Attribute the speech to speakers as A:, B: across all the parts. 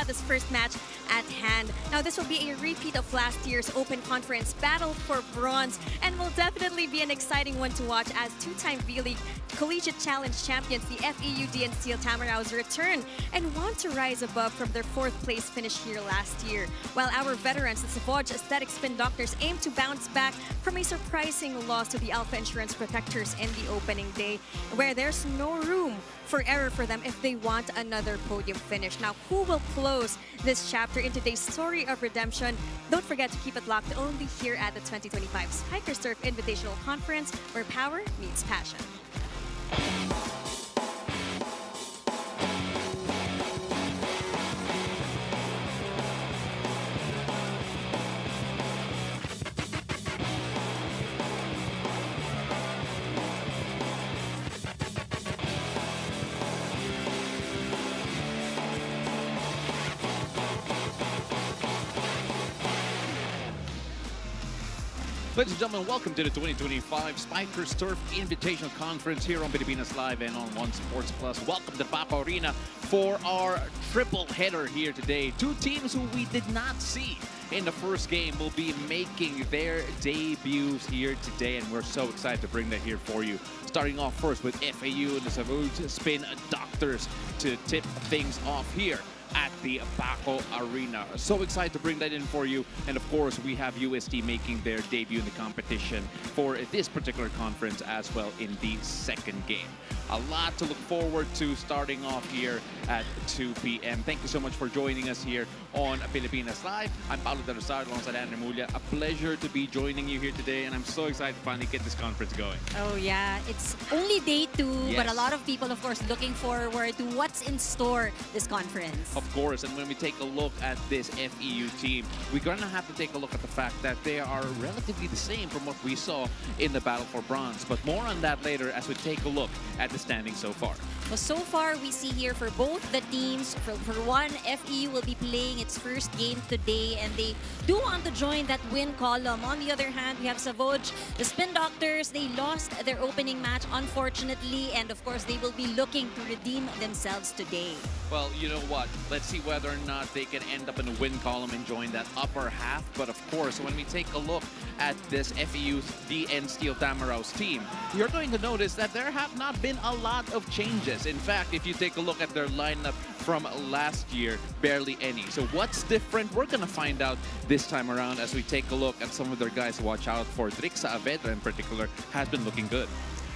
A: about this first match at hand. Now, this will be a repeat of last year's Open Conference battle for bronze and will definitely be an exciting one to watch as two-time V-League Collegiate Challenge champions, the FEU-DN Steel Tamaraws, return and want to rise above from their fourth place finish here last year. While our veterans, the Savouge Aesthetics Spin Doctors, aim to bounce back from a surprising loss to the Alpha Insurance Protectors in the opening day, where there's no room for error for them if they want another podium finish. Now, who will close this chapter in today's story of redemption? Don't forget to keep it locked only here at the 2025 Spikers Turf Invitational Conference, where power meets passion.
B: Ladies and gentlemen, welcome to the 2025 Spikers Turf Invitational Conference here on Pilipinas Live and on One Sports Plus. Welcome to Paco Arena for our triple header here today. Two teams who we did not see in the first game will be making their debuts here today, and we're so excited to bring that here for you. Starting off first with FAU and the Savouge Spin Doctors to tip things off here at the Paco Arena. So excited to bring that in for you. And of course, we have UST making their debut in the competition for this particular conference as well in the second game. A lot to look forward to starting off here at 2 p.m. Thank you so much for joining us here on Pilipinas Live. I'm Paolo De Rosado alongside Anna Mulia. A pleasure to be joining you here today, and I'm so excited to finally get this conference going.
C: Oh yeah, it's only day 2,
B: yes,
C: but a lot of people, of course, looking forward to what's in store this conference.
B: Of course, and when we take a look at this FEU team, we're going to have to take a look at the fact that they are relatively the same from what we saw in the Battle for Bronze. But more on that later as we take a look at the standings so far.
C: Well, so far, we see here for both the teams, for one, FEU will be playing its first game today, and they do want to join that win column. On the other hand, we have Savouge, the Spin Doctors. They lost their opening match, unfortunately, and of course, they will be looking to redeem themselves today.
B: Well, you know what? Let's see whether or not they can end up in the win column and join that upper half. But of course, when we take a look at this FEU-DN Steel Tamaraws team, you're going to notice that there have not been a lot of changes. In fact, if you take a look at their lineup from last year, barely any. So what's different? We're going to find out this time around as we take a look at some of their guys to watch out for. Drixa Avedra in particular has been looking good.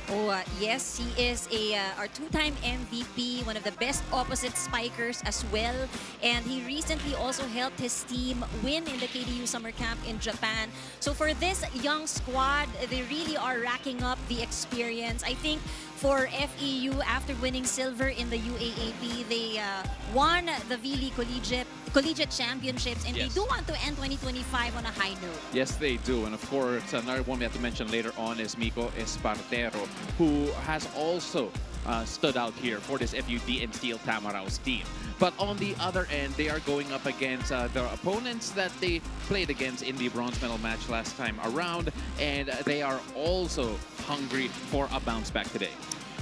C: Oh, yes, he is our two-time MVP, one of the best opposite spikers as well. And he recently also helped his team win in the KDU Summer Camp in Japan. So for this young squad, they really are racking up the experience. I think for FEU, after winning silver in the UAAP, they won the V-League Collegiate Championships, and
B: yes,
C: they do want to end 2025 on a high note.
B: Yes, they do. And of course, another one we have to mention later on is Miko Espartero, who has also stood out here for this FEU-DN Steel Tamaraws team. But on the other end, they are going up against their opponents that they played against in the bronze medal match last time around, and they are also hungry for a bounce back today.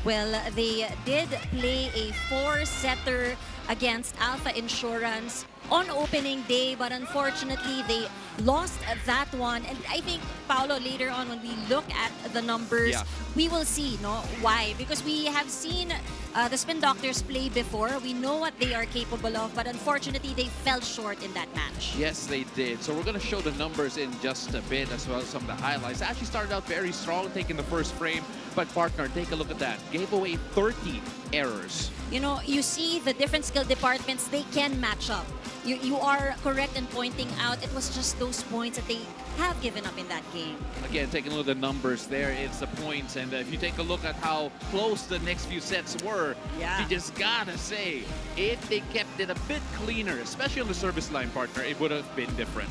C: Well, they did play a 4-setter against Alpha Insurance on opening day, but unfortunately they lost that one. And I think, Paolo, later on when we look at the numbers,
B: yeah,
C: we will see why. Because we have seen the Spin Doctors play before. We know what they are capable of, but unfortunately they fell short in that match.
B: Yes, they did. So we're going to show the numbers in just a bit, as well as some of the highlights. They actually started out very strong, taking the first frame, but partner, take a look at that. Gave away 30 errors.
C: You know, you see the different skill departments, they can match up. You are correct in pointing out it was just those points that they have given up in that game.
B: Again, taking a look at the numbers there, it's the points. And if you take a look at how close the next few sets were,
C: yeah,
B: you just gotta say, if they kept it a bit cleaner, especially on the service line, partner, it would have been different.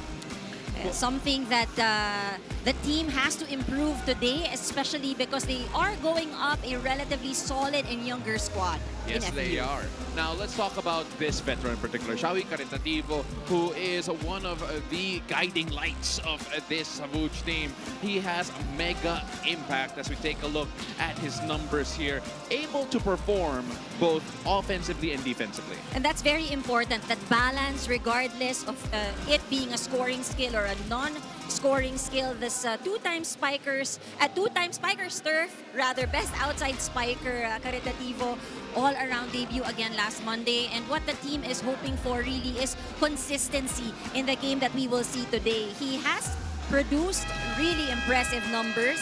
C: Something that the team has to improve today, especially because they are going up a relatively solid and younger squad.
B: Yes, they are. Now, let's talk about this veteran in particular, Shawi Caritativo, who is one of the guiding lights of this Savouge team. He has a mega impact as we take a look at his numbers here, able to perform both offensively and defensively.
C: And that's very important, that balance regardless of it being a scoring skill or a non-scoring skill. This two-time spikers turf, rather, best outside spiker, Caritativo, all-around debut again last Monday. And what the team is hoping for really is consistency in the game that we will see today. He has produced really impressive numbers.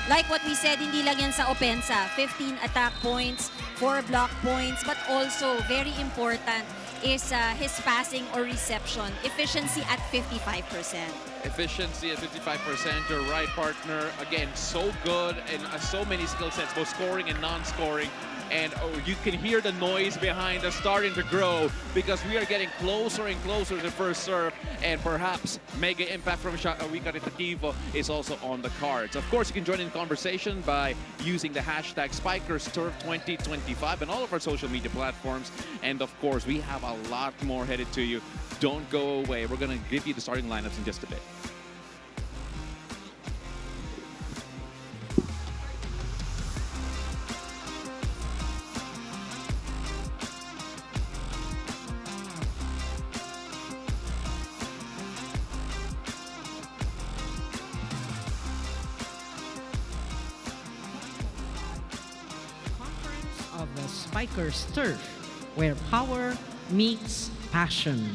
C: Like what we said, hindi lang yan sa opensa. 15 attack points, 4 block points, but also very important is his passing or reception. Efficiency at 55%.
B: Efficiency at 55%, your right, partner. Again, so good and so many skill sets, both scoring and non-scoring. And you can hear the noise behind us starting to grow because we are getting closer and closer to first serve, and perhaps mega impact from Shawi Caritativo is also on the cards. Of course, you can join in the conversation by using the hashtag SpikerSturf2025 and all of our social media platforms. And of course, we have a lot more headed to you. Don't go away. We're going to give you the starting lineups in just a bit.
D: Of the Spikers Turf, where power meets passion.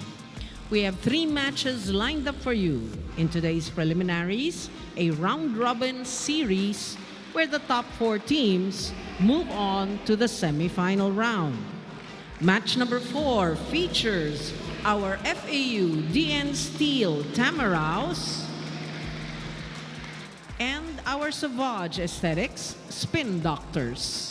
D: We have 3 matches lined up for you in today's preliminaries, a round-robin series where the top 4 teams move on to the semi-final round. Match number 4 features our FEU-DN Steel Tamaraws and our Savouge Aesthetics Spin Doctors.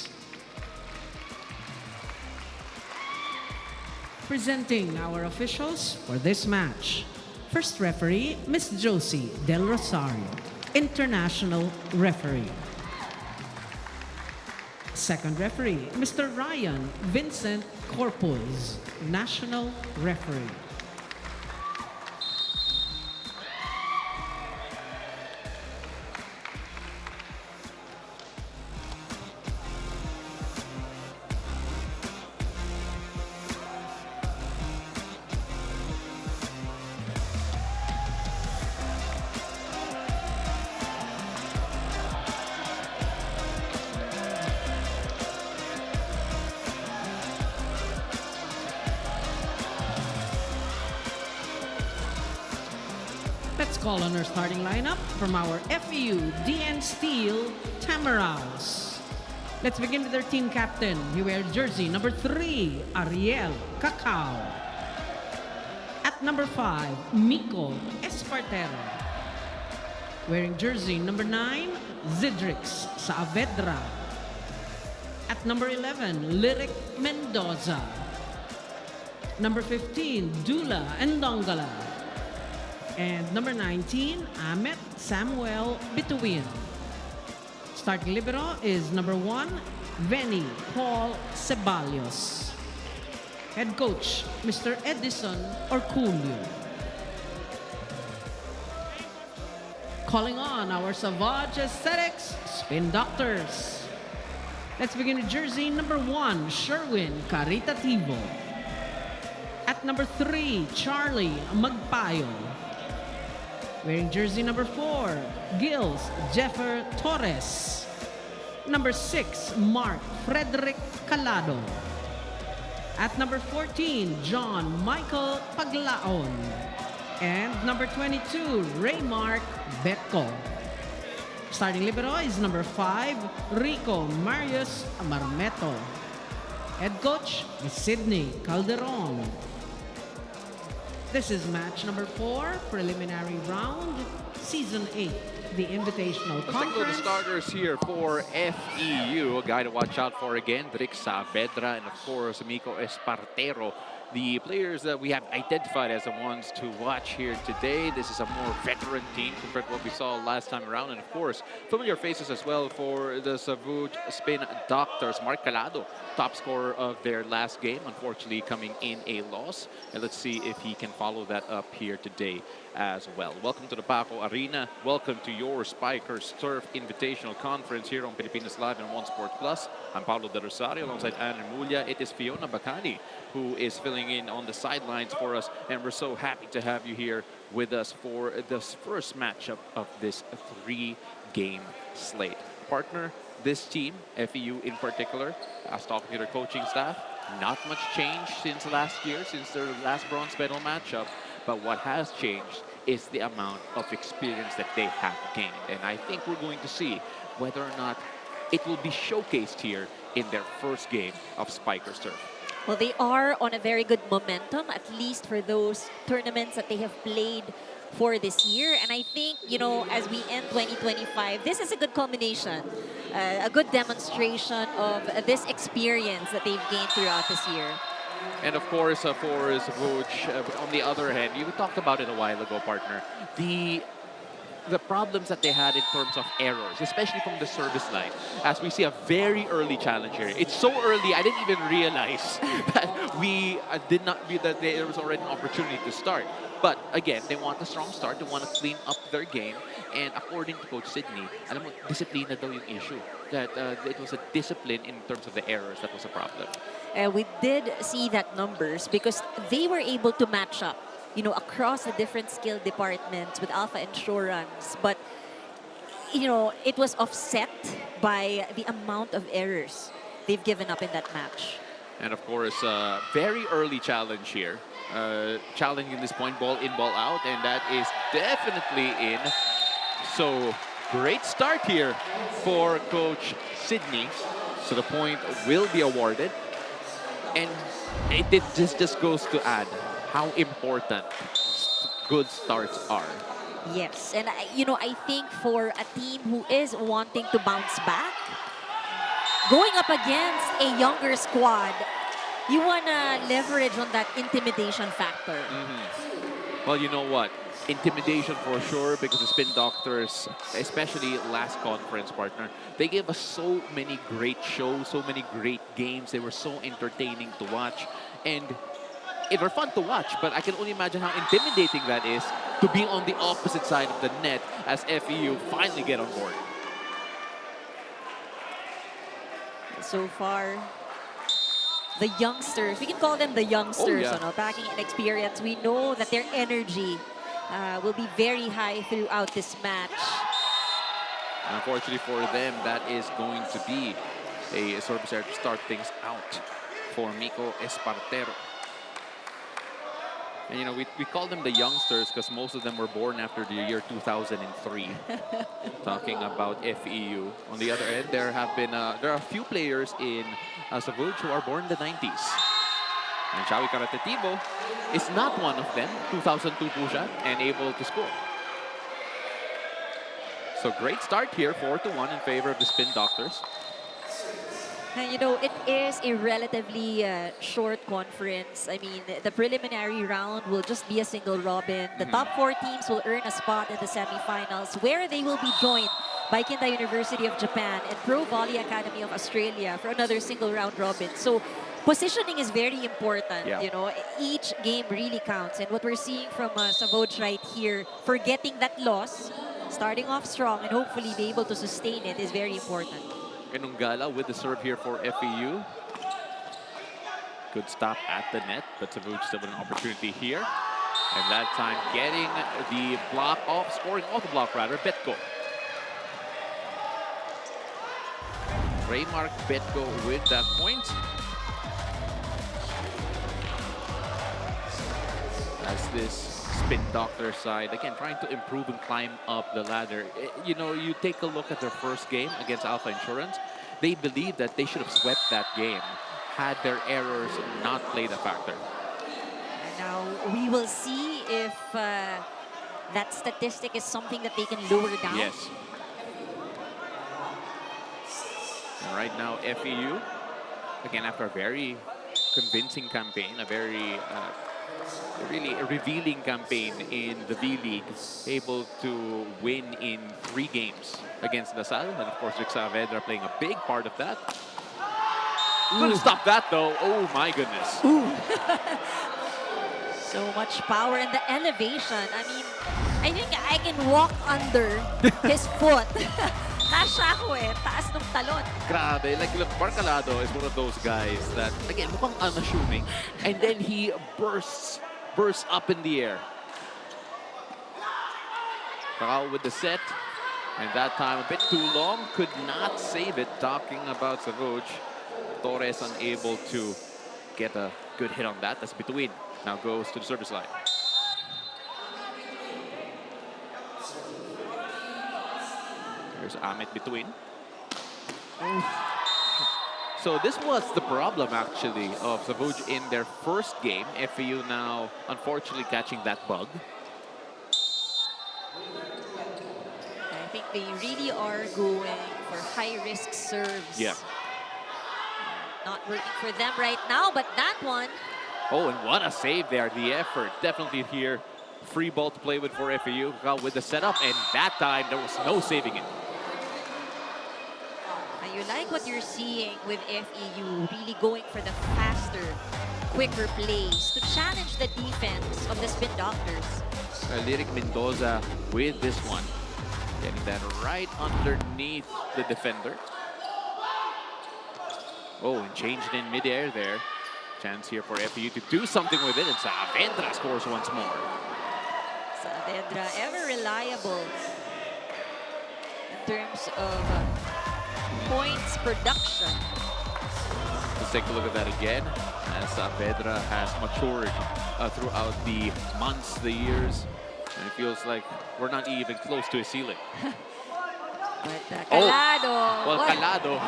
D: Presenting our officials for this match. First referee, Miss Josie Del Rosario, International Referee. Second referee, Mr. Ryan Vincent Corpus, National Referee. Let's call on our starting lineup from our FEU-DN Steel Tamaraws. Let's begin with our team captain. He wears jersey number 3, Ariel Cacao. At number 5, Miko Espartero. Wearing jersey number 9, Zidrix Saavedra. At number 11, Lyric Mendoza. Number 15, Dula Ndongala. And number 19, Ahmet Samuel Bituin. Starting libero is number 1, Benny Paul Ceballos. Head coach, Mr. Edison Orculio. Calling on our Savouge Aesthetics Spin Doctors. Let's begin with jersey number 1, Sherwin Caritativo. At number 3, Charlie Magpayo. Wearing jersey number 4, Gils Jeffer Torres. Number 6, Mark Frederick Calado. At number 14, John Michael Paglaon. And number 22, Raymark Betco. Starting libero is number 5, Rico Marius Marmeto. Head coach is Sydney Calderon. This is match number 4, preliminary round, season 8, the Invitational
B: Let's
D: Conference.
B: take a look at the starters here for FEU. A guy to watch out for again, Drix Saavedra, and of course, Miko Espartero the players that we have identified as the ones to watch here today. This is a more veteran team compared to what we saw last time around. And of course, familiar faces as well for the Savouge Spin Doctors. Mark Calado, top scorer of their last game, unfortunately coming in a loss. And let's see if he can follow that up here today as well. Welcome to the Paco Arena. Welcome to your Spikers Turf Invitational Conference here on Pilipinas Live and One Sport Plus. I'm Pablo De Rosario alongside Anna Mulia. It is Fiona Bacani who is filling in on the sidelines for us, and we're so happy to have you here with us for this first matchup of this 3-game slate. Partner, this team, FEU in particular, I was talking to their coaching staff, not much change since last year, since their last bronze medal matchup. But what has changed is the amount of experience that they have gained. And I think we're going to see whether or not it will be showcased here in their first game of Spikers Turf.
C: Well, they are on a very good momentum, at least for those tournaments that they have played for this year. And I think, you know, as we end 2025, this is a good combination, a good demonstration of this experience that they've gained throughout this year.
B: And of course, for Savouge, on the other hand, you talked about it a while ago, partner, the problems that they had in terms of errors, especially from the service line, as we see a very early challenge here. It's so early, I didn't even realize that that there was already an opportunity to start. But again, they want a strong start. They want to clean up their game. And according to Coach Sydney, alam mo, discipline na daw yung issue. That it was a discipline in terms of the errors that was a problem.
C: We did see that numbers because they were able to match up, you know, across the different skill departments with Alpha Insurance. But, you know, it was offset by the amount of errors they've given up in that match.
B: And of course, very early challenge here. Challenging this point, ball in, ball out, and that is definitely in. So great start here for Coach Sydney. So the point will be awarded. And this just goes to add how important good starts are.
C: Yes, and you know, I think for a team who is wanting to bounce back, going up against a younger squad, you want to leverage on that intimidation factor.
B: Well, you know what? Intimidation for sure, because the Spin Doctors, especially last conference, partner, they gave us so many great shows, so many great games. They were so entertaining to watch. And it were fun to watch, but I can only imagine how intimidating that is to be on the opposite side of the net as FEU finally get on board.
C: So far, the youngsters, we can call them the youngsters,
B: yeah.
C: you know, packing in experience. We know that their energy will be very high throughout this match.
B: Unfortunately for them, that is going to be a service error to start things out for Miko Espartero. And you know, we call them the youngsters because most of them were born after the year 2003. Talking about FEU. On the other end, there are a few players in Savouge who are born in the 90s. And Shawi Karatativo is not one of them. 2002 po siya and able to score. So great start here, 4-1 in favor of the Spin Doctors.
C: And you know, it is a relatively short conference. I mean, the preliminary round will just be a single robin. The top 4 teams will earn a spot in the semifinals, where they will be joined by Kinda University of Japan and Pro Volley Academy of Australia for another single round robin. So positioning is very important.
B: Yeah.
C: You know, each game really counts. And what we're seeing from Savouge right here, forgetting that loss, starting off strong and hopefully be able to sustain it, is very important.
B: Enungala with the serve here for FEU. Good stop at the net, but Savouge still with an opportunity here. And that time getting the block off, scoring off the block rather, Betko. Raymark Betko with that point. As this Spin Doctor side, again, trying to improve and climb up the ladder. You know, you take a look at their first game against Alpha Insurance. They believe that they should have swept that game had their errors not played a factor.
C: And now we will see if that statistic is something that they can lower down.
B: Yes. And right now, FEU, again, after a very convincing campaign, a very really a revealing campaign in the V-League, able to win in 3 games against Lasal, and of course Rick Saavedra playing a big part of that. Couldn't stop that though. Oh my goodness.
C: So much power and the elevation. I mean, I think I can walk under his foot. Kasha ako eh. Taas ng talon.
B: Grabe. Like, look, Barcalado is one of those guys that, again, mukhang unassuming. And then he bursts up in the air. Kakao with the set. And that time a bit too long. Could not save it. Talking about Savouge. Torres unable to get a good hit on that. That's between. Now goes to the service line. Here's Amit between. So this was the problem, actually, of Savouge in their first game. FEU now, unfortunately, catching that bug.
C: I think they really are going for high-risk serves.
B: Yeah.
C: Not working for them right now, but that one.
B: Oh, and what a save there. The effort. Definitely here. Free ball to play with for FEU. With the setup, and that time there was no saving it.
C: You like what you're seeing with FEU really going for the faster, quicker plays to challenge the defense of the Spin Doctors.
B: Lyric Mendoza with this one. Getting that right underneath the defender. Oh, and changed in midair there. Chance here for FEU to do something with it, and Saavedra scores once more.
C: Saavedra, ever reliable in terms of points production.
B: Let's take a look at that again, as Saavedra has matured throughout the months, the years, and it feels like we're not even close to a ceiling.
C: But Calado.
B: Oh, well, Calado,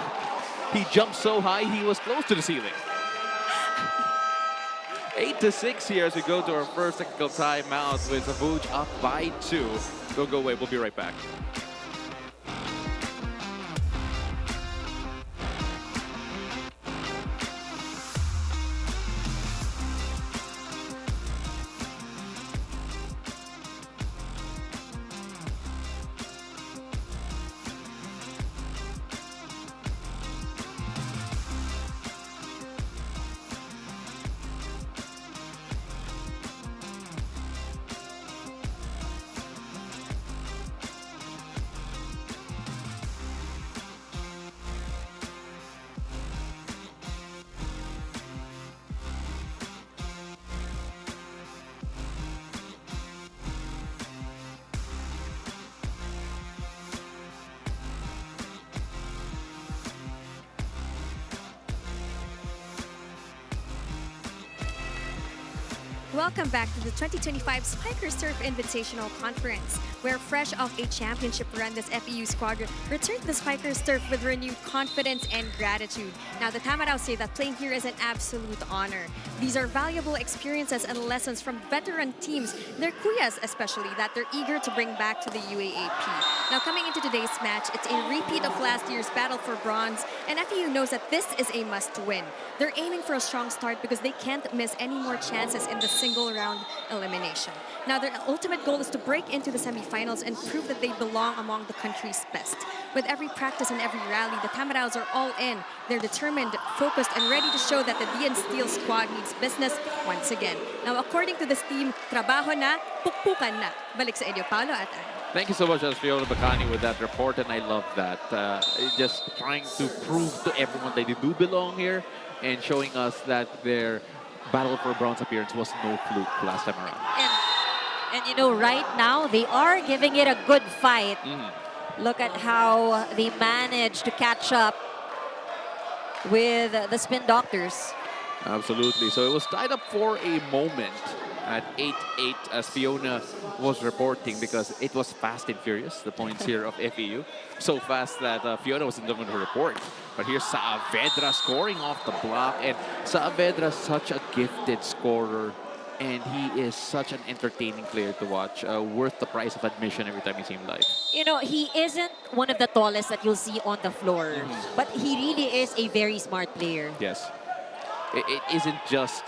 B: he jumped so high, he was close to the ceiling. 8-6 here as we go to our first technical timeout with Savouge up by 2. Don't go away, we'll be right back.
A: Welcome back to the 2025 Spiker Surf Invitational Conference, where fresh off a championship run, this FEU squadron returned to the Spiker Surf with renewed confidence and gratitude. Now, the Tamaraws say that playing here is an absolute honor. These are valuable experiences and lessons from veteran teams, their kuyas especially, that they're eager to bring back to the UAAP. Now, coming into today's match, it's a repeat of last year's battle for bronze, and FEU knows that this is a must-win. They're aiming for a strong start because they can't miss any more chances in the single-round elimination. Now, their ultimate goal is to break into the semifinals and prove that they belong among the country's best. With every practice and every rally, the Tamaraws are all in. They're determined, focused, and ready to show that the DN Steel squad means business once again. Now, according to this team, trabaho na, pukpukan na. Balik sa inyo, Paolo at Ann.
B: Thank you so much, Fiona Bacani, with that report, and I love that. Just trying to prove to everyone that they do belong here, and showing us that their battle for bronze appearance was no fluke last time around.
C: And you know, right now, they are giving it a good fight. Look at how they managed to catch up with the Spin Doctors.
B: Absolutely. So it was tied up for a moment at 8-8 as Fiona was reporting, because it was fast and furious, the points here of FEU. So fast that Fiona wasn't done with her report. But here's Saavedra scoring off the block, and Saavedra is such a gifted scorer, and he is such an entertaining player to watch, worth the price of admission every time you see him live.
C: You know, he isn't one of the tallest that you'll see on the floor, but he really is a very smart player.
B: Yes. it isn't just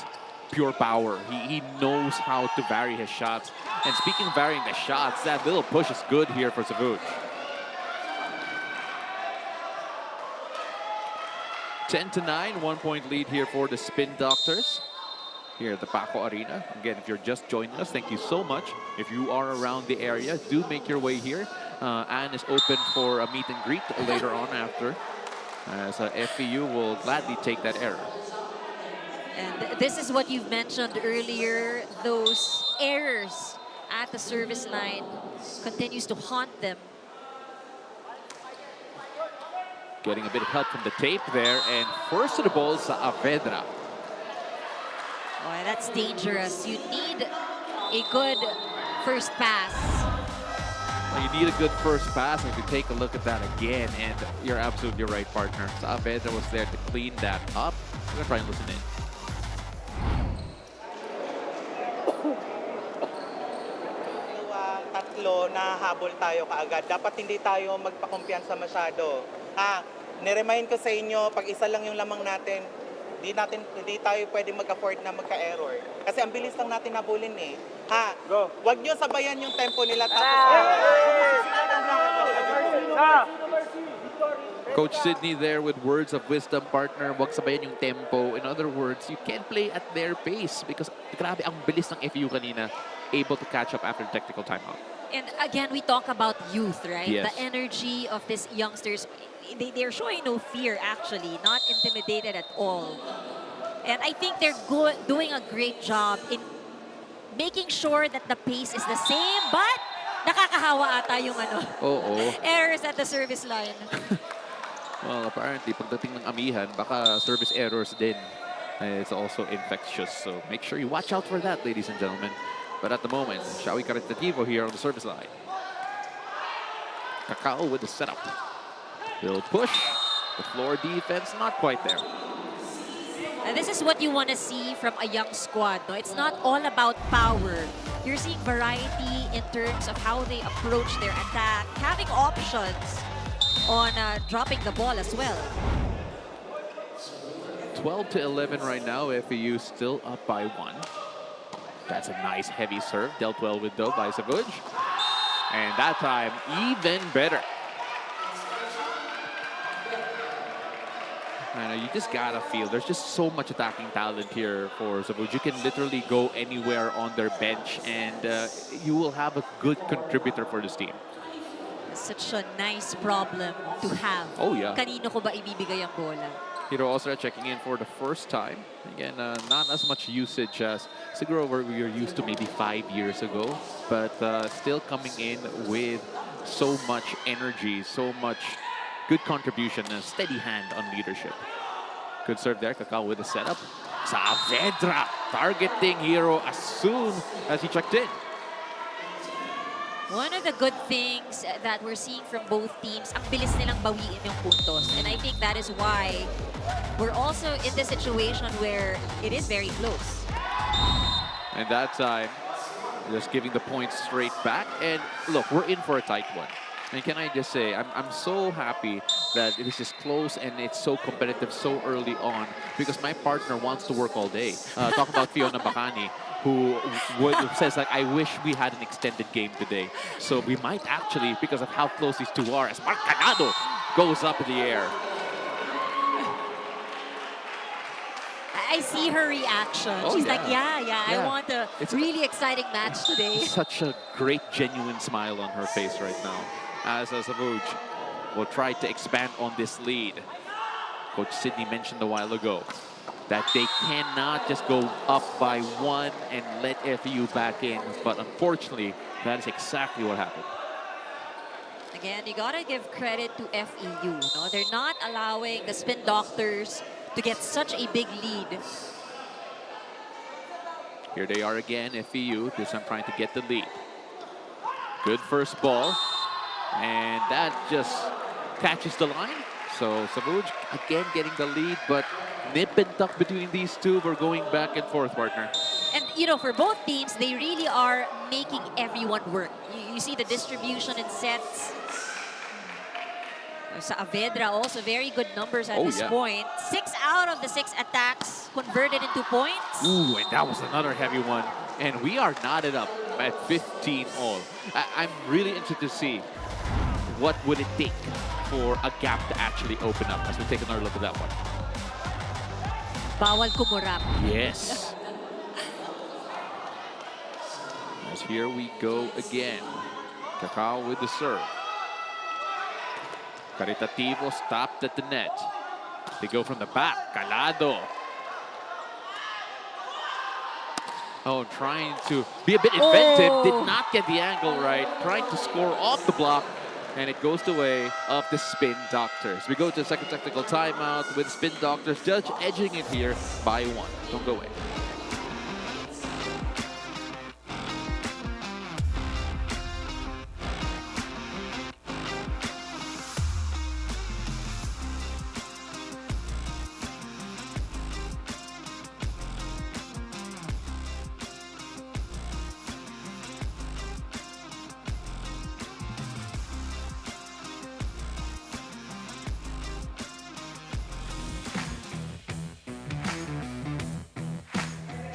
B: pure power. He knows how to vary his shots. And speaking of varying the shots, that little push is good here for Savouge. 10-9, 1 point lead here for the Spin Doctors here at the Paco Arena. Again, if you're just joining us, thank you so much. If you are around the area, do make your way here. Anne is open for a meet and greet later on after, as FEU will gladly take that error.
C: And this is what you've mentioned earlier, those errors at the service line continues to haunt them.
B: Getting a bit of help from the tape there, and first to the ball is Saavedra.
C: Boy, that's dangerous. You need a good first pass.
B: Well, you need a good first pass, and if you take a look at that again, and you're absolutely right, partner. Saavedra was there to clean that up. I'm gonna try and listen in.
E: Tatlo na habol tayo kaagad. Dapat hindi tayo magpakumpiyansa masyado. Niremind ko sa inyo, pag isa lang yung lamang natin, hindi tayo pwede mag-afford na magka-error. Kasi ang bilis lang natin nabulin eh. Go. Huwag nyo sabayan yung tempo nila tapos
B: Coach Sydney there with words of wisdom, partner. Huwag sabayan yung tempo. In other words, you can't play at their pace because grabe ang bilis ng FEU kanina, able to catch up after the technical timeout.
C: And again, we talk about youth, right?
B: Yes.
C: The energy of these youngsters, they're showing no fear, actually, not intimidated at all. And I think they're doing a great job in making sure that the pace is the same, but nakakahawa ata yung errors at the service line.
B: Well, apparently, pagdating ng amihan, baka service errors din. It's also infectious, so make sure you watch out for that, ladies and gentlemen. But at the moment, Shawi Caritativo here on the service line. Cacao with the setup. Build push. The floor defense, not quite there.
C: And this is what you want to see from a young squad. No? It's not all about power. You're seeing variety in terms of how they approach their attack, having options on dropping the ball as well.
B: 12-11 right now. FEU still up by 1. That's a nice heavy serve. Dealt well with though by Savouge. And that time, even better. And you just gotta feel there's just so much attacking talent here for Savouge. You can literally go anywhere on their bench and you will have a good contributor for this team.
C: Such a nice problem to have.
B: Oh yeah.
C: Kanino ko ba ibibigay ang bola?
B: Hiro also checking in for the first time. Again, not as much usage as siguro we were used to maybe 5 years ago, but still coming in with so much energy, so much good contribution, and a steady hand on leadership. Good serve there, Cacao with the setup. Saavedra targeting Hiro as soon as he checked in.
C: One of the good things that we're seeing from both teams, ang bilis nilang bawiin yung puntos. And I think that is why we're also in the situation where it is very close.
B: And that time, just giving the points straight back. And look, we're in for a tight one. And can I just say, I'm so happy that this is close and it's so competitive so early on because my partner wants to work all day. Talk about Fiona Bacani, who says, like, I wish we had an extended game today. So we might actually, because of how close these two are, as Mark Canado goes up in the air.
C: I see her reaction.
B: Oh,
C: She's
B: yeah.
C: like, yeah, I want a really exciting match today.
B: Such a great, genuine smile on her face right now. As Savouge will try to expand on this lead. Coach Sydney mentioned a while ago that they cannot just go up by 1 and let FEU back in. But unfortunately, that is exactly what happened.
C: Again, you gotta give credit to FEU. No? They're not allowing the Spin Doctors to get such a big lead.
B: Here they are again, FEU. This time trying to get the lead. Good first ball. And that just catches the line. So Savouge again getting the lead, but nip and tuck between these two. We're going back and forth, partner.
C: And, you know, for both teams, they really are making everyone work. You see the distribution in sets. Saavedra also very good numbers at
B: Oh,
C: this
B: yeah.
C: point. 6 out of the 6 attacks converted into points.
B: Ooh, and that was another heavy one. And we are knotted up at 15 all. I'm really interested to see what would it take for a gap to actually open up as we take another look at that one.
C: Bawal kumurap.
B: Yes. As here we go again. Cacao with the serve. Caritativo stopped at the net. They go from the back. Calado. Oh, trying to be a bit inventive.
C: Oh.
B: Did not get the angle right. Trying to score off the block. And it goes the way of the Spin Doctors. We go to the second technical timeout with Spin Doctors. Judge edging it here by 1. Don't go away.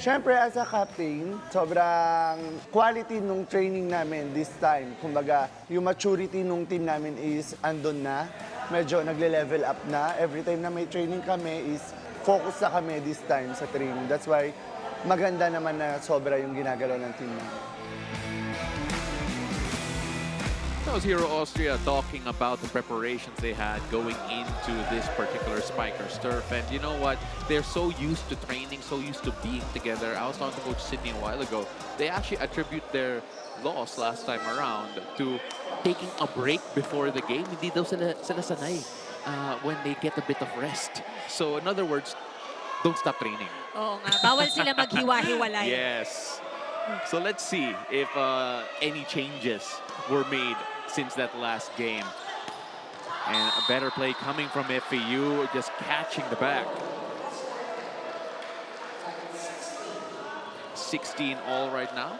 F: Siyempre, as a captain, sobrang quality nung training namin this time. Kumbaga, yung maturity nung team namin is andun na. Medyo nagle-level up na. Every time na may training kami is focus na kami this time sa training. That's why maganda naman na sobra yung ginagalaw ng team namin.
B: That was Hero Austria talking about the preparations they had going into this particular Spikers turf. And you know what? They're so used to training, so used to being together. I was talking to Coach Sydney a while ago. They actually attribute their loss last time around to taking a break before the game. Hindi daw sila sanay when they get a bit of rest. So in other words, don't stop training.
C: Oo nga, bawal sila maghiwa-hiwalay.
B: Yes. So let's see if any changes were made since that last game. And a better play coming from FEU, just catching the back. 16 all right now.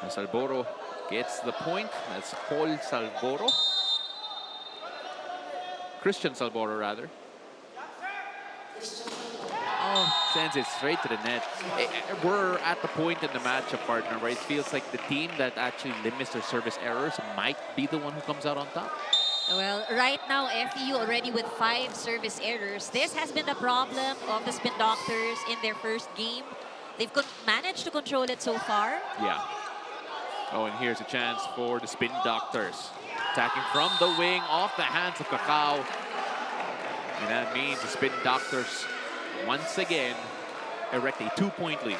B: And Salboro gets the point. That's Paul Salboro. Christian Salboro, rather. Oh, sends it straight to the net. We're at the point in the matchup, partner, where it feels like the team that actually limits their service errors might be the one who comes out on top.
C: Well, right now, FEU already with 5 service errors. This has been the problem of the Spin Doctors in their first game. They've managed to control it so far.
B: Yeah. Oh, and here's a chance for the Spin Doctors. Attacking from the wing, off the hands of Cacao. And that means the Spin Doctors once again erect a 2-point lead.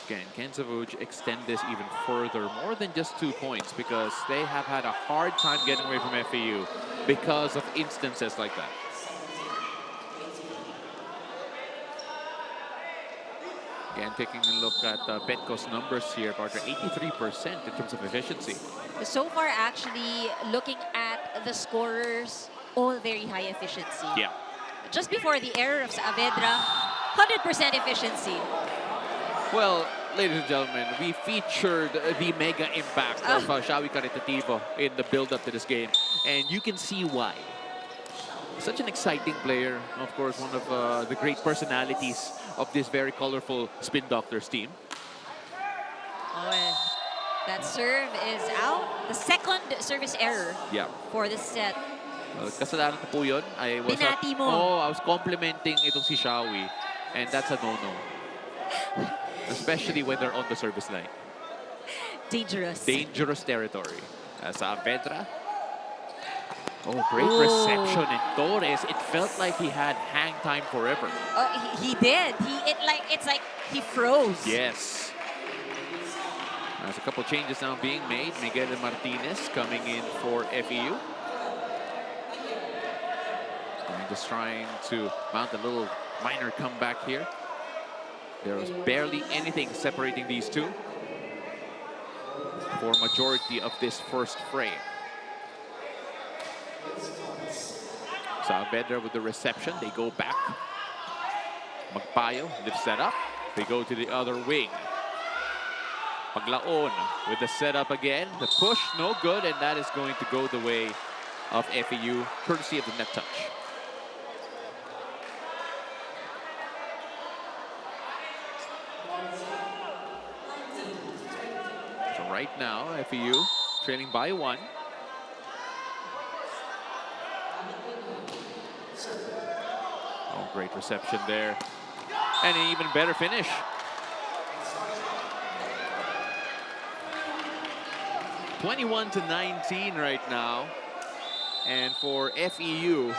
B: Again, can Savouge extend this even further, more than just 2 points, because they have had a hard time getting away from FEU because of instances like that. Again, taking a look at Petco's numbers here, partner, 83% in terms of efficiency.
C: So far, actually, looking at the scorers, all very high efficiency.
B: Yeah.
C: Just before the error of Saavedra, 100% efficiency.
B: Well, ladies and gentlemen, we featured the mega impact of Shawi Caritativo in the build-up to this game, and you can see why. Such an exciting player, of course, one of the great personalities of this very colorful Spin Doctors team.
C: Oh, that serve is out. The second service error for this set.
B: Kasalanan ko po yun. I was complimenting itong si Shawi, and that's a no-no. Especially when they're on the service line.
C: Dangerous.
B: Dangerous territory. Saavedra. Oh, great reception. And Torres, it felt like he had hang time forever.
C: Oh, he did. It's like he froze.
B: Yes. There's a couple changes now being made. Miguel Martinez coming in for FEU. And just trying to mount a little minor comeback here. There was barely anything separating these two for majority of this first frame. Saavedra with the reception. They go back. Magpayo lifts that up. They go to the other wing. Paglaon with the setup again. The push, no good, and that is going to go the way of FEU, courtesy of the net touch. So right now, FEU trailing by 1. Oh, great reception there. And an even better finish. (21-19) right now. And for FEU,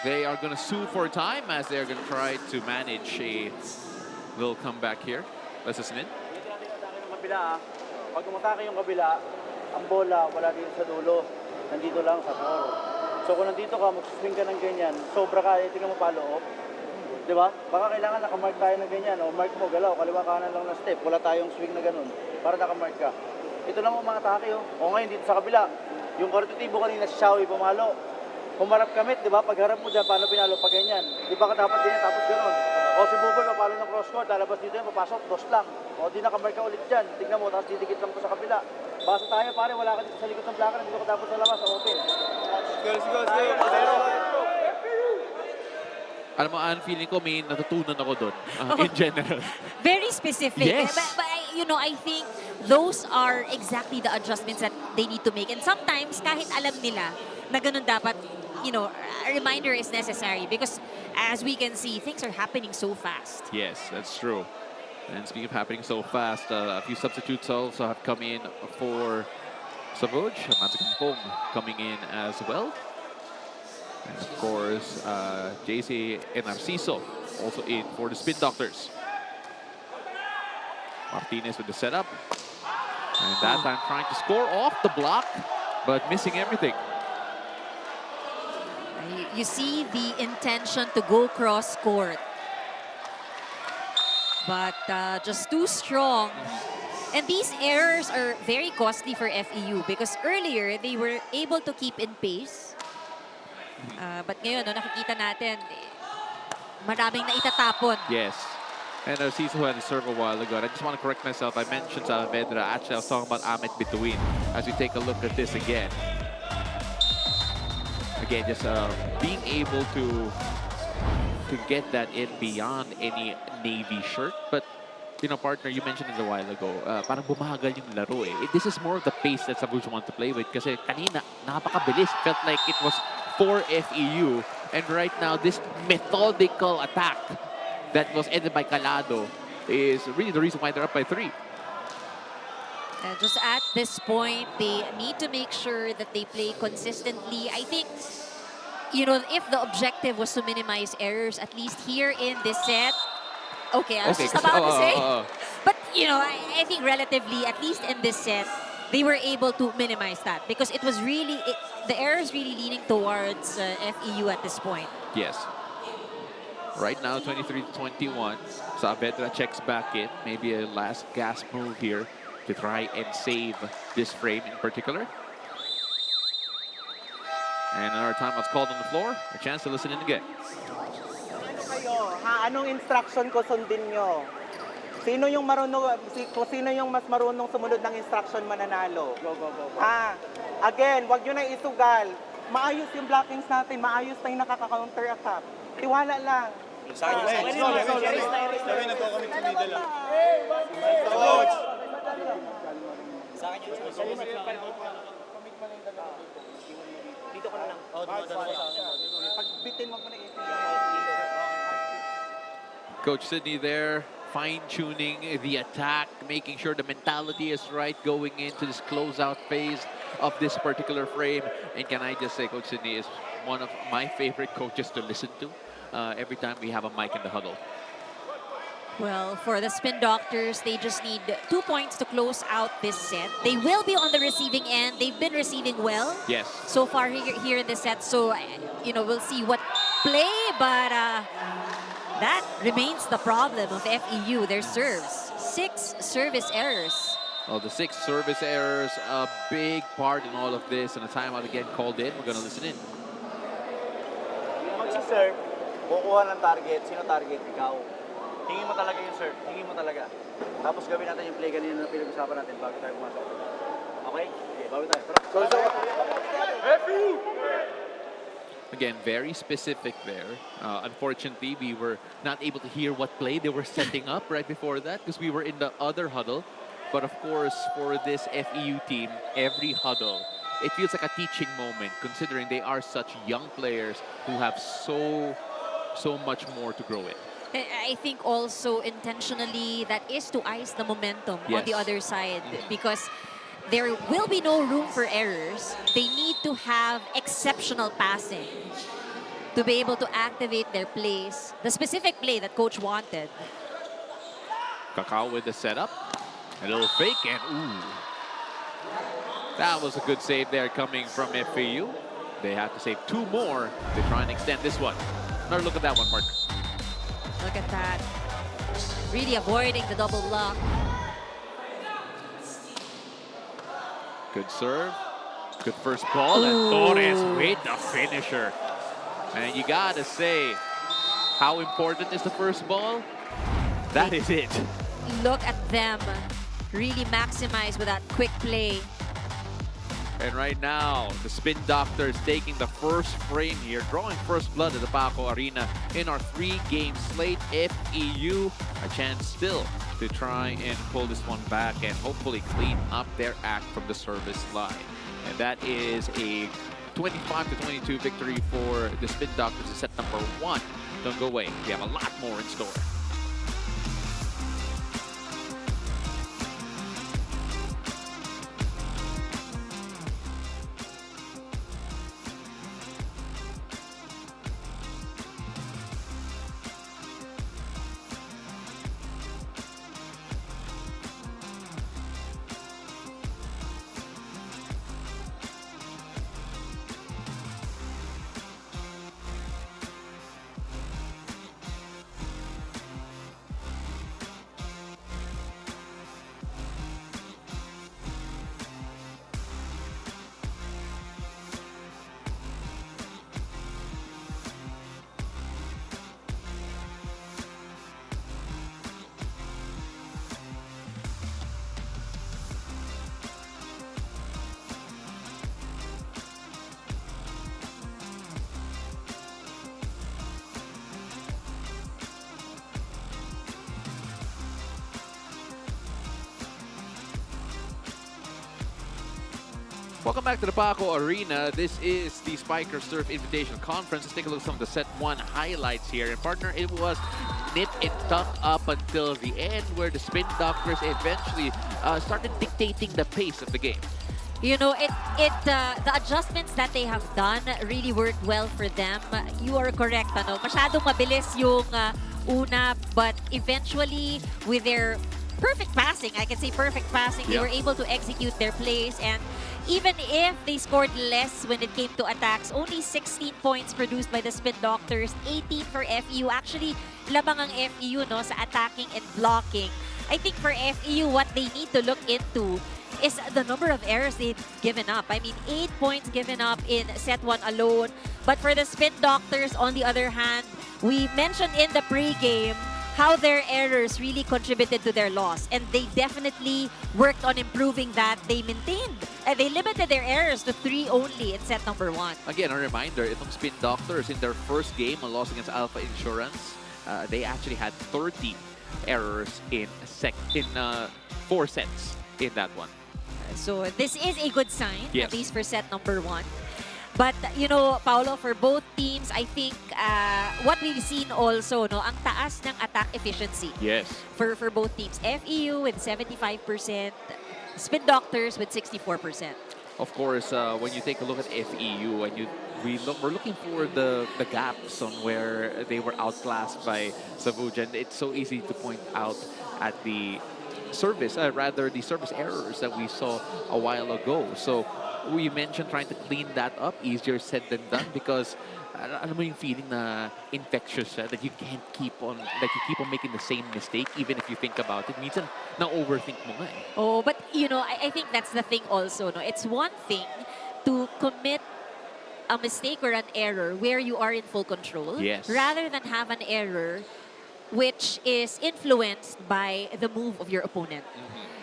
B: they are going to sue for time as they're going to try to manage a little comeback here. Let's listen in.
G: Pag umatake yung kabila, ang bola wala dito sa dulo. Nandito lang sa core. So kung nandito ka, mag-swing ka ng ganyan, sobra ka, tingnan mo pa loob. Di ba? Baka kailangan nakamark tayo ng ganyan. O mark mo, galaw, kaliwa kanan lang na step. Wala tayong swing na ganun para nakamark ka. Ito lang ang mga atake. O ngayon, dito sa kabila. Yung kortutibo kanina, si Shawi pumalo. Humarap kamit, di ba? Pagharap mo dyan, paano pinalo? Pag ganyan. Di ba ka dapat din yan, tapos ganun. O si Buboy, papalo ng cross court, lalabas dito yan, papasok, dos lang. O di nakamark ka ulit dyan. Tignan mo, tapos didikit lang po sa kabila. Basta tayo, pare, wala ka dito sa likod ng plaka, nandito ka dapat sa labas, open.
E: Let's go.
B: Alam mo, Ann, feeling ko may natutunan ako doon in general.
C: Very specific.
B: Yes.
C: But you know, I think those are exactly the adjustments that they need to make. And sometimes, kahit alam nila na ganun dapat, you know, a reminder is necessary because as we can see, things are happening so fast.
B: Yes, that's true. And speaking of happening so fast, a few substitutes also have come in for Savouge. Matsukampong coming in as well. And of course, JC and Narciso also in for the Spin Doctors. Martinez with the setup. And that time trying to score off the block, but missing everything.
C: You see the intention to go cross court. But just too strong. And these errors are very costly for FEU because earlier they were able to keep in pace. But ngayon, no, nakikita natin, maraming na itatapon.
B: Yes. And Narciso had a serve a while ago. And I just want to correct myself. I mentioned Saavedra. Actually, I was talking about Amit Bituin as we take a look at this again. Again, just being able to get that in beyond any Navy shirt. But, you know, partner, you mentioned it a while ago, parang bumagal yung laro eh. This is more of the pace that Savouge want to play with kasi kanina, napakabilis. Felt like it was for FEU. And right now, this methodical attack that was ended by Calado is really the reason why they're up by 3.
C: And just at this point, they need to make sure that they play consistently. I think, you know, if the objective was to minimize errors, at least here in this set, okay, I was just about to say. But, you know, I think relatively, at least in this set, they were able to minimize that because it was really, the errors really leaning towards FEU at this point.
B: Yes. Right now, 23-21. Saavedra checks back in. Maybe a last gasp move here to try and save this frame in particular. And another timeout's called on the floor. A chance to listen in again.
E: Kayo, ha, anong instruction ko sundin nyo? Sino yung marunong, kung sino yung mas marunong sumunod ng instruction mananalo?
G: Go.
E: Ha, again, wag nyo na isugal. Maayos yung blockings natin, maayos tayong nakaka-counter attack. Tiwala lang.
H: Sa akin, let's go. Sabi na po kami sa middle lang. Sa akin yun. Dito ko na lang.
E: Pagbitin mo na
B: Coach Sydney there, fine-tuning the attack, making sure the mentality is right going into this closeout phase of this particular frame. And can I just say, Coach Sydney is one of my favorite coaches to listen to every time we have a mic in the huddle.
C: Well, for the Spin Doctors, they just need 2 points to close out this set. They will be on the receiving end. They've been receiving well
B: Yes.
C: so far here in the set. So, you know, we'll see what play, but that remains the problem of FEU, their serves. 6 service errors.
B: Oh, the 6 service errors, a big part in all of this. And a timeout again called in. We're going to listen in.
G: Magsiserve, kukuha ng target. Sino target? Ikaw. Tingin mo talaga yung serve. Tingin mo talaga. Tapos gawin natin yung play kanina na pinag-usapan natin bago tayo pumasok. Okay? Okay, bago tayo. Tara.
B: Again, very specific there. Unfortunately, we were not able to hear what play they were setting up right before that because we were in the other huddle. But of course, for this FEU team, every huddle, it feels like a teaching moment considering they are such young players who have so much more to grow in.
C: I think also intentionally that is to ice the momentum on the other side because there will be no room for errors. They need to have exceptional passing to be able to activate their plays, the specific play that coach wanted.
B: Kakao with the setup. A little fake and ooh. That was a good save there coming from FEU. They have to save 2 more to try and extend this one. Another look at that one, Mark.
C: Look at that. Really avoiding the double block.
B: Good serve. Good first ball. And Torres with the finisher. And you gotta say, how important is the first ball? That is it.
C: Look at them. Really maximize with that quick play.
B: And right now, the Spin Doctors taking the first frame here, drawing first blood at the Paco Arena in our 3-game slate. FEU, a chance still to try and pull this one back and hopefully clean up their act from the service line. And that is a 25-22 victory for the Spin Doctors in set number 1. Don't go away. We have a lot more in store. Welcome back to the Paco Arena. This is the Spikers Surf Invitational Conference. Let's take a look at some of the set 1 highlights here. And partner, it was nip and tuck up until the end where the Spin Doctors eventually started dictating the pace of the game.
C: You know, the adjustments that they have done really worked well for them. You are correct, ano? Masyadong mabilis yung una, but eventually with their perfect passing, I can say perfect passing, they were able to execute their plays. And even if they scored less when it came to attacks, only 16 points produced by the Spin Doctors, 18 for FEU. Actually, labang ang FEU no, sa attacking and blocking. I think for FEU, what they need to look into is the number of errors they've given up. I mean, 8 points given up in set 1 alone. But for the Spin Doctors, on the other hand, we mentioned in the pregame how their errors really contributed to their loss. And they definitely worked on improving that. They maintained. They limited their errors to 3 only in set number 1.
B: Again, a reminder, itong Spin Doctors in their first game, a loss against Alpha Insurance, they actually had 30 errors in 4 sets in that one.
C: So this is a good sign,
B: yes,
C: at least for set number 1. But, you know, Paolo, for both teams, I think what we've seen also, no, ang taas ng attack efficiency.
B: Yes.
C: For both teams. FEU with 75%, Spin Doctors with 64%.
B: Of course, when you take a look at FEU, and we're looking for the gaps on where they were outclassed by Savouge, and it's so easy to point out at the service, the service errors that we saw a while ago. So we mentioned trying to clean that up, easier said than done, because alam mo yung feeling na infectious that you can't keep on making the same mistake even if you think about it. Minsan na overthink mo nga eh.
C: Oh, but you know, I think that's the thing also, no. It's one thing to commit a mistake or an error where you are in full control,
B: Yes.
C: rather than have an error which is influenced by the move of your opponent.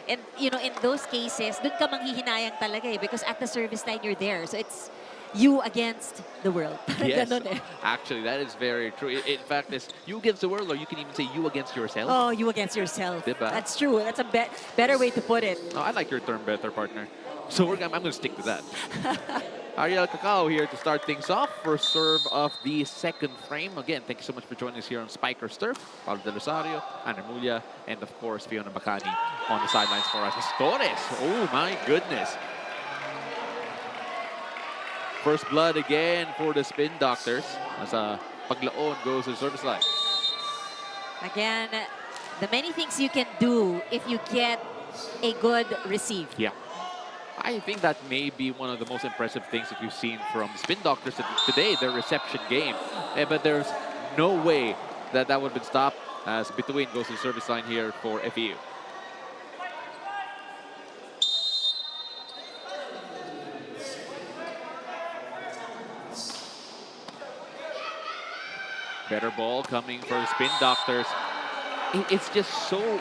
C: And, you know, in those cases, dun ka manghihinayang talaga eh, because at the service line, you're there. So it's you against the world. Parang
B: Yes,
C: ganun eh.
B: actually, that is very true. In fact, it's you against the world, or you can even say you against yourself.
C: Oh, you against yourself.
B: Diba?
C: That's true. That's a better way to put it.
B: Oh, I like your term better, partner. So I'm going to stick to that. Ariel Cacao here to start things off. First serve of the second frame. Again, thank you so much for joining us here on Spiker's Turf. Paulo De Rosario, Ana Mulia, and of course, Fiona Bacani on the sidelines for us. Torres. Oh my goodness. First blood again for the Spin Doctors as Paglaon goes to the service line.
C: Again, the many things you can do if you get a good receive.
B: Yeah. I think that may be one of the most impressive things that we've seen from Spin Doctors today, their reception game. But there's no way that that would have been stopped as Bituin goes to the service line here for FEU. Better ball coming for the Spin Doctors. It's just so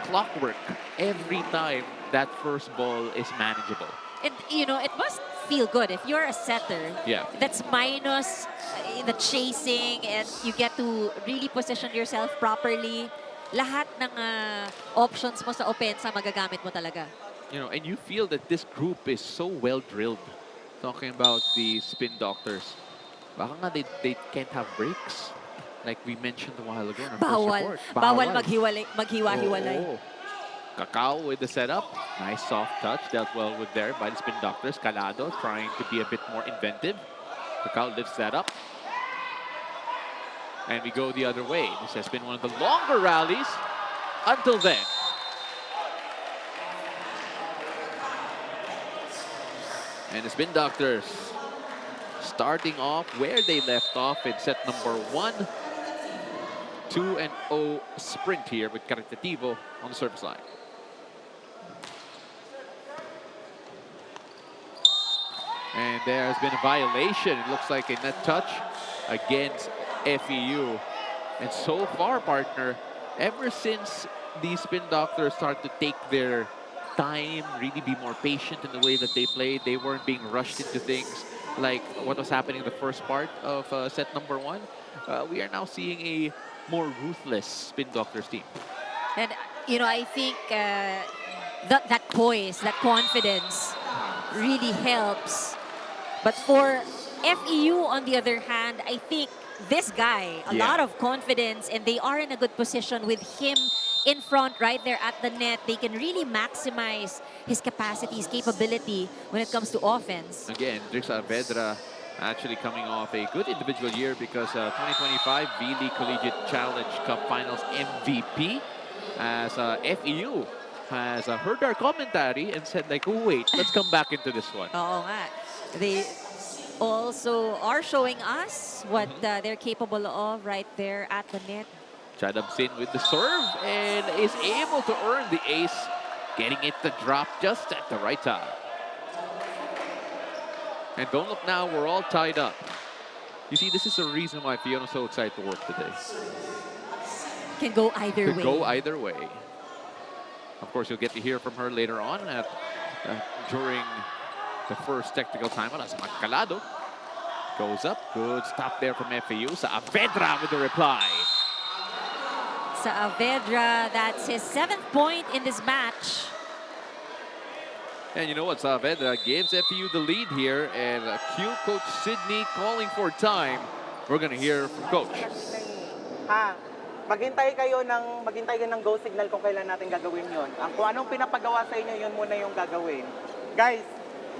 B: clockwork every time that first ball is manageable.
C: And, you know, it must feel good if you're a setter.
B: Yeah.
C: That's minus in the chasing and you get to really position yourself properly. Lahat ng options mo sa opensa magagamit mo talaga.
B: You know, and you feel that this group is so well drilled. Talking about the Spin Doctors. Baka nga they can't have breaks. Like we mentioned a while ago in our
C: Bawal.
B: first report.
C: Bawal maghiwa-hiwalay.
B: Oh. Cacao with the setup. Nice soft touch. Dealt well with there by the Spin Doctors. Calado trying to be a bit more inventive. Cacao lifts that up. And we go the other way. This has been one of the longer rallies until then. And the Spin Doctors starting off where they left off in set number 1. 2-0 sprint here with Caritativo on the service line. And there has been a violation. It looks like a net touch against FEU. And so far, partner, ever since the Spin Doctors started to take their time, really be more patient in the way that they played, they weren't being rushed into things like what was happening in the first part of set number 1. We are now seeing a more ruthless Spin Doctors team.
C: And, you know, I think that poise, that confidence really helps. But for FEU, on the other hand, I think this guy, a lot of confidence, and they are in a good position with him in front right there at the net. They can really maximize his capacity, his capability when it comes to offense.
B: Again, Drix Saavedra actually coming off a good individual year because 2025 V-League Collegiate Challenge Cup Finals MVP, as FEU has heard our commentary and said like, oh wait, let's come back into this one.
C: Oo nga. They also are showing us what they're capable of right there at the net.
B: Chadam-Sin with the serve and is able to earn the ace, getting it to drop just at the right time. And don't look now, we're all tied up. You see, this is the reason why Fiona's so excited to work today.
C: Can go either way.
B: Could go either way. Of course, you'll get to hear from her later on during the first technical timeout as Calado goes up. Good stop there from FEU. Saavedra with the reply.
C: Saavedra, that's his 7th point in this match.
B: And you know what? Saavedra gives FEU the lead here. And cue Coach Sydney calling for time. We're going to hear from Coach.
E: Maghintay kayo ng go signal kung kailan natin gagawin yon. Kung anong pinapagawa sa inyo, yun muna yung gagawin. Guys,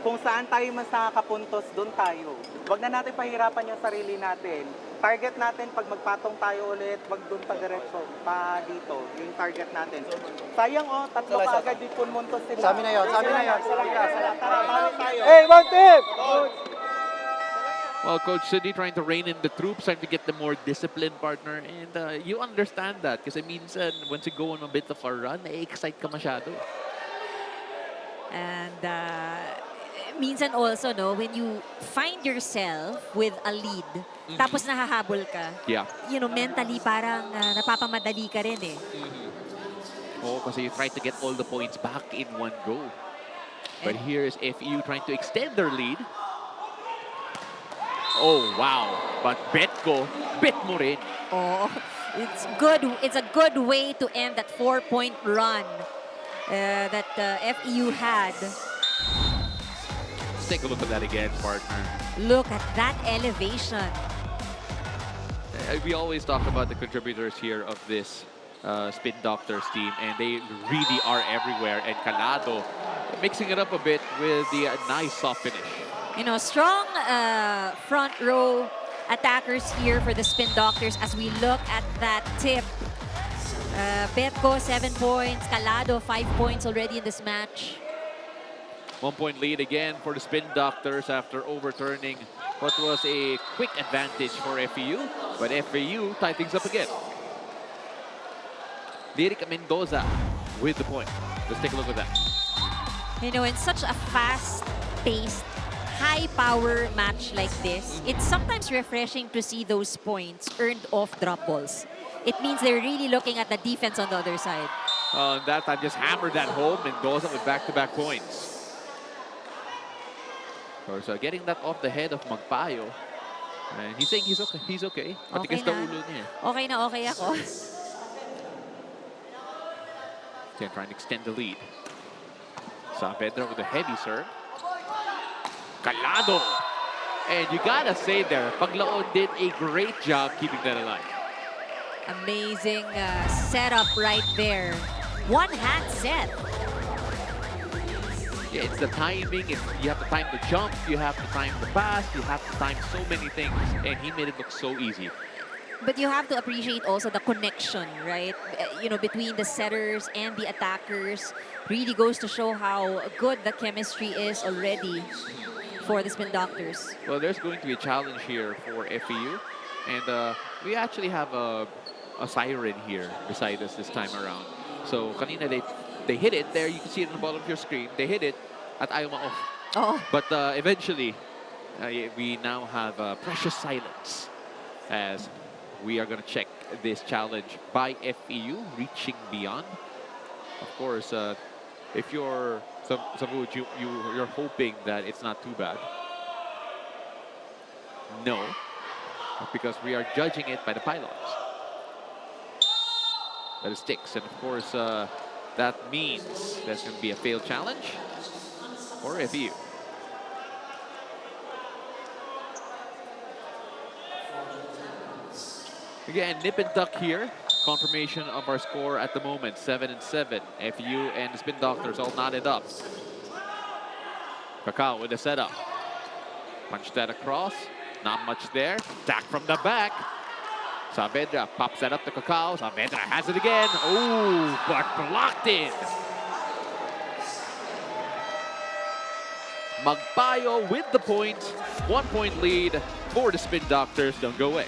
E: kung saan tayo mas nakakapuntos, doon tayo. Huwag na natin pahirapan yung sarili natin. Target natin, pag magpatong tayo ulit, wag doon pa diretso, pa dito, yung target natin. Sayang tatlo ka agad yung punmuntos sila.
H: Sa amin na yun, sa amin na yun.
E: Hey, one team!
B: Well, Coach Sydney trying to rein in the troops, trying to get them more disciplined, partner. And you understand that. Kasi minsan, once you go on a bit of a run, excite ka masyado.
C: And minsan also, no, when you find yourself with a lead, tapos nahahabol ka,
B: Yeah.
C: you know, mentally parang napapamadali ka rin eh.
B: Oh, kasi you try to get all the points back in one go. But here is FEU trying to extend their lead. Oh, wow. But Betko, bet mo rin.
C: Oh, it's good. It's a good way to end that 4-point run that FEU had.
B: Let's take a look at that again, partner.
C: Look at that elevation.
B: We always talk about the contributors here of this Spin Doctors team, and they really are everywhere. And Calado mixing it up a bit with the nice soft finish.
C: You know, strong front row attackers here for the Spin Doctors as we look at that tip. Betko, 7 points. Calado, 5 points already in this match.
B: 1 point lead again for the Spin Doctors after overturning what was a quick advantage for FEU. But FEU tie things up again. Lyrica Mendoza with the point. Let's take a look at that.
C: You know, in such a fast-paced, high-power match like this, it's sometimes refreshing to see those points earned off drop balls. It means they're really looking at the defense on the other side.
B: That time just hammered that home. Mendoza with back-to-back points. So getting that off the head of Magpayo. And he's saying he's okay. He's okay. Matigas na ulo niya.
C: Okay na okay ako.
B: They're trying to extend the lead. Saavedra with a heavy serve. Calado. And you gotta say there, Paglaon did a great job keeping that alive.
C: Amazing setup right there. One-hand set.
B: Yeah, it's the timing. You have to time the jump. You have to time the pass. You have to time so many things. And he made it look so easy.
C: But you have to appreciate also the connection, right? You know, between the setters and the attackers. Really goes to show how good the chemistry is already for the Spin Doctors.
B: Well, there's going to be a challenge here for FEU. And we actually have a siren here beside us this time around. So, kanina they hit it. There, you can see it on the bottom of your screen. They hit it at ayaw off.
C: Oh.
B: But eventually, we now have precious silence as we are going to check this challenge by FEU, reaching beyond. Of course, if you're Savouge, you're hoping that it's not too bad. No, because we are judging it by the pylons. But it sticks, and of course, that means there's going to be a failed challenge for FEU. Again, nip and tuck here. Confirmation of our score at the moment, 7-7. FEU and the Spin Doctors all knotted up. Cacao with the setup. Punch that across. Not much there. Attack from the back. Saavedra pops that up to Cacao. Saavedra has it again. Oh, but blocked in. Magpayo with the point. 1 point lead for the Spin Doctors. Don't go away.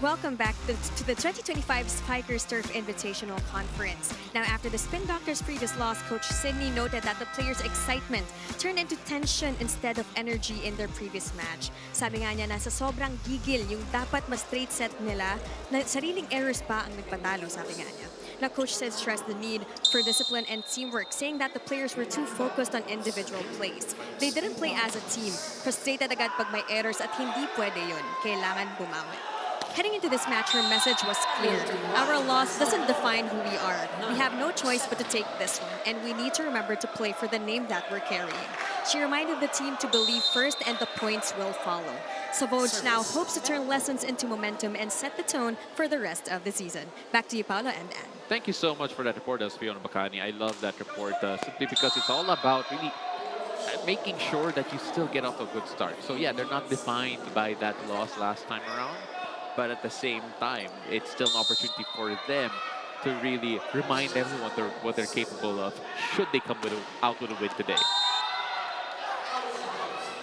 A: Welcome back to the 2025 Spikers Turf Invitational Conference. Now, after the Spin Doctors' previous loss, Coach Sydney noted that the players' excitement turned into tension instead of energy in their previous match. Sabi nga niya na sa sobrang gigil yung dapat mas straight set nila, na sariling errors pa ang nagpatalo, sabi nga niya. Now, Coach said stressed the need for discipline and teamwork, saying that the players were too focused on individual plays. They didn't play as a team. Frustrated agad pag may errors at hindi pwede yun. Kailangan bumawi. Heading into this match, her message was clear. Our loss doesn't define who we are. We have no choice but to take this one, and we need to remember to play for the name that we're carrying. She reminded the team to believe first and the points will follow. Savouge now hopes to turn lessons into momentum and set the tone for the rest of the season. Back to you, Paolo and Ann.
B: Thank you so much for that report, Fiona Bacani. I love that report simply because it's all about really making sure that you still get off a good start. So yeah, they're not defined by that loss last time around, but at the same time, it's still an opportunity for them to really remind everyone what they're capable of should they come out with a win today.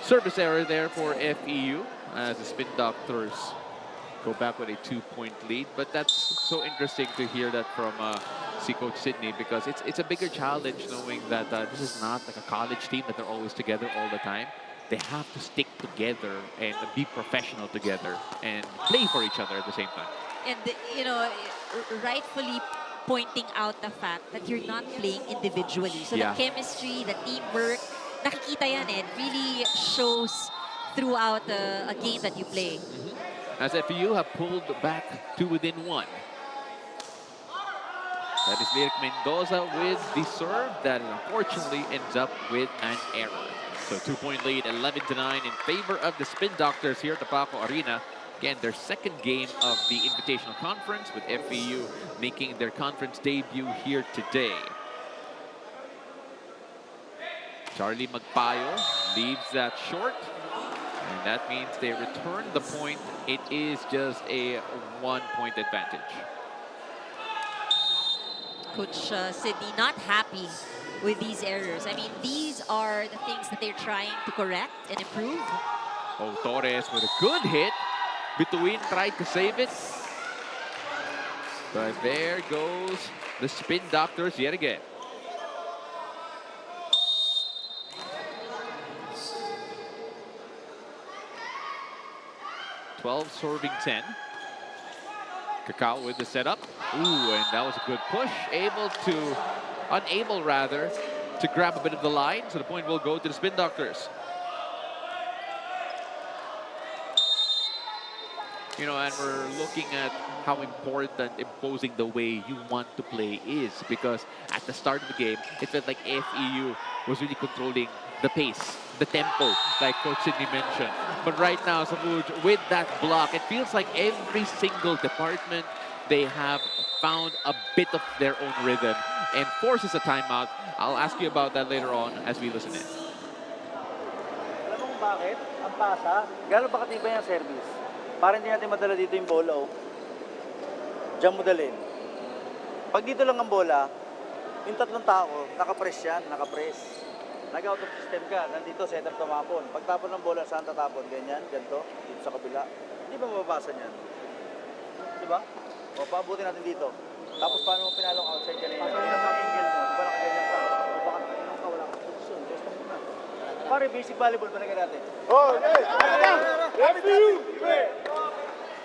B: Service error there for FEU as the Spin Doctors go back with a 2-point lead. But that's so interesting to hear that from Coach Sydney, because it's a bigger challenge knowing that this is not like a college team that they're always together all the time. They have to stick together and be professional together and play for each other at the same time.
C: And, you know, rightfully pointing out the fact that you're not playing individually. So
B: Yeah.
C: the chemistry, the teamwork, nakikita yan eh. It really shows throughout a game that you play.
B: As FEU have pulled back to within 1. That is Lyric Mendoza with the serve that unfortunately ends up with an error. So 2-point lead, 11-9 in favor of the Spin Doctors here at the Paco Arena. Again, their second game of the Invitational Conference, with FEU making their conference debut here today. Charlie Magpayo leaves that short, and that means they return the point. It is just a 1-point advantage.
C: Coach Sydney not happy with these errors. I mean, these are the things that they're trying to correct and improve.
B: Oh, Torres with a good hit. Bituin tried to save it. But there goes the Spin Doctors yet again. Serving 10. Cacao with the setup. Ooh, and that was a good push. Unable rather, to grab a bit of the line. So the point will go to the Spin Doctors. You know, and we're looking at how important imposing the way you want to play is, because at the start of the game, it felt like FEU was really controlling the pace, the tempo, like Coach Sydney mentioned. But right now, Savouge, with that block, it feels like every single department, they have found a bit of their own rhythm and forces a timeout. I'll ask you about that later on as we listen in.
G: Alam mo kung bakit? Ang pasa, gano'n ba katibay ang service? Para hindi natin madala dito yung bola, oh. Diyan mo dalhin. Pag dito lang ang bola, yung tatlong tao, nakapress yan, nakapress. Nag-out of system ka, nandito, setup tumapon. Pag tapon ng bola, saan tatapon? Ganyan, ganito, dito sa kabila. Hindi ba mababasa niyan? Diba? O, paabutin natin dito. Tapos paano mo pinalong outside kanina? Pasok na sa angle mo, diba nakaganyan ka? O baka nakinong ka, wala kang position, just mo na. Pare, basic volleyball ba na natin?
H: Oh,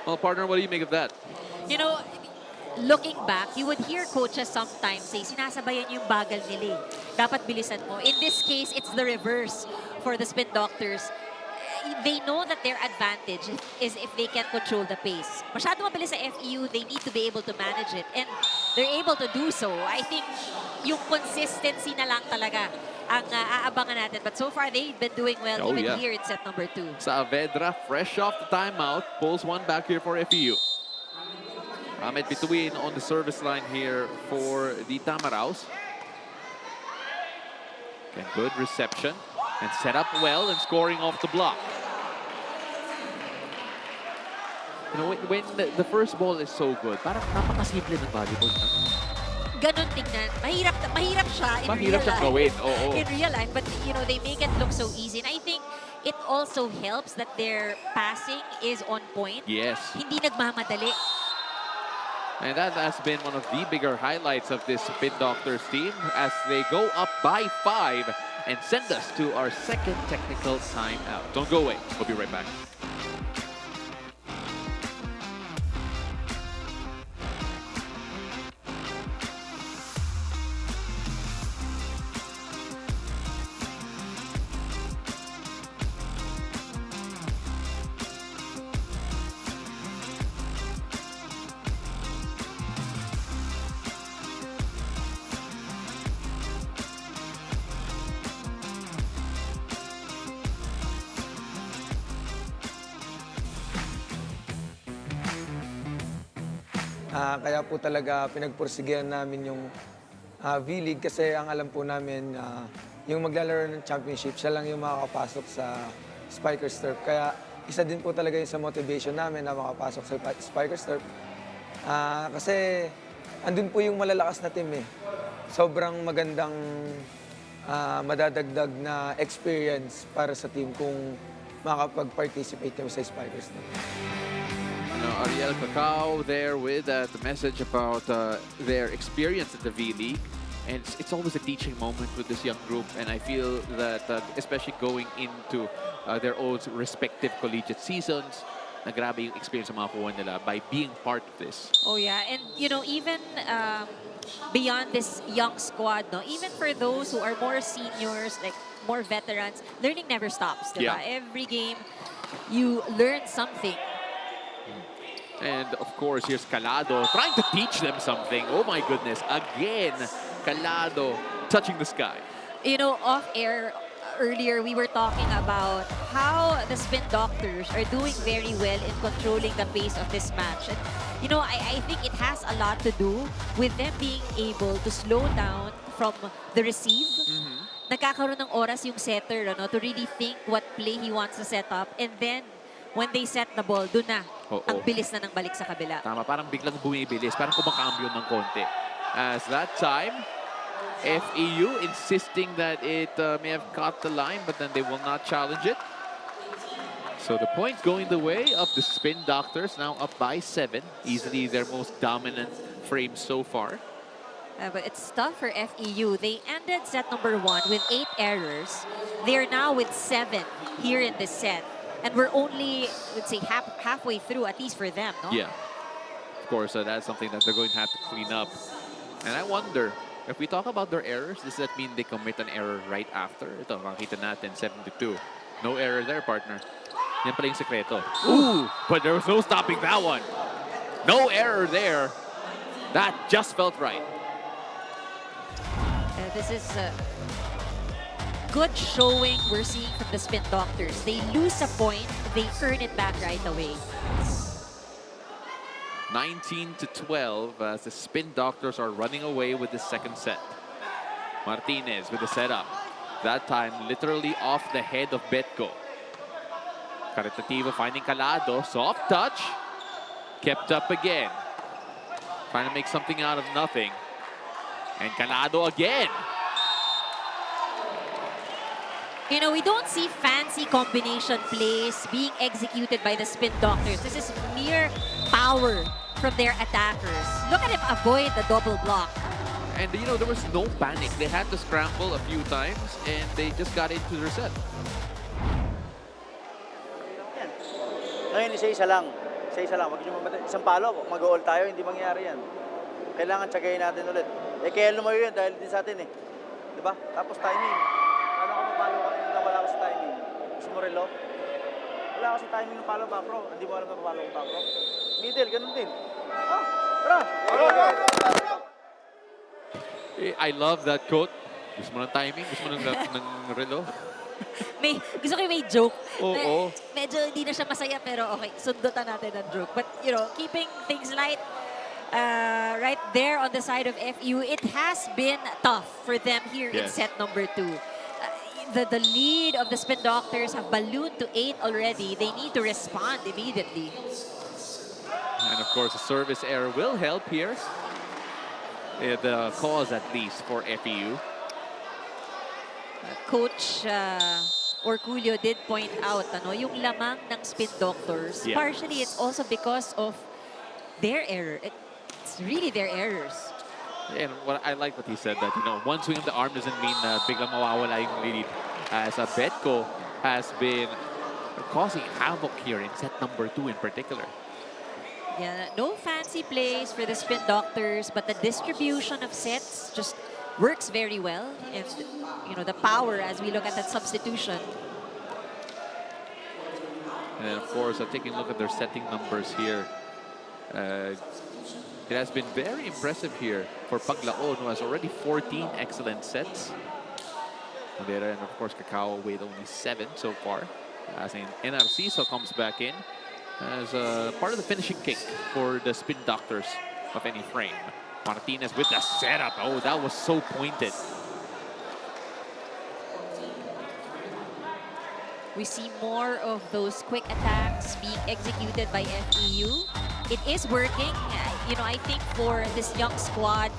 B: Well, partner, what do you make of that?
C: You know, looking back, you would hear coaches sometimes say, sinasabayan yung bagal nila. Dapat bilisan mo. In this case, it's the reverse for the Spin Doctors. They know that their advantage is if they can control the pace. Masyado mabilis sa FEU, they need to be able to manage it. And they're able to do so. I think yung consistency na lang talaga ang aabangan natin. But so far, they've been doing well here in set number 2.
B: Saavedra, fresh off the timeout, pulls one back here for FEU. Ahmed Bituin on the service line here for the Tamaraws. Again, good reception and set up well and scoring off the block. You know, when the first ball is so good, parang napakasimple ng volleyball.
C: Ganon tingnan. Mahirap siya in
B: Mahirap
C: real
B: siyang gawin, oo.
C: In real life, but you know, they make it look so easy. And I think it also helps that their passing is on point.
B: Yes.
C: Hindi nagmamadali.
B: And that has been one of the bigger highlights of this Spin Doctors team as they go up by 5 and send us to our second technical timeout. Don't go away. We'll be right back.
I: Kaya po talaga pinagpursigihan namin yung V-League kasi ang alam po namin yung maglalaro ng championship, siya lang yung makakapasok sa Spikers Turf. Kaya isa din po talaga yung sa motivation namin na makapasok sa Spikers Turf. Kasi andun po yung malalakas na team eh. Sobrang magandang madadagdag na experience para sa team kung makapag-participate kami sa Spikers Turf.
B: Ariel Cacao there with the message about their experience at the V-League. And it's always a teaching moment with this young group. And I feel that especially going into their own respective collegiate seasons, na grabe yung experience na makuha nila by being part of this.
C: Oh yeah, and you know, even beyond this young squad, no, even for those who are more seniors, like more veterans, learning never stops, diba?
B: Yeah.
C: Every game, you learn something.
B: And of course, here's Calado trying to teach them something. Oh my goodness, again, Calado touching the sky.
C: You know, off-air earlier, we were talking about how the Spin Doctors are doing very well in controlling the pace of this match. And, you know, I think it has a lot to do with them being able to slow down from the receive. Nagkakaroon ng oras yung setter, ano, to really think what play he wants to set up. And then, when they set the ball, dun na. Ang bilis na ng balik sa kabila.
B: Tama, parang biglang bumibilis. Parang kumakambyo ng konti. As that time, FEU insisting that it may have caught the line, but then they will not challenge it. So the point going the way of the Spin Doctors, now up by 7. Easily their most dominant frame so far.
C: But it's tough for FEU. They ended set number 1 with 8 errors. They are now with 7 here in this set. And we're only, let's say, halfway through, at least for them, no?
B: Yeah. Of course, that's something that they're going to have to clean up. And I wonder, if we talk about their errors, does that mean they commit an error right after? Ito, makikita natin, 72. No error there, partner. Yan pala yung sekreto. Ooh! But there was no stopping that one. No error there. That just felt right.
C: This is good showing we're seeing from the Spin Doctors. They lose a point, they earn it back right away.
B: 19-12 as the Spin Doctors are running away with the second set. Martinez with the setup. That time literally off the head of Betco. Caritativo finding Calado. Soft touch. Kept up again. Trying to make something out of nothing. And Calado again.
C: You know, we don't see fancy combination plays being executed by the Spin Doctors. This is mere power from their attackers. Look at him avoid the double block.
B: And you know, there was no panic. They had to scramble a few times and they just got into their set.
G: Yan. Ngayon, isa-isa lang. Isa-isa lang. Wag niyo isang palo, mag-all tayo, hindi mangyayari yan. Kailangan tsagayin natin ulit. Eh, kaya lumayo yan dahil din sa atin eh. Diba? Tapos timing. Paano ka mapalo ka na wala ka sa timing? Gusto mo relo? Wala ka sa timing ng palo ba, bro? Hindi mo alam na papalo ka, bro? Middle, ganun din. Ah, tara!
B: I love that quote. Gusto mo ng timing? Gusto mo ng relo?
C: Gusto ko yung may joke.
B: Oo.
C: Medyo hindi na siya masaya pero okay, sundutan natin ang joke. But, you know, keeping things light, right there on the side of FEU, it has been tough for them here in set number 2. The lead of the Spin Doctors have ballooned to 8 already. They need to respond immediately.
B: And of course, a service error will help here. The cause, at least, for FEU.
C: Coach Orculio did point out, yung lamang ng Spin Doctors, partially it's also because of their error. It's really their errors.
B: And what I like what he said, that, you know, one swing of the arm doesn't mean biglang mawawala yung lead. As Betco has been causing havoc here in set number 2 in particular.
C: Yeah, no fancy plays for the Spin Doctors, but the distribution of sets just works very well. And, you know, the power as we look at that substitution.
B: And then, of course, taking a look at their setting numbers here. It has been very impressive here for Paglaon, who has already 14 excellent sets. On the other end, of course, Cacao with only 7 so far. As in NRC, so comes back in as part of the finishing kick for the Spin Doctors. of any frame. Martinez with the setup. Oh, that was so pointed.
C: We see more of those quick attacks being executed by FEU. It is working. You know, I think for this young squad,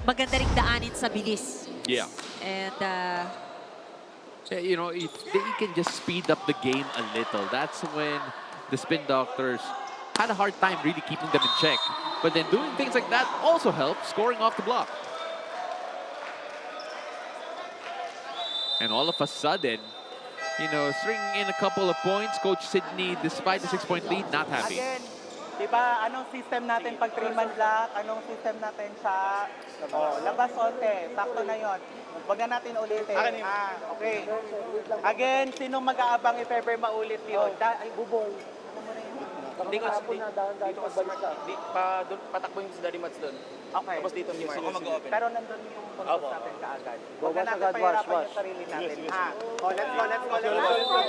C: maganda ring daanin sa bilis.
B: Yeah.
C: And
B: You know, if they can just speed up the game a little, that's when the Spin Doctors had a hard time really keeping them in check. But then doing things like that also helps, scoring off the block. And all of a sudden, you know, stringing in a couple of points, Coach Sydney, despite the 6-point lead, not happy.
E: Again, di ba, anong system natin pag 3-man block? Anong system natin sa labas onte? Sakto na yon. Huwag na natin ulitin. Okay. Again, sinong mag-aabang if ever maulit yun? Ay, bubol.
H: Hindi ko dito patakbo yung si Daddy Mats doon.
E: Okay.
H: Tapos dito si Marcos. Ako mag-open.
E: Pero nandun yung control natin kaagad. Huwag na natin pahirapan yung sarili natin. Oh, let's go.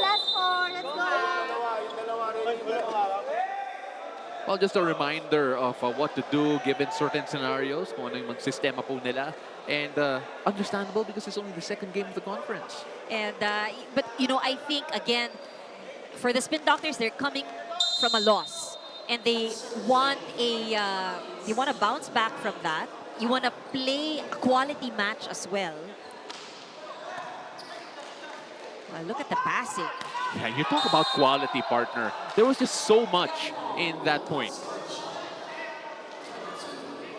A: Last four. Let's go.
B: Well, just a reminder of what to do given certain scenarios, kung ano yung sistema po nila. And understandable because it's only the second game of the conference.
C: And but you know, I think again, for the Spin Doctors, they're coming from a loss, and they want to bounce back from that. You want to play a quality match as well. Well, look at the passing.
B: Yeah, you talk about quality, partner. There was just so much in that point.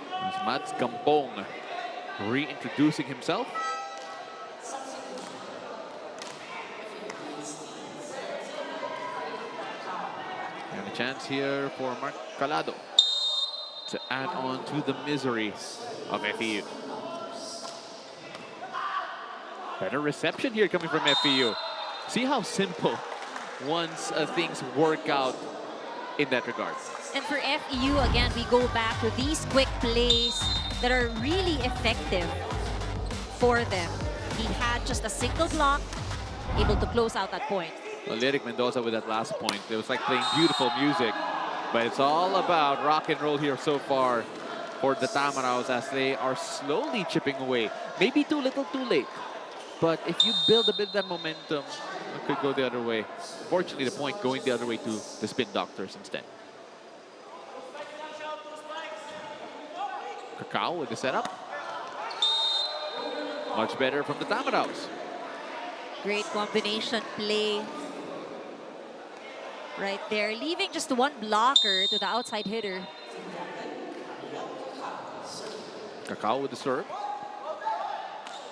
B: There's Mads Gampong reintroducing himself. And a chance here for Mark Calado to add on to the misery of FEU. Better reception here coming from FEU. See how simple once things work out in that regard.
C: And for FEU, again, we go back to these quick plays that are really effective for them. He had just a single block, able to close out that point.
B: Well, Lyric Mendoza with that last point. It was like playing beautiful music. But it's all about rock and roll here so far for the Tamaraws as they are slowly chipping away. Maybe too little, too late. But if you build a bit of that momentum, it could go the other way. Fortunately, the point going the other way to the Spin Doctors instead. Cacao with the setup. Much better from the Tamaraws.
C: Great combination play right there, leaving just one blocker to the outside hitter.
B: Cacao with the serve.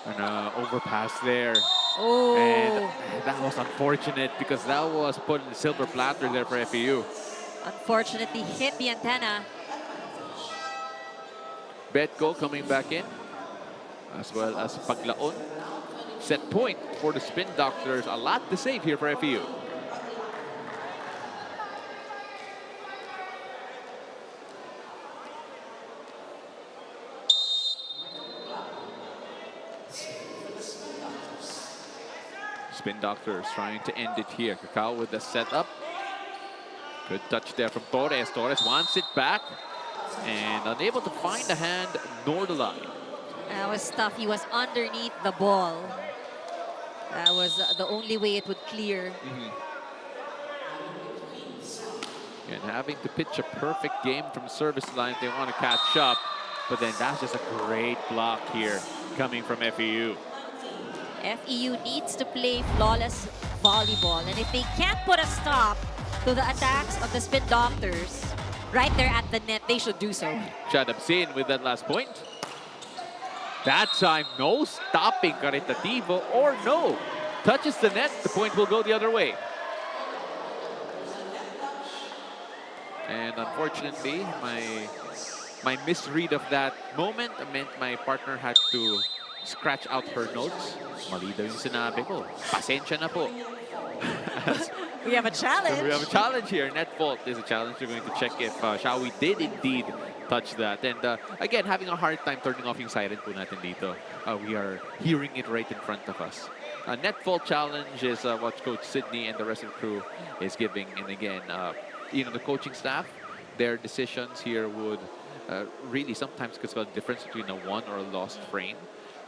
B: An overpass there.
C: Oh.
B: And that was unfortunate because that was put in the silver platter there for FEU.
C: Unfortunately, hit the antenna.
B: Betko coming back in, as well as Paglaon. Set point for the Spin Doctors. A lot to save here for FEU. Spin Doctors trying to end it here. Cacao with the setup. Good touch there from Torres. Torres wants it back and unable to find the hand nor the line.
C: That was tough. He was underneath the ball. That was the only way it would clear.
B: And having to pitch a perfect game from service line, they want to catch up. But then that's just a great block here coming from FEU.
C: FEU needs to play flawless volleyball. And if they can't put a stop to the attacks of the Spin Doctors right there at the net, they should do so.
B: Chadabsin with that last point. That time, no stopping Caritativo or no. Touches the net, the point will go the other way. And unfortunately, my misread of that moment meant my partner had to scratch out her notes. Mali daw yung sinabi ko. Pasensya na po.
C: We have a challenge.
B: We have a challenge here. Net fault is a challenge. We're going to check if Shawi did indeed touch that. And again, having a hard time turning off yung siren po natin dito. We are hearing it right in front of us. Net fault challenge is what Coach Sydney and the rest of the crew is giving. And again, you know, the coaching staff, their decisions here would really sometimes could spell the difference between a won or a lost frame.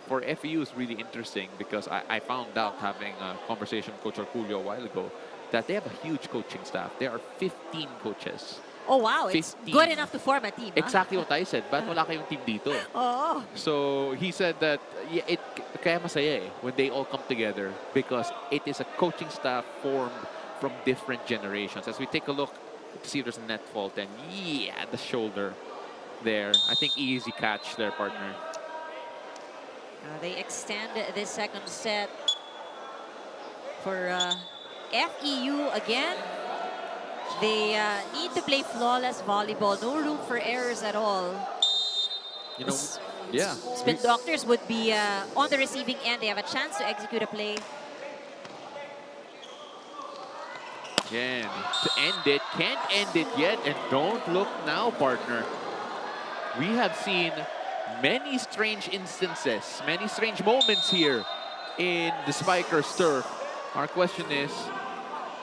B: For FEU is really interesting because I found out having a conversation with Coach Arculio a while ago that they have a huge coaching staff. There are 15 coaches.
C: Oh, wow. It's
B: 15.
C: good enough to form a team.
B: Exactly what I said. Ba't wala kayong team dito?
C: Oh.
B: So he said that yeah, kaya masaya when they all come together because it is a coaching staff formed from different generations. As we take a look to see if there's a net fault, and yeah, the shoulder there. I think easy catch there, partner.
C: They extend this second set for FEU again. They need to play flawless volleyball. No room for errors at all.
B: You know, yeah.
C: Spin Doctors would be on the receiving end. They have a chance to execute a play.
B: Again, to end it, can't end it yet, and don't look now, partner. We have seen many strange instances, many strange moments here in the Spikers turf. Our question is,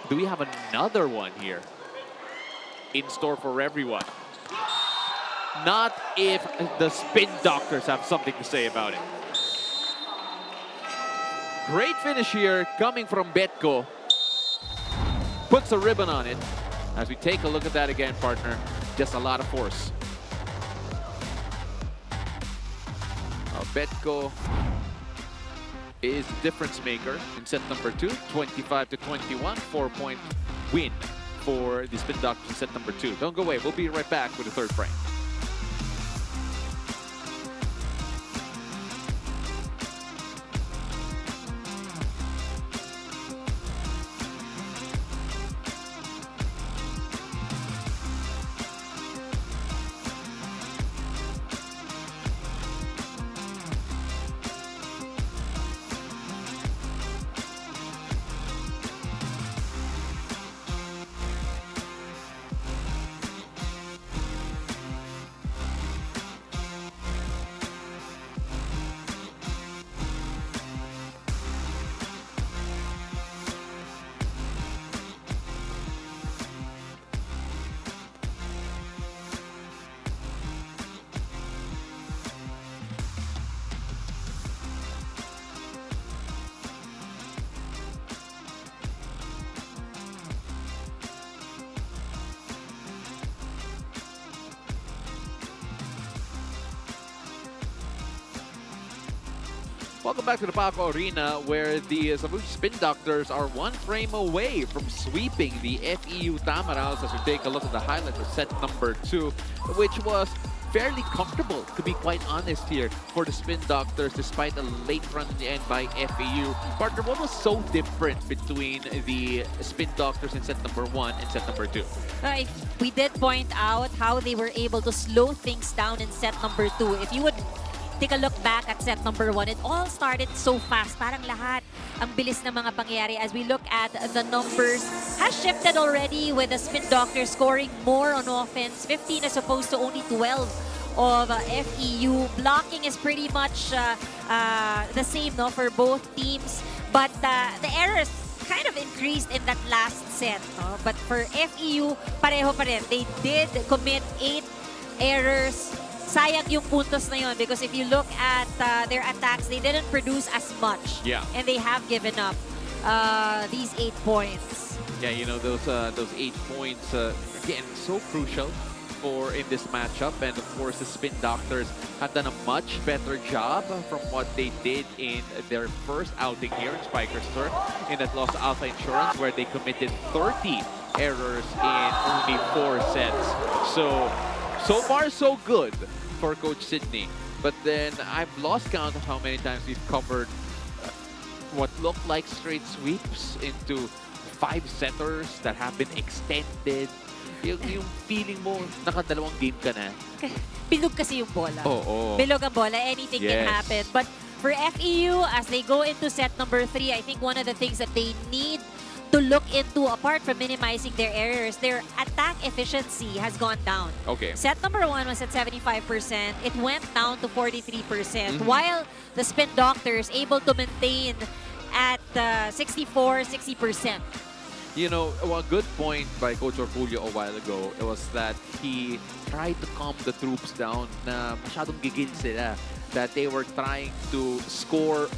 B: do we have another one here in store for everyone? Not if the Spin Doctors have something to say about it. Great finish here coming from Betko. Puts a ribbon on it. As we take a look at that again, partner, just a lot of force. Betko is the difference maker in set number 2, 25-21, 4-point win for the Spin Doctors in set number 2. Don't go away. We'll be right back with the third frame. Welcome back to the Paco Arena, where the Savouge Spin Doctors are one frame away from sweeping the FEU Tamaraws. As we take a look at the highlights of set number 2, which was fairly comfortable, to be quite honest here, for the Spin Doctors, despite a late run in the end by FEU. Partner, what was so different between the Spin Doctors in set number 1 and set number 2?
C: We did point out how they were able to slow things down in set number 2. If you would take a look back at set number 1, it all started so fast. Parang lahat ang bilis ng mga pangyayari. As we look at the numbers, has shifted already with the Spin Doctors scoring more on offense, 15 as opposed to only 12 of FEU. Blocking is pretty much the same, no, for both teams, but the errors kind of increased in that last set. No? But for FEU, pareho pa rin. They did commit 8 errors. Sayang yung puntos na yun because if you look at their attacks, they didn't produce as much.
B: Yeah.
C: And they have given up these 8 points.
B: Yeah, you know, those 8 points, again, so crucial for in this matchup. And of course, the Spin Doctors have done a much better job from what they did in their first outing here in Spikers Turf in that Los Alpha Insurance, where they committed 30 errors in only 4 sets. So far, so good for Coach Sydney. But then I've lost count of how many times we've covered what looked like straight sweeps into 5-setters that have been extended. Yung feeling mo, nakadalawang game ka na.
C: Bilog kasi yung bola.
B: Oo.
C: Bilog ang bola. Anything can happen. But for FEU, as they go into set number 3, I think one of the things that they need to look into, apart from minimizing their errors, their attack efficiency has gone down.
B: Okay.
C: Set number 1 was at 75%. It went down to 43%, while the Spin Doctors able to maintain at 60%.
B: You know, a good point by Coach Orculio a while ago, it was that he tried to calm the troops down na masyadong gigil sila, that they were trying to score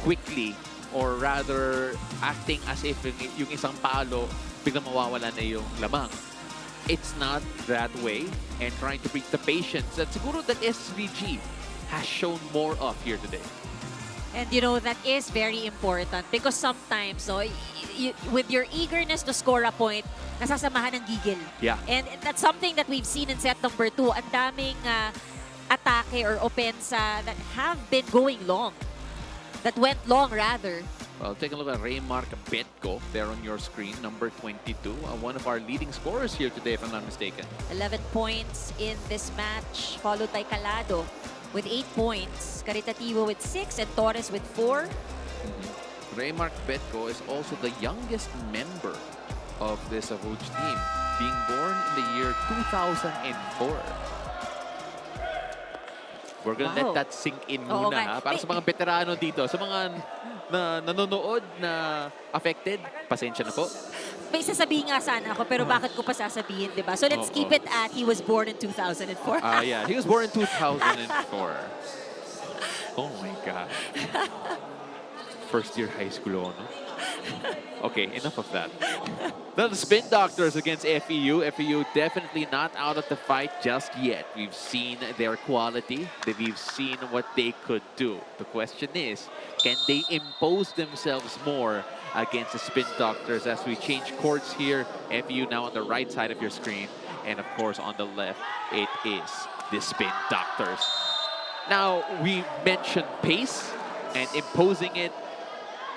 B: quickly or rather acting as if yung isang palo biglang mawawala na yung lamang. It's not that way, and trying to bring the patience that siguro that SVG has shown more of here today.
C: And you know, that is very important because sometimes, no, with your eagerness to score a point, nasasamahan ng gigil.
B: Yeah.
C: And that's something that we've seen in set number 2. Ang daming atake or opensa that have been going long. That went long, rather.
B: Well, take a look at Raymark Betko there on your screen, number 22. One of our leading scorers here today, if I'm not mistaken.
C: 11 points in this match, followed by Calado with 8 points, Caritativo with 6, and Torres with 4.
B: Raymark Betko is also the youngest member of the Savouge team, being born in the year 2004. We're gonna let that sink in muna, ha? Para sa mga veterano dito, sa mga nanonood na affected, pasensya na po.
C: May sasabihin nga sana ako, pero bakit ko pa sasabihin, di ba? So let's keep it at he was born in 2004.
B: Yeah, he was born in 2004. Oh my God. First year high school, no? Okay, enough of that. Now the Spin Doctors against FEU. FEU definitely not out of the fight just yet. We've seen their quality. We've seen what they could do. The question is, can they impose themselves more against the Spin Doctors as we change courts here? FEU now on the right side of your screen. And of course on the left, it is the Spin Doctors. Now, we mentioned pace and imposing it.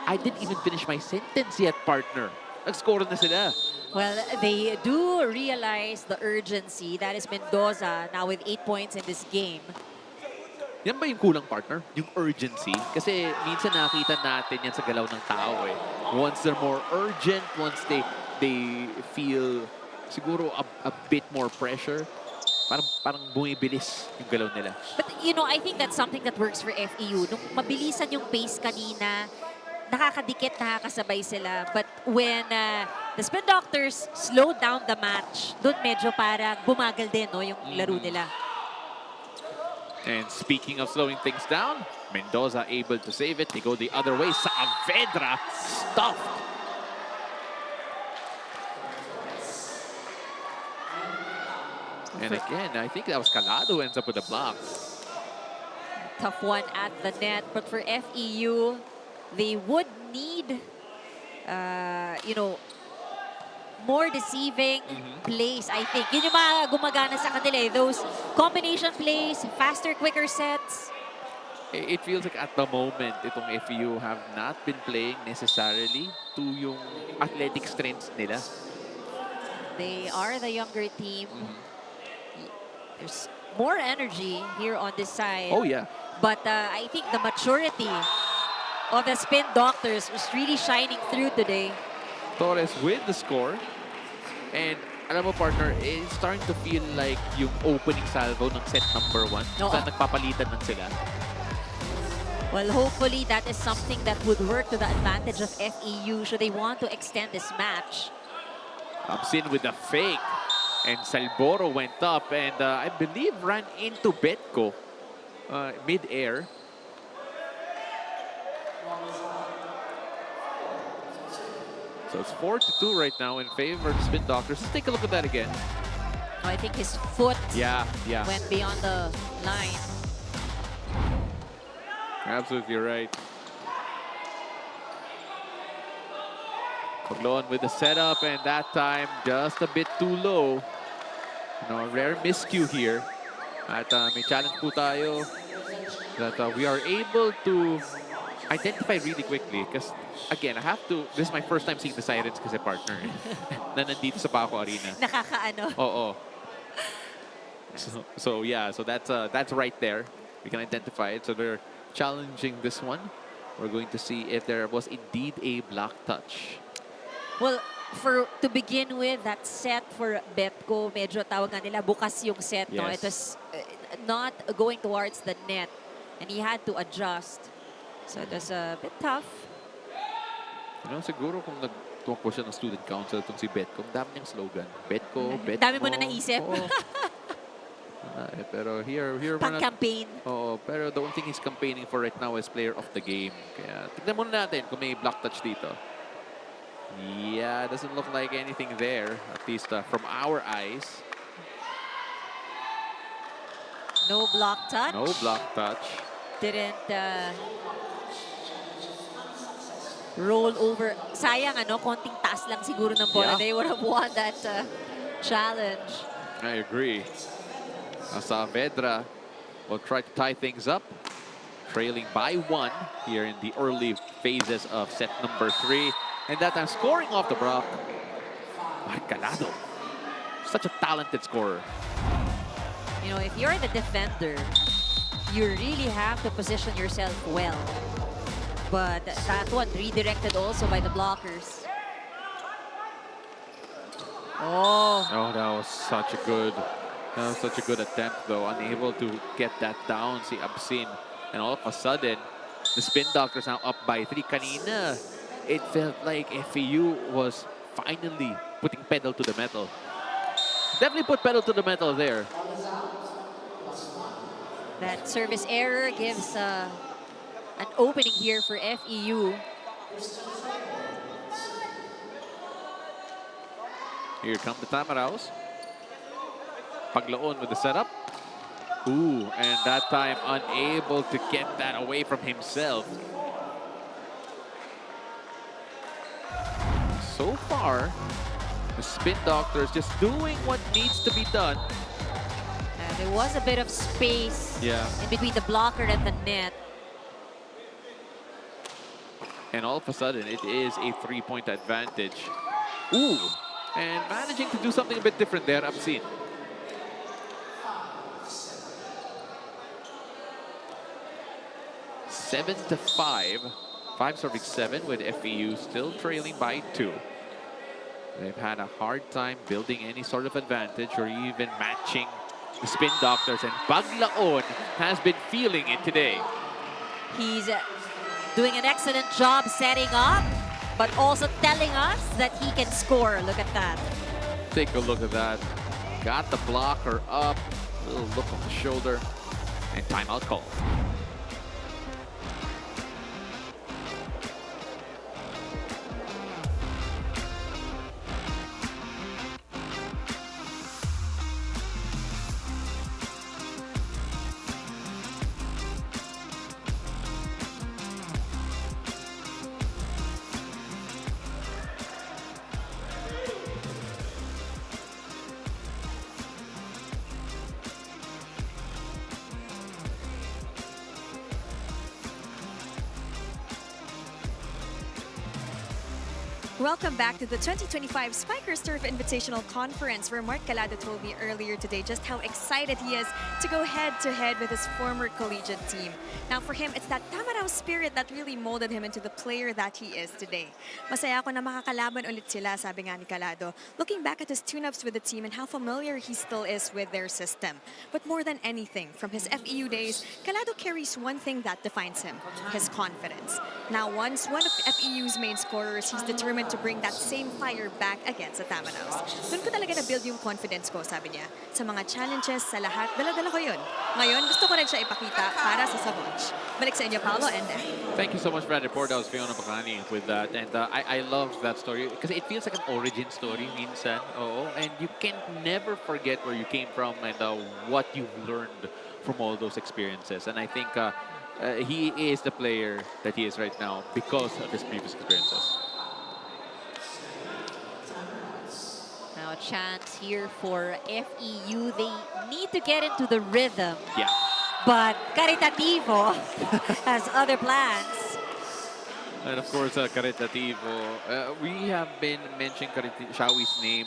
B: I didn't even finish my sentence yet, partner. Nag-score na sila.
C: Well, they do realize the urgency. That is Mendoza now with 8 points in this game.
B: Yan ba yung kulang, partner? Yung urgency? Kasi minsan nakita natin yan sa galaw ng tao eh. Once they're more urgent, once they feel siguro a bit more pressure, parang bumibilis yung galaw nila.
C: But you know, I think that's something that works for FEU. Nung mabilisan yung pace kanina, nakakadikit, nakakasabay sila. But when the Spin Doctors slowed down the match, doon medyo parang bumagal din, no, yung laro nila.
B: And speaking of slowing things down, Mendoza able to save it. They go the other way. Saavedra stuffed. And again, I think that was Calado who ends up with a block.
C: Tough one at the net. But for FEU, they would need, you know, more deceiving plays, I think. Yun yung mga gumagana sa kanila eh. Those combination plays, faster, quicker sets.
B: It feels like at the moment, itong FEU have not been playing necessarily to yung athletic strengths nila.
C: They are the younger team. There's more energy here on this side.
B: Oh, yeah.
C: But I think the maturity of the Spin Doctors was really shining through today.
B: Torres with the score. And alam mo, partner, it's starting to feel like yung opening salvo ng set number 1. Saan nagpapalitan lang sila.
C: Well, hopefully that is something that would work to the advantage of FEU should they want to extend this match.
B: Comes in with the fake. And Salboro went up and I believe ran into Betko mid-air. So it's 4-2 right now in favor of the Spin Doctors. Let's take a look at that again.
C: Oh, I think his foot went beyond the line.
B: Absolutely right. Pagloan with the setup, and that time just a bit too low. You know, a rare miscue here. At may challenge po tayo that we are able to identify really quickly. Because again, this is my first time seeing the sirens kasi partner na nandito sa Paco Arena.
C: Nakakaano.
B: Oo. So yeah, so that's right there. We can identify it. So we're challenging this one. We're going to see if there was indeed a block touch.
C: Well, to begin with, that set for Betko, medyo tawag nga nila, bukas yung set.
B: Yes.
C: No? It was not going towards the net. And he had to adjust. So it was a bit tough.
B: You know, siguro kung tumakbo siya ng student council itong si Betco. Ang dami niyang slogan. Betco, Betco.
C: Dami mo na naisip.
B: Oo. Pero here we're not...
C: Pang-campaign.
B: Oo, pero the only thing he's campaigning for right now is player of the game. Kaya tignan muna natin kung may block touch dito. Yeah, doesn't look like anything there, at least from our eyes.
C: No block touch.
B: No block touch.
C: Didn't roll over. Sayang, ano, konting taas lang siguro ng bola.
B: Yeah.
C: They would have won that challenge.
B: I agree. Saavedra will try to tie things up. Trailing by 1 here in the early phases of set number 3. And that time scoring off the block. Calado. Such a talented scorer.
C: You know, if you're the defender, you really have to position yourself well. But that one redirected also by the blockers. Oh.
B: Oh, that was such a good attempt, though. Unable to get that down, si Absin. And all of a sudden, the Spin Doctors now up by 3. Kanina, it felt like FEU was finally putting pedal to the metal. Definitely put pedal to the metal there.
C: That service error gives an opening here for FEU.
B: Here come the Tamaraws. Paglaon with the setup. Ooh, and that time unable to get that away from himself. So far, the Spin Doctors just doing what needs to be done.
C: There was a bit of space in between the blocker and the net.
B: And all of a sudden, it is a 3-point advantage. Ooh, and managing to do something a bit different there, Absin. Seven to 5. 5-7 with FEU still trailing by 2. They've had a hard time building any sort of advantage or even matching the Spin Doctors, and Paglaon has been feeling it today.
C: He's doing an excellent job setting up, but also telling us that he can score. Look at that.
B: Take a look at that. Got the blocker up, a little look on the shoulder, and timeout call.
A: Welcome back to the 2025 Spikers Turf Invitational Conference, where Mark Calado told me earlier today just how excited he is to go head-to-head with his former collegiate team. Now for him, it's that Tamaraw spirit that really molded him into the player that he is today. Masaya ako na makakalaban ulit sila, sabi nga ni Calado, looking back at his tune-ups with the team and how familiar he still is with their system. But more than anything, from his FEU days, Calado carries one thing that defines him, his confidence. Now once one of FEU's main scorers, he's determined to bring that same fire back against the Tamaraws. Doon ko talaga na-build yung confidence ko, sabi niya. Sa mga challenges, sa lahat, dala-dala ko yun. Ngayon, gusto ko rin siya ipakita para sa Savouge. Balik sa inyo, Paolo, and
B: Thank you so much for that report. That was Fiona Bacani with that. And I love that story because it feels like an origin story minsan. Oo. And you can never forget where you came from and what you've learned from all those experiences. And I think he is the player that he is right now because of his previous experiences.
C: Now a chance here for FEU. They need to get into the rhythm.
B: Yeah.
C: But Caritativo has other plans.
B: And of course, Caritativo. We have been mentioning Shawi's name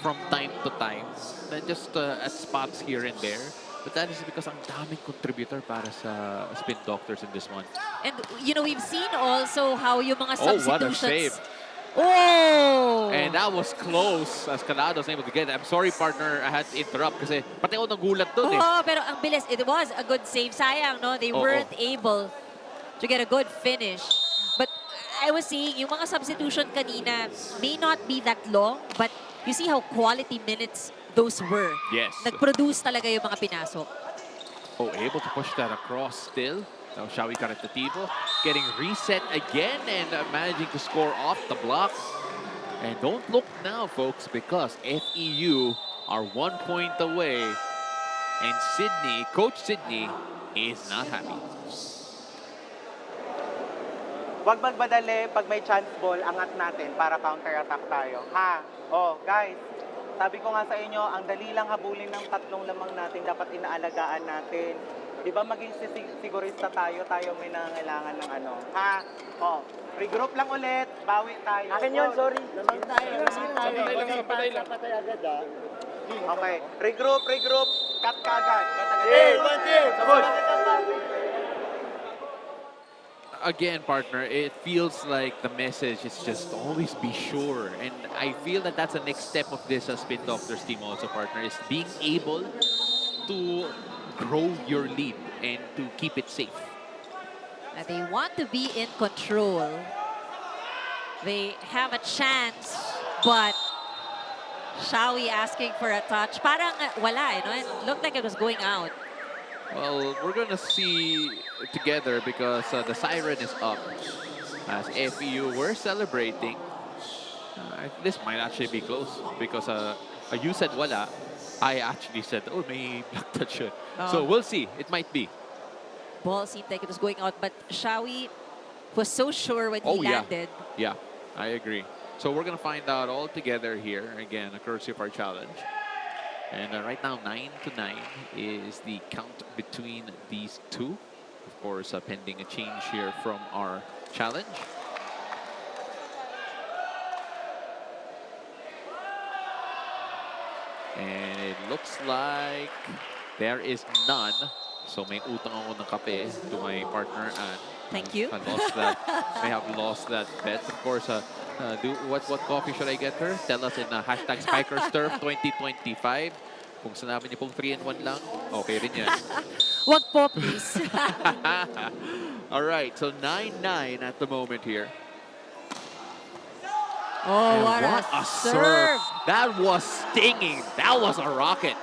B: from time to time. Just at spots here and there. But that is because ang daming contributor para sa Spin Doctors in this one.
C: And, you know, we've seen also how yung mga substitutions...
B: Oh, what a save.
C: Oh!
B: And that was close as Calado was able to get it. I'm sorry, partner, I had to interrupt kasi pati ako nagulat doon eh.
C: Oh, pero ang bilis. It was a good save. Sayang, no? They weren't able to get a good finish. But I was saying, yung mga substitution kanina may not be that long, but you see how quality minutes those were.
B: Yes.
C: Nag-produce talaga yung mga pinasok.
B: Oh, able to push that across still. Now, Shawi Karatativo getting reset again and managing to score off the block. And don't look now, folks, because FEU are 1 point away. And Sydney, Coach Sydney, is not happy.
E: Huwag magmadali. Pag may chance ball, angat natin para counter-attack tayo. Ha? Oh, guys. Sabi ko nga sa inyo, ang dali lang habulin ng tatlong lamang natin, dapat inaalagaan natin. Di ba maging sigurista tayo may nangangailangan ng ano. Ha? Oh, regroup lang ulit, bawi tayo.
G: Akin yun, sorry. Lamang tayo.
H: Patay lang.
G: Patay agad ah.
E: Okay, regroup, cut ka agad.
B: Again, partner, it feels like the message is just always be sure. And I feel that that's the next step of this Spin Doctors team also, partner, is being able to grow your lead and to keep it safe.
C: They want to be in control. They have a chance, but Shawi asking for a touch. Parang wala, no? It looked like it was going out.
B: Well, we're going to see together because the siren is up. As FEU were celebrating. This might actually be close because you said wala. I actually said, oh, may black touch yun. So we'll see. It might be.
C: Ball seemed like it was going out, but Shawi was so sure when he landed.
B: Yeah, I agree. So we're going to find out all together here. Again, a courtesy of our challenge. And right now, 9-9 is the count between these two. Of course, pending a change here from our challenge. And it looks like there is none. So may utang ako ng kape to my partner, and
C: thank you.
B: I lost that. May have lost that bet. Of course, what coffee should I get her? Tell us in hashtag SpikerSturf 2025. Kung sinabi niyo pong 3-in-1 lang, okay rin yan.
C: Wag po, please.
B: All right, so 9-9 at the moment here.
C: Oh, what a serve.
B: That was stinging. That was a rocket.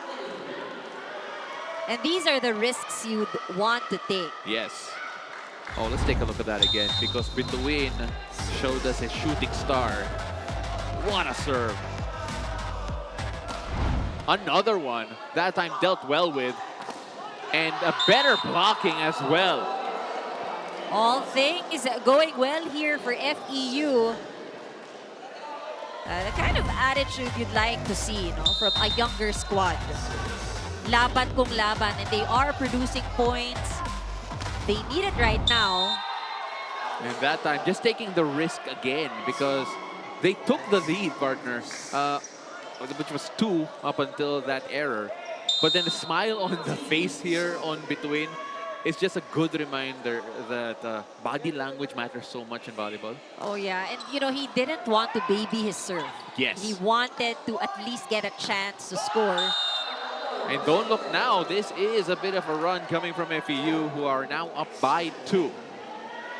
C: And these are the risks you'd want to take.
B: Yes. Oh, let's take a look at that again because Bituin showed us a shooting star. What a serve. Another one, that time dealt well with. And a better blocking as well.
C: All things going well here for FEU. The kind of attitude you'd like to see, from a younger squad. Laban kung laban, and they are producing points. They need it right now.
B: And that time, just taking the risk again because they took the lead, partner, which was 2 up until that error. But then the smile on the face here on Bituin is just a good reminder that body language matters so much in volleyball.
C: Oh, yeah. And, he didn't want to baby his serve.
B: Yes.
C: He wanted to at least get a chance to score.
B: And don't look now. This is a bit of a run coming from FEU, who are now up by 2.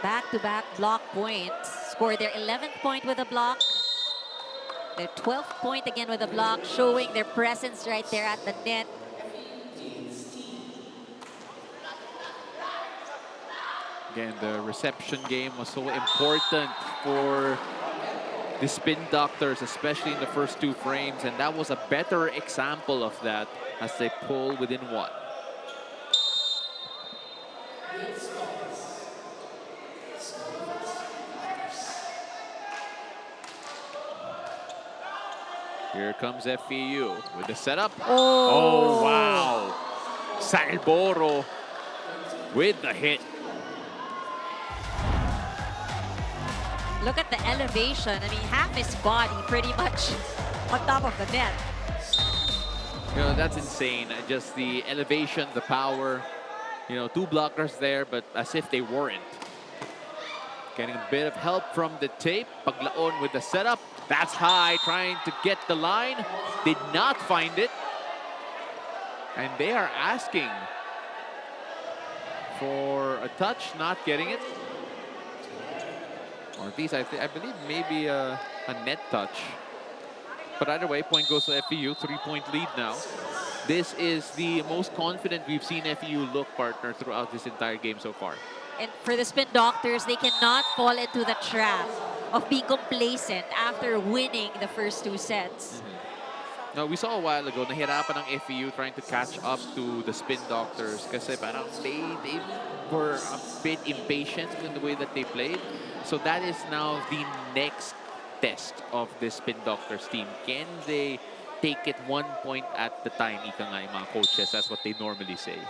C: Back-to-back block points. Scored their 11th point with a block. Their 12th point again with a block, showing their presence right there at the net.
B: Again, the reception game was so important for the Spin Doctors, especially in the first 2 frames. And that was a better example of that as they pull within 1. Here comes FEU with the setup. Oh wow. Salboro with the hit.
C: Look at the elevation. I mean, half his body pretty much on top of the net.
B: That's insane. Just the elevation, the power. 2 blockers there, but as if they weren't. Getting a bit of help from the tape. Paglaon with the setup. That's high, trying to get the line. Did not find it. And they are asking for a touch, not getting it. Or at least I believe maybe a net touch. But either way, point goes to FEU, 3-point lead now. This is the most confident we've seen FEU look, partner, throughout this entire game so far.
C: And for the Spin Doctors, they cannot fall into the trap of being complacent after winning the first 2 sets.
B: Now, we saw a while ago, nahirapan ng FEU trying to catch up to the Spin Doctors kasi parang they were a bit impatient in the way that they played. So that is now the next test of the Spin Doctors team. Can they take it 1 point at the time, ika nga yung mga coaches? That's what they normally say.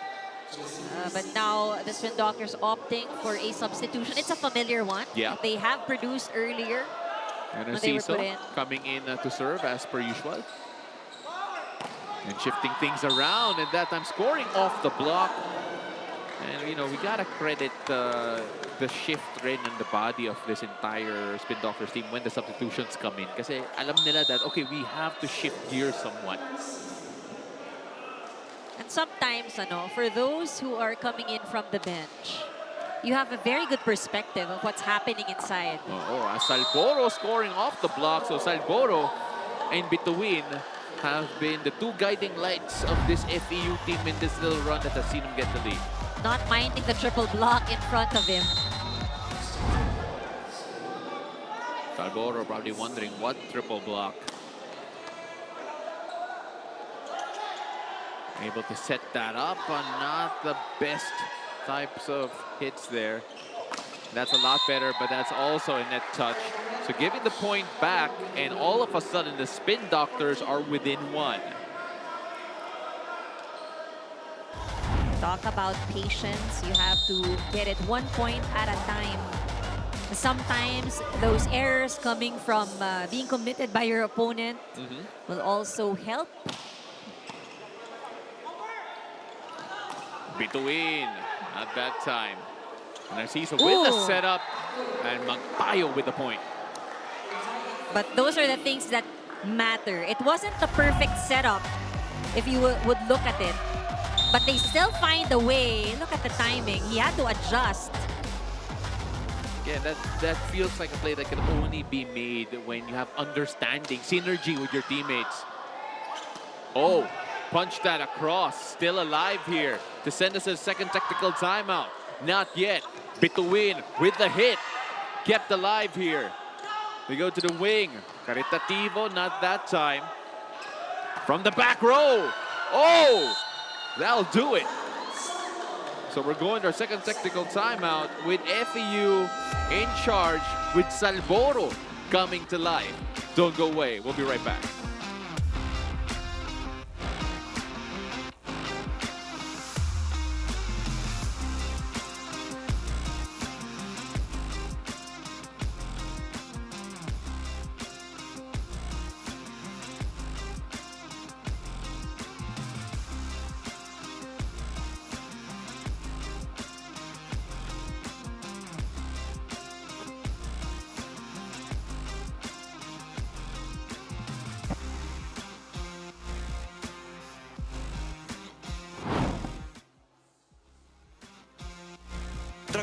C: But now the Spin Doctors opting for a substitution. It's a familiar one.
B: Yeah.
C: They have produced earlier.
B: And
C: When they were
B: Narciso
C: put in.
B: coming in to serve as per usual. And shifting things around, and that time scoring off the block. And, you know, we gotta credit the shift rin in the body of this entire Spin Doctors team when the substitutions come in. Kasi alam nila that, okay, we have to shift gears somewhat.
C: And sometimes, for those who are coming in from the bench, you have a very good perspective of what's happening inside.
B: Salboro scoring off the block. So Salboro and Bituin have been the 2 guiding lights of this FEU team in this little run that has seen them get the lead.
C: Not minding the triple block in front of him.
B: Salboro probably wondering what triple block. Able to set that up, but not the best types of hits there. That's a lot better, but that's also a net touch. So giving the point back, and all of a sudden the Spin Doctors are within 1.
C: Talk about patience. You have to get it 1 point at a time. Sometimes those errors coming from being committed by your opponent will also help.
B: Bituin at that time. Narciso with the setup, and Magpayo with the point.
C: But those are the things that matter. It wasn't the perfect setup if you would look at it. But they still find a way. Look at the timing. He had to adjust.
B: Yeah, that feels like a play that can only be made when you have understanding, synergy with your teammates. Oh, punch that across. Still alive here to send us a second technical timeout. Not yet. Bituin with the hit. Kept alive here. We go to the wing. Caritativo, not that time. From the back row. Oh, that'll do it. So we're going to our second technical timeout with FEU in charge with Salboro coming to life. Don't go away. We'll be right back.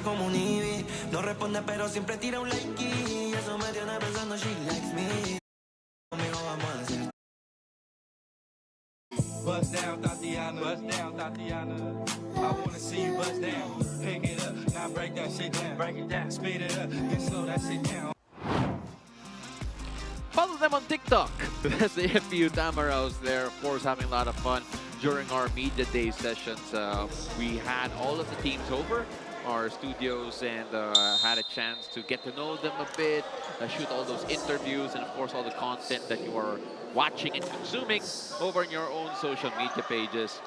J: Como un Ivy, no responde pero siempre tira un like y eso me tiene pensando she likes me. Conmigo vamos a hacer. Bust down, Tatiana. Bust down, Tatiana. I wanna see you bust down. Pick it up, now break that shit down. Break it down, speed it up, then slow that shit down.
B: Follow them on TikTok. That's the FEU Tamaraws there, of course, having a lot of fun during our Media Day sessions. We had all of the teams over our studios and had a chance to get to know them a bit, shoot all those interviews, and of course all the content that you are watching and consuming over on your own social media pages.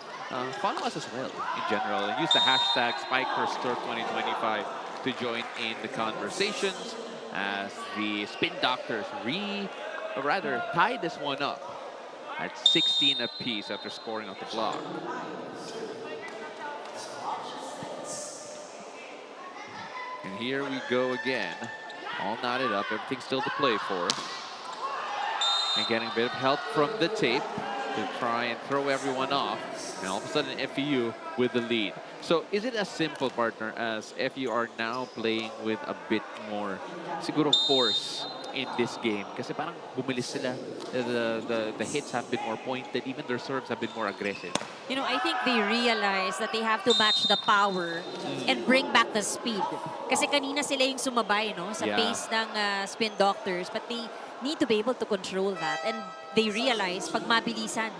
B: Follow us as well in general, and use the hashtag SpikerSturf2025 to join in the conversations as the Spin Doctors tie this one up at 16 apiece after scoring off the block. And here we go again. All knotted up, everything still to play for. And getting a bit of help from the tape. to try and throw everyone off. And all of a sudden, FEU with the lead. So is it as simple, partner, as FEU are now playing with a bit more, siguro, force in this game? Kasi parang bumilis sila. The hits have been more pointed. Even their serves have been more aggressive.
C: You know, I think they realize that they have to match the power and bring back the speed. Kasi kanina sila yung sumabay, no, sa pace ng Spin Doctors. But they need to be able to control that. And they realize, pag mabilisan,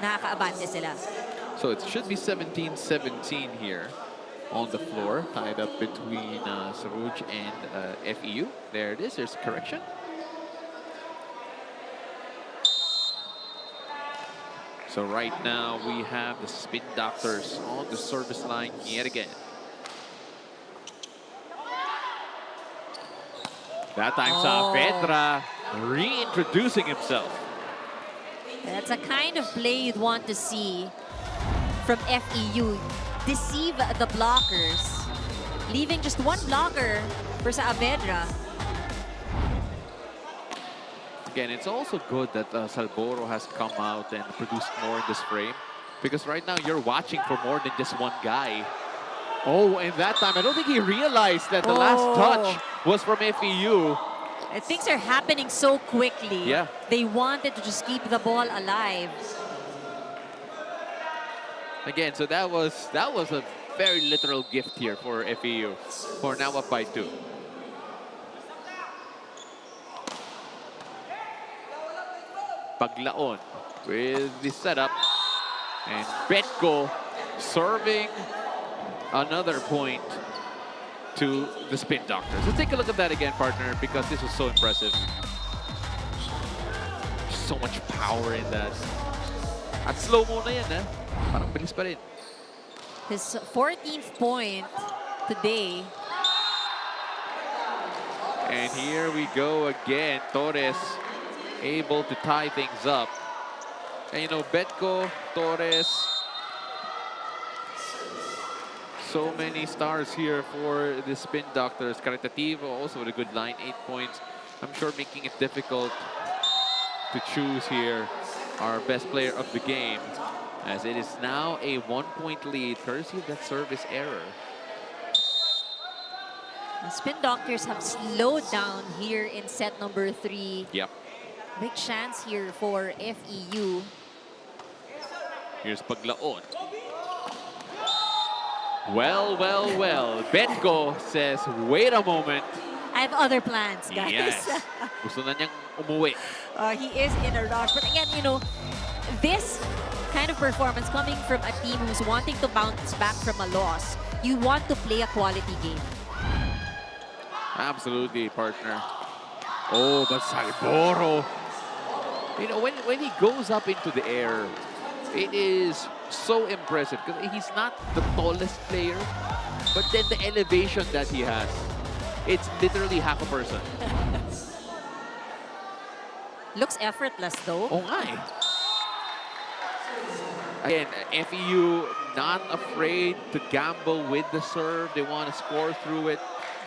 C: nakakaabante sila.
B: So it should be 17-17 here on the floor, tied up between Savouge and FEU. There it is. There's a correction. So right now we have the Spin Doctors on the service line yet again. That time Saavedra reintroducing himself.
C: That's a kind of play you'd want to see from FEU. Deceive the blockers, leaving just one blocker for Saavedra.
B: Again, it's also good that Salboro has come out and produced more in this frame, because right now you're watching for more than just one guy. Oh, and that time I don't think he realized that the last touch was from FEU.
C: Things are happening so quickly.
B: Yeah.
C: They wanted to just keep the ball alive.
B: Again, so that was a very literal gift here for FEU, for now up by 2. Paglaon with the setup, and Betko serving another point to the Spin Doctors. Let's take a look at that again, partner, because this was so impressive. So much power in that. At slow-mo na yan, eh? Parang bilis pa rin.
C: His 14th point today.
B: And here we go again. Torres able to tie things up. And you know, Betko, Torres, so many stars here for the Spin Doctors. Caritativo also with a good line, 8 points. I'm sure making it difficult to choose here our best player of the game, as it is now a 1-point lead, courtesy of that service error.
C: The Spin Doctors have slowed down here in set number 3.
B: Yep.
C: Big chance here for FEU.
B: Here's Paglaon. Well, well, well. Betko says, wait a moment.
C: I have other plans, guys.
B: Yes. Gusto na niyang umuwi.
C: He is in a rush. But again, you know, this kind of performance coming from a team who's wanting to bounce back from a loss, you want to play a quality game.
B: Absolutely, partner. Oh, but Salboro. You know, when he goes up into the air, it is so impressive, because he's not the tallest player, but then the elevation that he has, it's literally half a person.
C: Looks effortless though.
B: Oh my. Again, FEU not afraid to gamble with the serve. They want to score through it.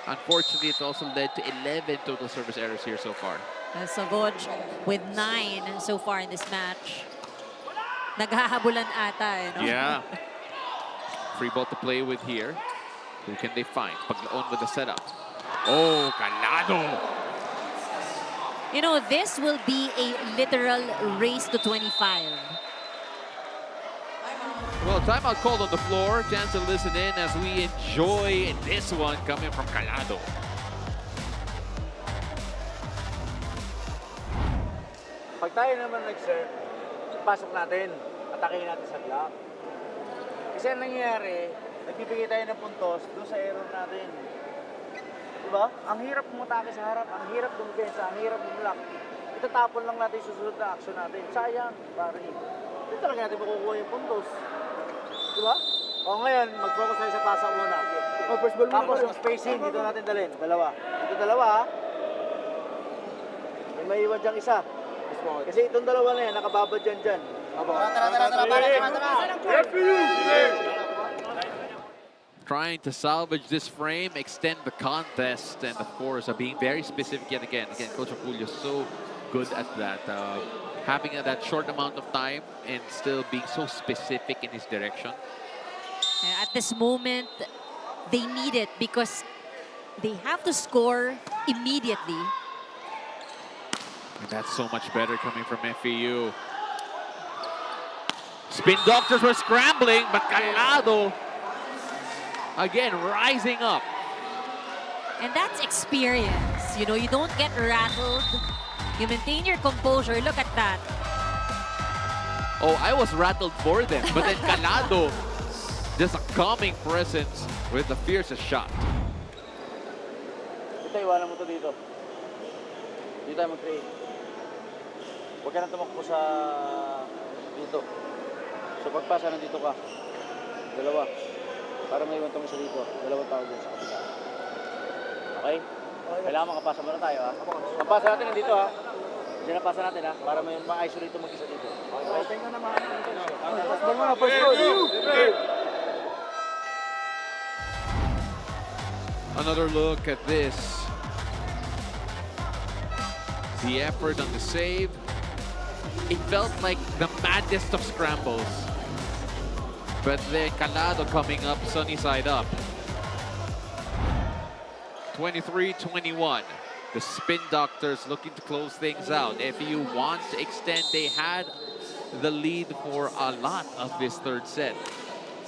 B: Unfortunately, it's also led to 11 total service errors here so far.
C: Savouge with 9 so far in this match. Naghahabulan ata, eh, no?
B: Yeah. Free ball to play with here. Who can they find? Paglaon with the setup. Oh, Calado.
C: You know, this will be a literal race to 25.
B: Well, timeout called on the floor. Chance to listen in as we enjoy this one coming from Calado.
G: Pag tayo naman nag-serve, pasok natin, atakin natin sa block. Kasi ang nangyayari, nagbibigay tayo ng puntos doon sa error natin. Diba? Ang hirap pumatake sa harap, ang hirap dumpensa, ang hirap bumlock. Itatapon lang natin yung susunod na action natin. Sayang, pare. Hindi talaga natin makukuha yung puntos. Diba? O ngayon, mag-focus tayo sa pasa muna. First ball tapos yung spacing, dito natin dalhin. Dalawa. Dito dalawa, ha? May maiwan diyang isa. Kasi itong dalawa na yan, nakababad dyan.
B: Trying to salvage this frame, extend the contest, and of course, being very specific yet again. Again, Coach Apulio so good at that. having that short amount of time and still being so specific in his direction.
C: At this moment, they need it because they have to score immediately.
B: And that's so much better coming from FEU. Spin Doctors were scrambling, but Calado, again, rising up.
C: And that's experience. You know, you don't get rattled. You maintain your composure. Look at that.
B: Oh, I was rattled for them, but then Calado, just a calming presence with the fiercest shot.
G: Ito, iwanan mo to dito. Dito tayo mag-create. Huwag ka na tumakbo sa dito. So pagpasa, nandito ka. Dalawa. Para may iwan tong isa dito. Dalawang tao dyan sa kapila. Okay? Kailangan makapasa muna tayo, ha? Ang natin nandito, ha? Diyan na pasa natin, ha? Para may ma-isolate itong mag-isa dito. Okay? Tingnan naman. Pasbal mo na, pasbal.
B: Another look at this. The effort on the save. It felt like the maddest of scrambles. But then Calado coming up, sunny side up. 23-21. The Spin Doctors looking to close things out. FEU wants to extend. They had the lead for a lot of this third set.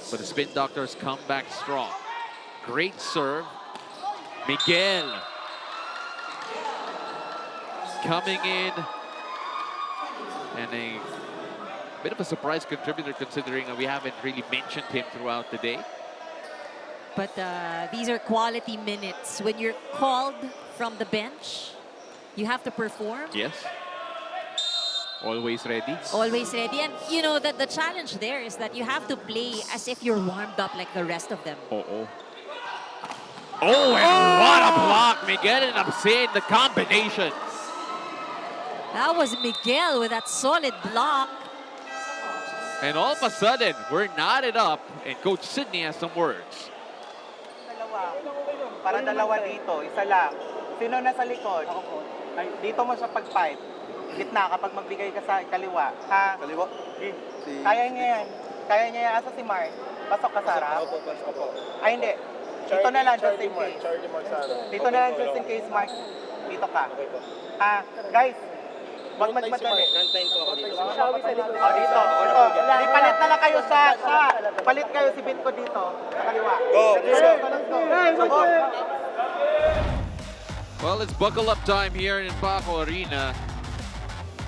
B: But the Spin Doctors come back strong. Great serve. Miguel coming in. And a bit of a surprise contributor considering we haven't really mentioned him throughout the day.
C: But these are quality minutes. When you're called from the bench, you have to perform.
B: Yes. Always ready.
C: Always ready. And you know that the challenge there is that you have to play as if you're warmed up like the rest of them.
B: Oh, and what a block. Miguel and Absin, the combination.
C: That was Miguel with that solid block.
B: And all of a sudden, we're knotted up, and Coach Sydney has some words.
E: Para dalawa dito, isa lang. Sino nasa likod? Ay, dito mo siya pag-pipe. Gitna kapag magbigay ka sa kaliwa. Ha? Kaliwa? Kaya niya yan. Kaya niya yan. Asa si Mark? Pasok ka, Sarah? Ay, hindi. Dito na lang, just in case. Dito na lang, just in case, Mark. Dito ka. Ha? Guys, wag magmadali.
H: Nantayin ko ako dito.
E: Oh, dito. Di palit na lang kayo sa. Palit kayo si Binko dito. Sa kaliwa. Go! Let's go!
B: Well, it's buckle up time here in Paco Arena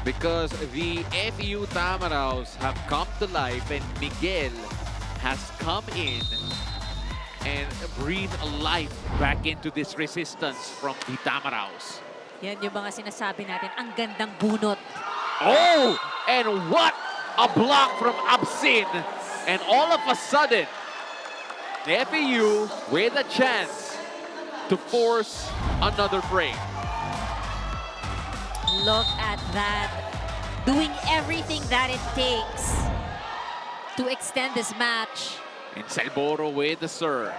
B: because the FEU Tamaraws have come to life and Miguel has come in and breathed life back into this resistance from the Tamaraws.
C: Yan yung mga sinasabi natin. Ang gandang bunot.
B: Oh, and what a block from Absin. And all of a sudden, the FEU with a chance to force another frame.
C: Look at that. Doing everything that it takes to extend this match.
B: And Salboro with the serve.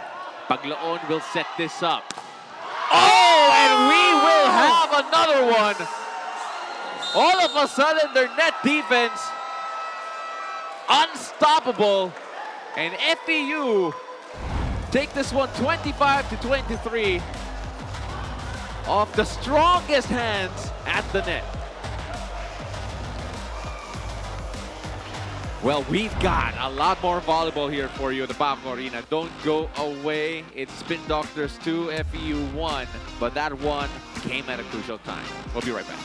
B: Paglaon will set this up. Oh, and we will have another one. All of a sudden, their net defense unstoppable. And FEU take this one 25-23 off the strongest hands at the net. Well, we've got a lot more volleyball here for you at the Paco Arena. Don't go away. It's Spin Doctors 2, FEU 1, but that one came at a crucial time. We'll be right back.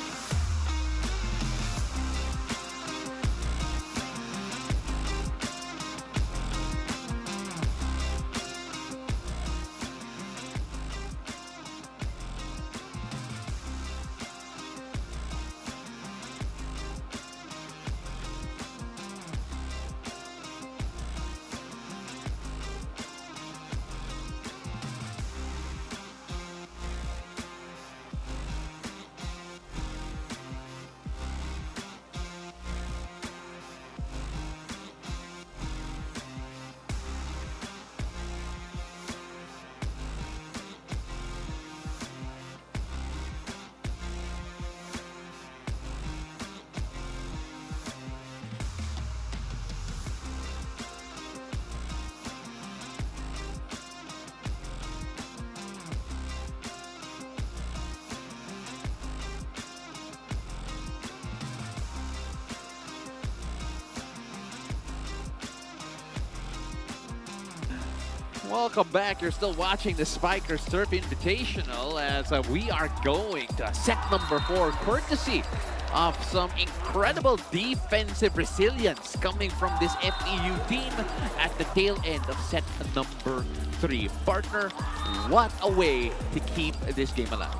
B: Welcome back. You're still watching the Spikers Turf Invitational as we are going to set number 4, courtesy of some incredible defensive resilience coming from this FEU team at the tail end of set number 3. Partner, what a way to keep this game alive.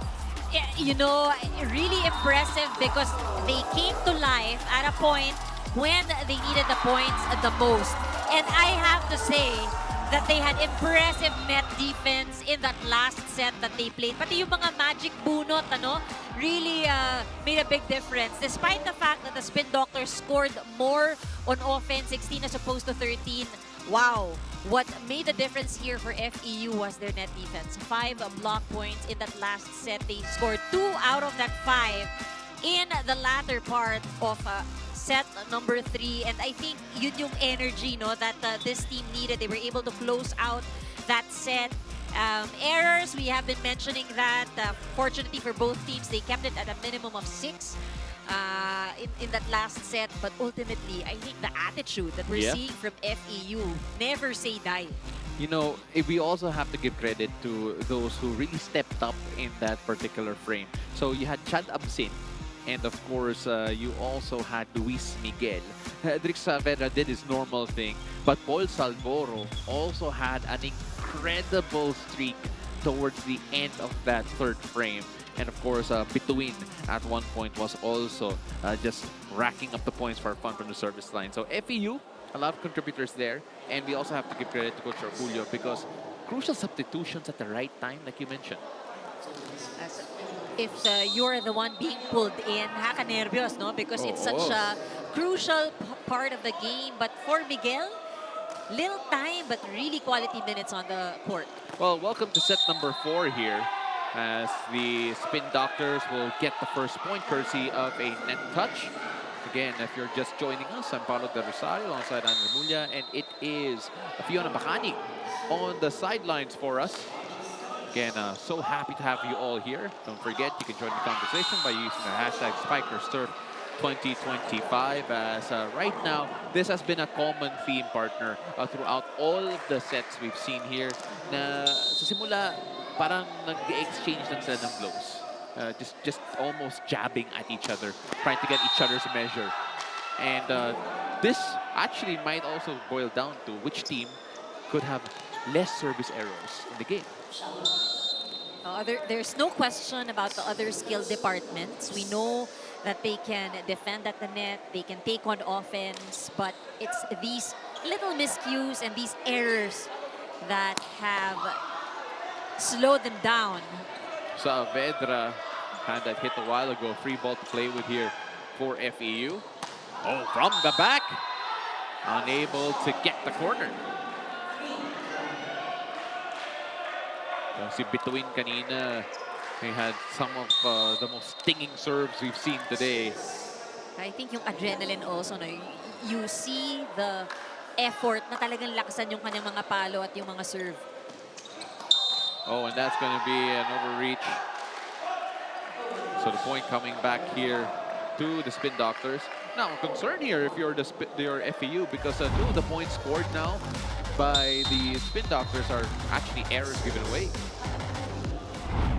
C: Yeah, you know, really impressive because they came to life at a point when they needed the points the most. And I have to say that they had impressive net defense in that last set that they played. Pati yung mga magic bunot, really made a big difference. Despite the fact that the Spin Doctors scored more on offense, 16 as opposed to 13. Wow. What made the difference here for FEU was their net defense. 5 block points in that last set. They scored 2 out of that 5 in the latter part of set number 3. And I think yun yung energy that this team needed. They were able to close out that set. Errors, we have been mentioning that. Fortunately for both teams, they kept it at a minimum of 6. In that last set, but ultimately, I think the attitude that we're seeing from FEU, never say die.
B: You know, we also have to give credit to those who really stepped up in that particular frame. So you had Chad Absin, and of course, you also had Luis Miguel. Drix Saavedra did his normal thing, but Paul Salvoro also had an incredible streak towards the end of that third frame. And of course, Bituin at one point was also just racking up the points for fun from the service line. So FEU, a lot of contributors there. And we also have to give credit to Coach Orgulio because crucial substitutions at the right time, like you mentioned.
C: If you're the one being pulled in, haka-nervyos, no? Because it's such a crucial part of the game. But for Miguel, little time, but really quality minutes on the court.
B: Well, welcome to set number 4 here, as the Spin Doctors will get the first point courtesy of a net touch. Again, if you're just joining us, I'm Paulo Del Rosario alongside Andre Mulla, and it is Fiona Bacani on the sidelines for us. Again, so happy to have you all here. Don't forget, you can join the conversation by using the hashtag SpikersTurf2025, as right now, this has been a common theme, partner, throughout all of the sets we've seen here. Na sa simula, parang nag-exchange lang sila ng blows. Just almost jabbing at each other, trying to get each other's measure. And this actually might also boil down to which team could have less service errors in the game.
C: There's no question about the other skill departments. We know that they can defend at the net, they can take on offense, but it's these little miscues and these errors that have slowed them down.
B: Saavedra had that hit a while ago. Free ball to play with here for FEU. Oh, from the back. Unable to get the corner. Si Bituin kanina, he had some of the most stinging serves we've seen today.
C: I think yung adrenaline also, no? You see the effort na talagang lakasan yung kanyang mga palo at yung mga serve.
B: Oh, and that's going to be an overreach. So the point coming back here to the Spin Doctors. Now, I'm concerned here if you're your FEU, because 2 of the points scored now by the Spin Doctors are actually errors given away.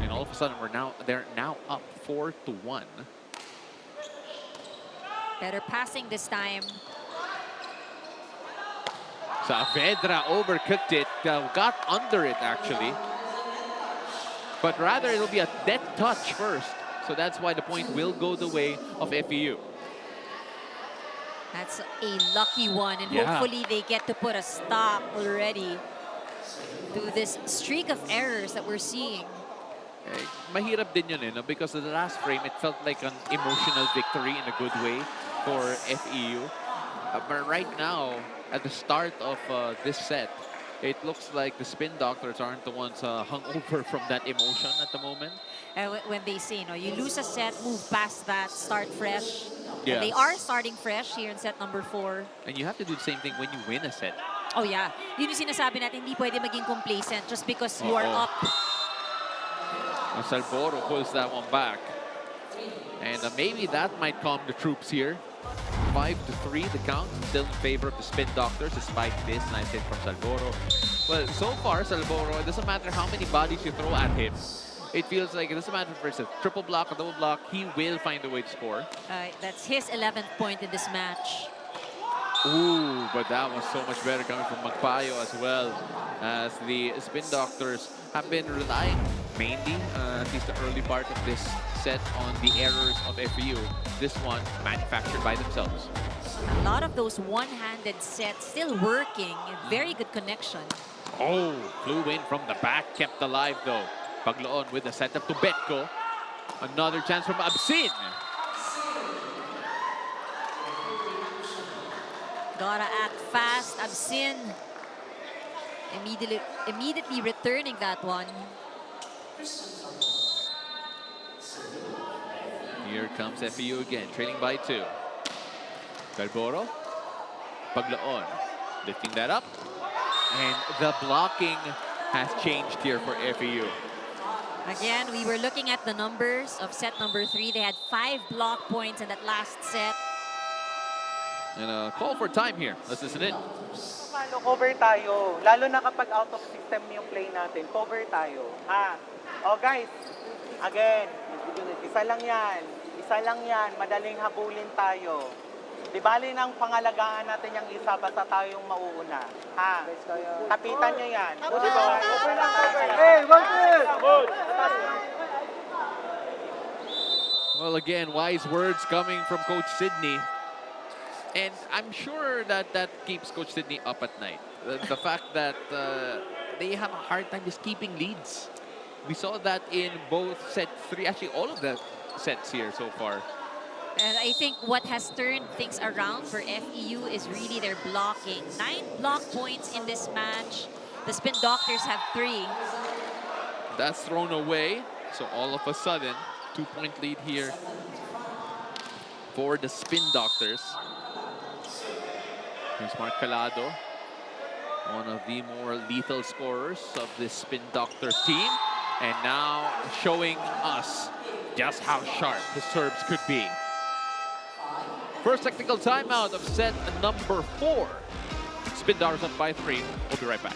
B: And all of a sudden, they're now up 4-1.
C: Better passing this time.
B: Saavedra overcooked it, got under it actually. But rather, it'll be a dead touch first. So that's why the point will go the way of FEU.
C: That's a lucky one, and hopefully they get to put a stop already to this streak of errors that we're seeing.
B: Mahirap din yun, no? Because the last frame, it felt like an emotional victory in a good way for FEU. But right now, at the start of this set, it looks like the Spin Doctors aren't the ones hung over from that emotion at the moment.
C: When they say, you lose a set, move past that, start fresh.
B: Yeah.
C: And they are starting fresh here in set number 4.
B: And you have to do the same thing when you win a set.
C: Oh yeah. Yun yung sinasabi natin, hindi pwede maging complacent just because you are up.
B: Salvoro pulls that one back. And maybe that might calm the troops here. 5-3, the count still in favor of the Spin Doctors despite this nice hit from Salvoro. Well, so far, Salvoro, it doesn't matter how many bodies you throw at him. It feels like it doesn't matter if it's a triple block or double block, he will find a way to score.
C: That's his 11th point in this match.
B: Ooh, but that was so much better coming from Magpayo as well, as the Spin Doctors have been relying mainly, at least the early part of this set, on the errors of FEU. This one manufactured by themselves.
C: A lot of those one-handed sets still working. Very good connection.
B: Oh, flew in from the back, kept alive though. Pagloon with the setup to Betko. Another chance from Absin.
C: Gotta act fast. Absin immediately returning that one.
B: Here comes FEU again, trailing by 2. Galboro, Pagloon, lifting that up. And the blocking has changed here for FEU.
C: Again, we were looking at the numbers of set number 3. They had 5 block points in that last set.
B: And a call for time here. Let's listen in.
E: Paano cover tayo? Lalo na kapag out of system yung play natin, cover tayo. Oh guys, again, isa lang yan. Isa lang yan. Madaling habulin tayo. Di bali nang pangalagaan natin yung isa, basta tayong mauuna. Kapitan nyo yan.
G: Hey, one.
B: Well, again, wise words coming from Coach Sydney. And I'm sure that that keeps Coach Sydney up at night. The fact that they have a hard time just keeping leads. We saw that in both set 3, actually all of the sets here so far.
C: And I think what has turned things around for FEU is really their blocking. 9 block points in this match. The Spin Doctors have 3.
B: That's thrown away. So all of a sudden, 2-point lead here for the Spin Doctors. Here's Mark Calado, one of the more lethal scorers of this Spin Doctors team. And now showing us just how sharp his serves could be. First technical timeout of set number 4. Spin Doctors up by 3. We'll be right back.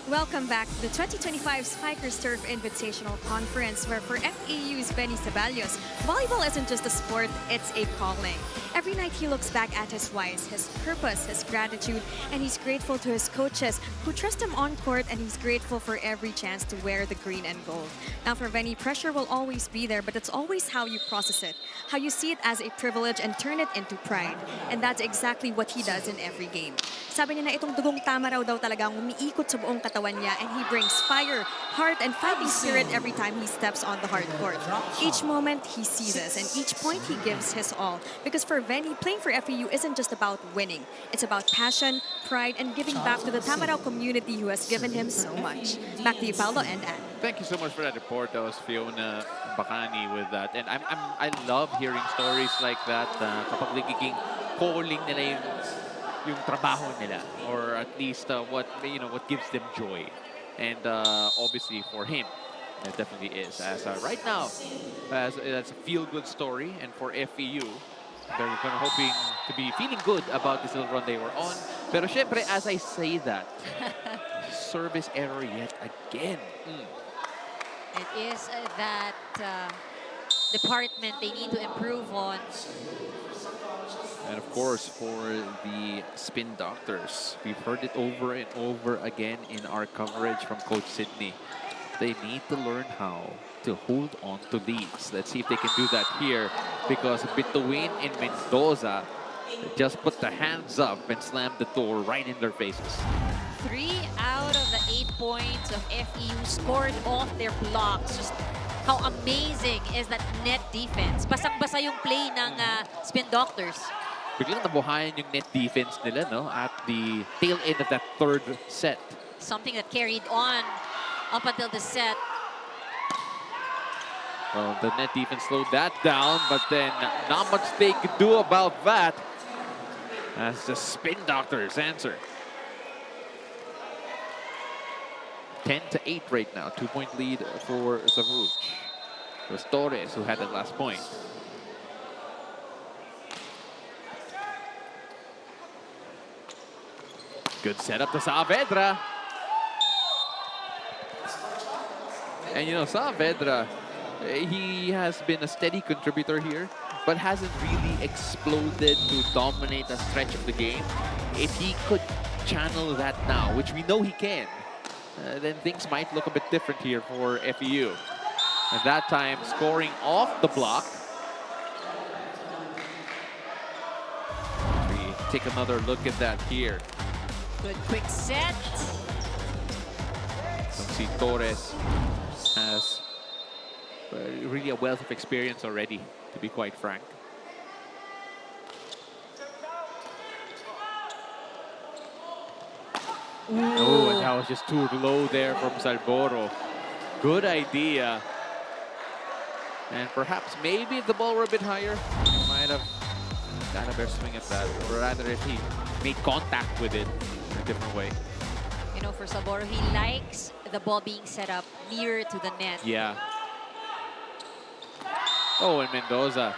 A: Welcome back to the 2025 Spikers Turf Invitational Conference, where for FEU's Benny Ceballos, volleyball isn't just a sport, it's a calling. Every night he looks back at his whys, his purpose, his gratitude, and he's grateful to his coaches who trust him on court, and he's grateful for every chance to wear the green and gold. Now for Benny, pressure will always be there, but it's always how you process it, how you see it as a privilege and turn it into pride. And that's exactly what he does in every game. Sabi niya na itong dugong Tamaraw daw talagang umiikot sa buong katawan niya, and he brings fire, heart, and fighting spirit every time he steps on the hard court. Each moment he seizes, and each point he gives his all. Because for Benny, playing for FEU isn't just about winning. It's about passion, pride, and giving back to the Tamaraw community who has given him so much. Back to you, Paolo and Anne.
B: Thank you so much for that report. That was Fiona Bacani with that. And I love hearing stories like that. Kapag nagiging calling nila yung trabaho nila, or at least what gives them joy. And obviously for him, it definitely is. As right now, that's a feel-good story, and for FEU, they're kind of hoping to be feeling good about this little run they were on. Pero syempre, as I say that, service error yet again.
C: It is that department they need to improve on.
B: And of course, for the Spin Doctors, we've heard it over and over again in our coverage from Coach Sydney. They need to learn how to hold on to leads. Let's see if they can do that here, because Bituin and Mendoza just put the hands up and slammed the door right in their faces.
C: 3 out of the 8 points of FEU scored off their blocks. Just how amazing is that net defense. Basang-basa yung play ng Spin Doctors.
B: Biglang nabuhayan yung net defense nila, no? At the tail end of that third set.
C: Something that carried on up until the set.
B: Well, the net defense slowed that down, but then not much they could do about that. As the Spin Doctors answer. 10-8 right now. 2-point lead for Savouge. It was Torres who had that last point. Good setup to Saavedra. And you know, Saavedra, he has been a steady contributor here, but hasn't really exploded to dominate a stretch of the game. If he could channel that now, which we know he can, then things might look a bit different here for FEU. And that time, scoring off the block. We take another look at that here.
C: Good quick set.
B: So see Torres has really a wealth of experience already, to be quite frank. Oh, and that was just too low there from Salboro. Good idea. And perhaps maybe if the ball were a bit higher, he might have got a better swing at that. Or rather, if he made contact with it in a different way.
C: You know, for Salboro, he likes the ball being set up near to the net.
B: Yeah. Oh, and Mendoza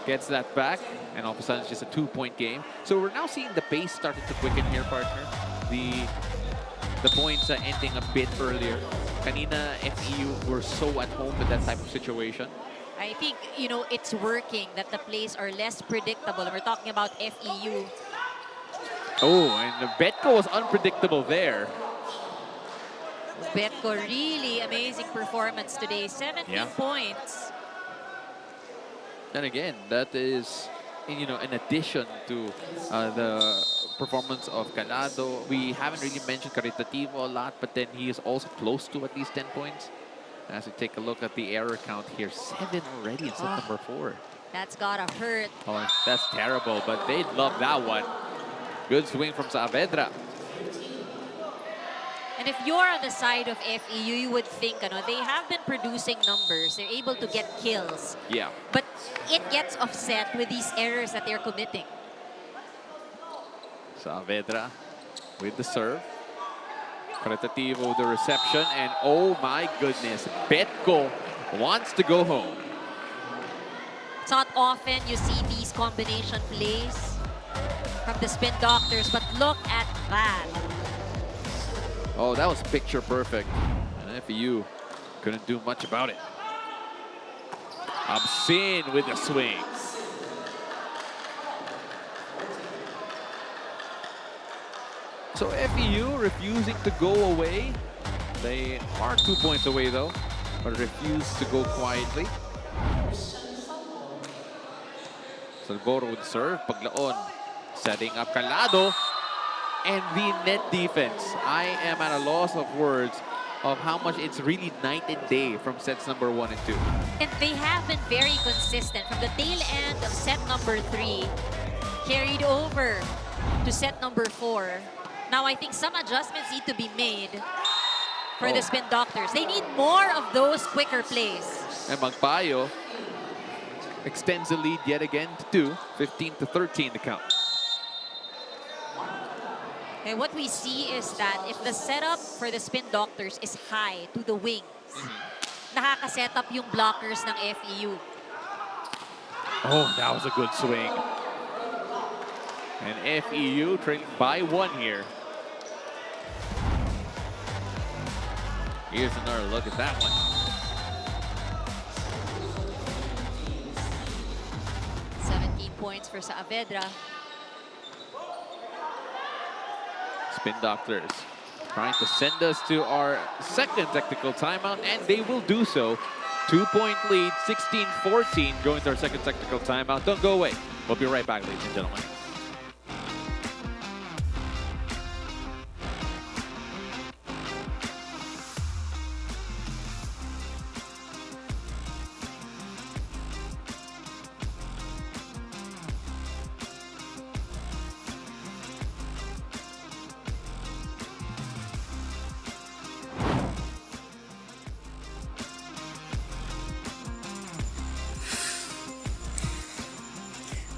B: gets that back, and all of a sudden it's just a 2-point game. So we're now seeing the pace starting to quicken here, partner. The points are ending a bit earlier. Kanina, FEU were so at home with that type of situation.
C: I think, you know, it's working, that the plays are less predictable. We're talking about FEU.
B: Oh, and Betko was unpredictable there.
C: Betko, really amazing performance today. 17 points.
B: And again, that is, you know, in addition to the performance of Calado. We haven't really mentioned Caritativo a lot, but then he is also close to at least 10 points. As we take a look at the error count here, 7 already in set number 4.
C: That's gotta hurt.
B: Oh, that's terrible, but they love that one. Good swing from Saavedra.
C: And if you're on the side of FEU, you would think, they have been producing numbers. They're able to get kills.
B: Yeah.
C: But it gets offset with these errors that they're committing.
B: Saavedra with the serve. Caritativo with the reception. And oh my goodness, Betko wants to go home.
C: It's not often you see these combination plays from the Spin Doctors, but look at that.
B: Oh, that was picture perfect. And FEU couldn't do much about it. Obscene with the swing. So FEU refusing to go away. They are 2 points away though, but refuse to go quietly. Salboro with serve. Paglaon setting up Calado. And the net defense. I am at a loss of words of how much it's really night and day from sets number 1 and 2.
C: And they have been very consistent from the tail end of set number 3, carried over to set number 4. Now I think some adjustments need to be made for the Spin Doctors. They need more of those quicker plays.
B: And Magpayo extends the lead yet again to 2, 15-13 the count.
C: And what we see is that if the setup for the Spin Doctors is high to the wings, nakaka-set up yung blockers ng FEU.
B: Oh, that was a good swing. And FEU trailing by 1 here. Here's another look at that one.
C: 17 points for Saavedra.
B: Spin Doctors trying to send us to our second technical timeout, and they will do so. 2-point lead, 16-14, going to our second technical timeout. Don't go away. We'll be right back, ladies and gentlemen.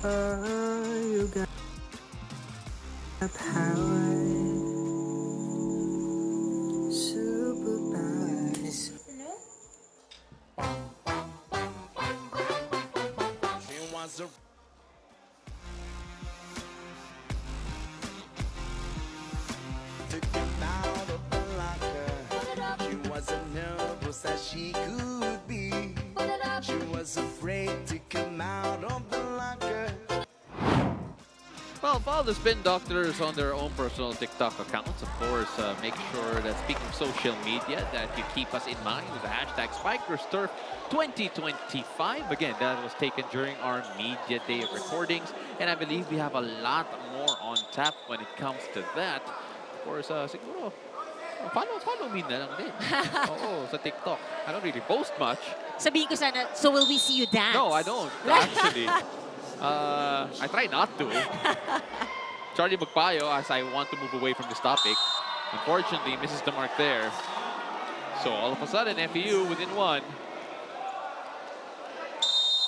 K: You got power, supervise.
J: She wants a took him out of the locker. She wasn't nervous as she could be. She was afraid to come out of the locker.
B: Well, follow the Spin Doctors on their own personal TikTok accounts. Of course, make sure that speaking of social media, that you keep us in mind with the hashtag SpikerSturf 2025. Again, that was taken during our media day of recordings. And I believe we have a lot more on tap when it comes to that. Of course, siguro, follow me na lang din. Oo, sa TikTok. I don't really post much.
C: Sabihin ko sana, so will we see you dance?
B: No, I don't, actually. I try not to. Charlie Magpayo, as I want to move away from this topic, unfortunately misses the mark there. So all of a sudden, FEU within one.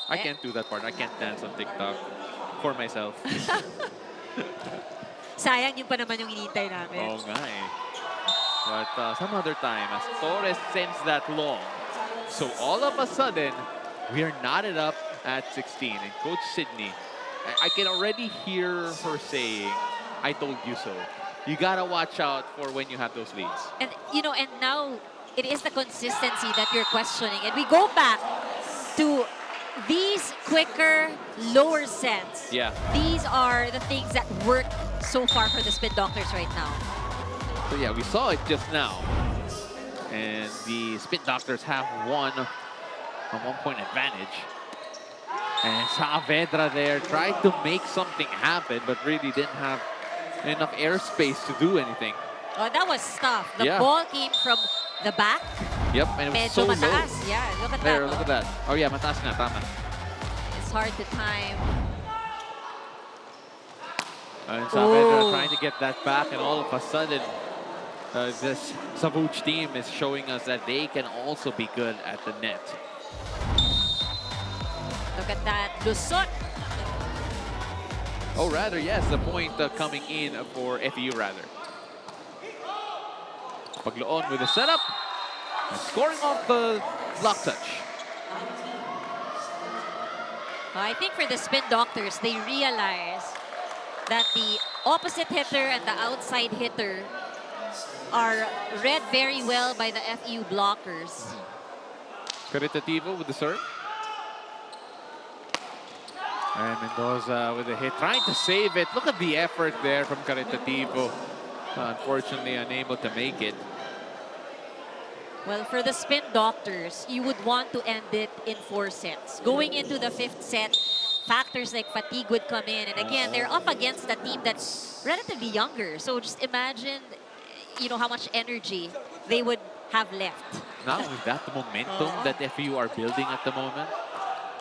B: I can't do that part. I can't dance on TikTok for myself.
C: Sayang yun pa naman yung hinihintay namin.
B: Oh, nga eh. But some other time, as Torres sends that long. So all of a sudden, we are knotted up at 16. And Coach Sydney, I can already hear her saying, I told you so. You gotta watch out for when you have those leads.
C: And, you know, and now it is the consistency that you're questioning. And we go back to these quicker, lower sets.
B: Yeah.
C: These are the things that work so far for the Spin Doctors right now.
B: So yeah, we saw it just now. And the Spin Doctors have won a 1-point advantage. And Saavedra there tried to make something happen, but really didn't have enough airspace to do anything.
C: Oh, that was tough. The ball came from the back.
B: Yep, and it was
C: Medyo
B: so
C: mataas.
B: low.
C: Yeah, look at
B: There,
C: that.
B: look at that. Oh yeah, mataas nga, tama.
C: It's hard to time.
B: And Saavedra trying to get that back, and all of a sudden, this Savouge team is showing us that they can also be good at the net.
C: Look at that. Lusot.
B: Oh, rather, yes, the point coming in for FEU, rather. Pagloon with the setup. And scoring off the block touch.
C: I think for the Spin Doctors, they realize that the opposite hitter and the outside hitter are read very well by the FEU blockers.
B: Caritativo with the serve. And Mendoza with the hit, trying to save it. Look at the effort there from Caritativo. Unfortunately, unable to make it.
C: Well, for the Spin Doctors, you would want to end it in 4 sets. Going into the 5th set, factors like fatigue would come in. And again, they're up against a team that's relatively younger. So just imagine, you know, how much energy they would have left.
B: Now with that momentum that FEU are building at the moment.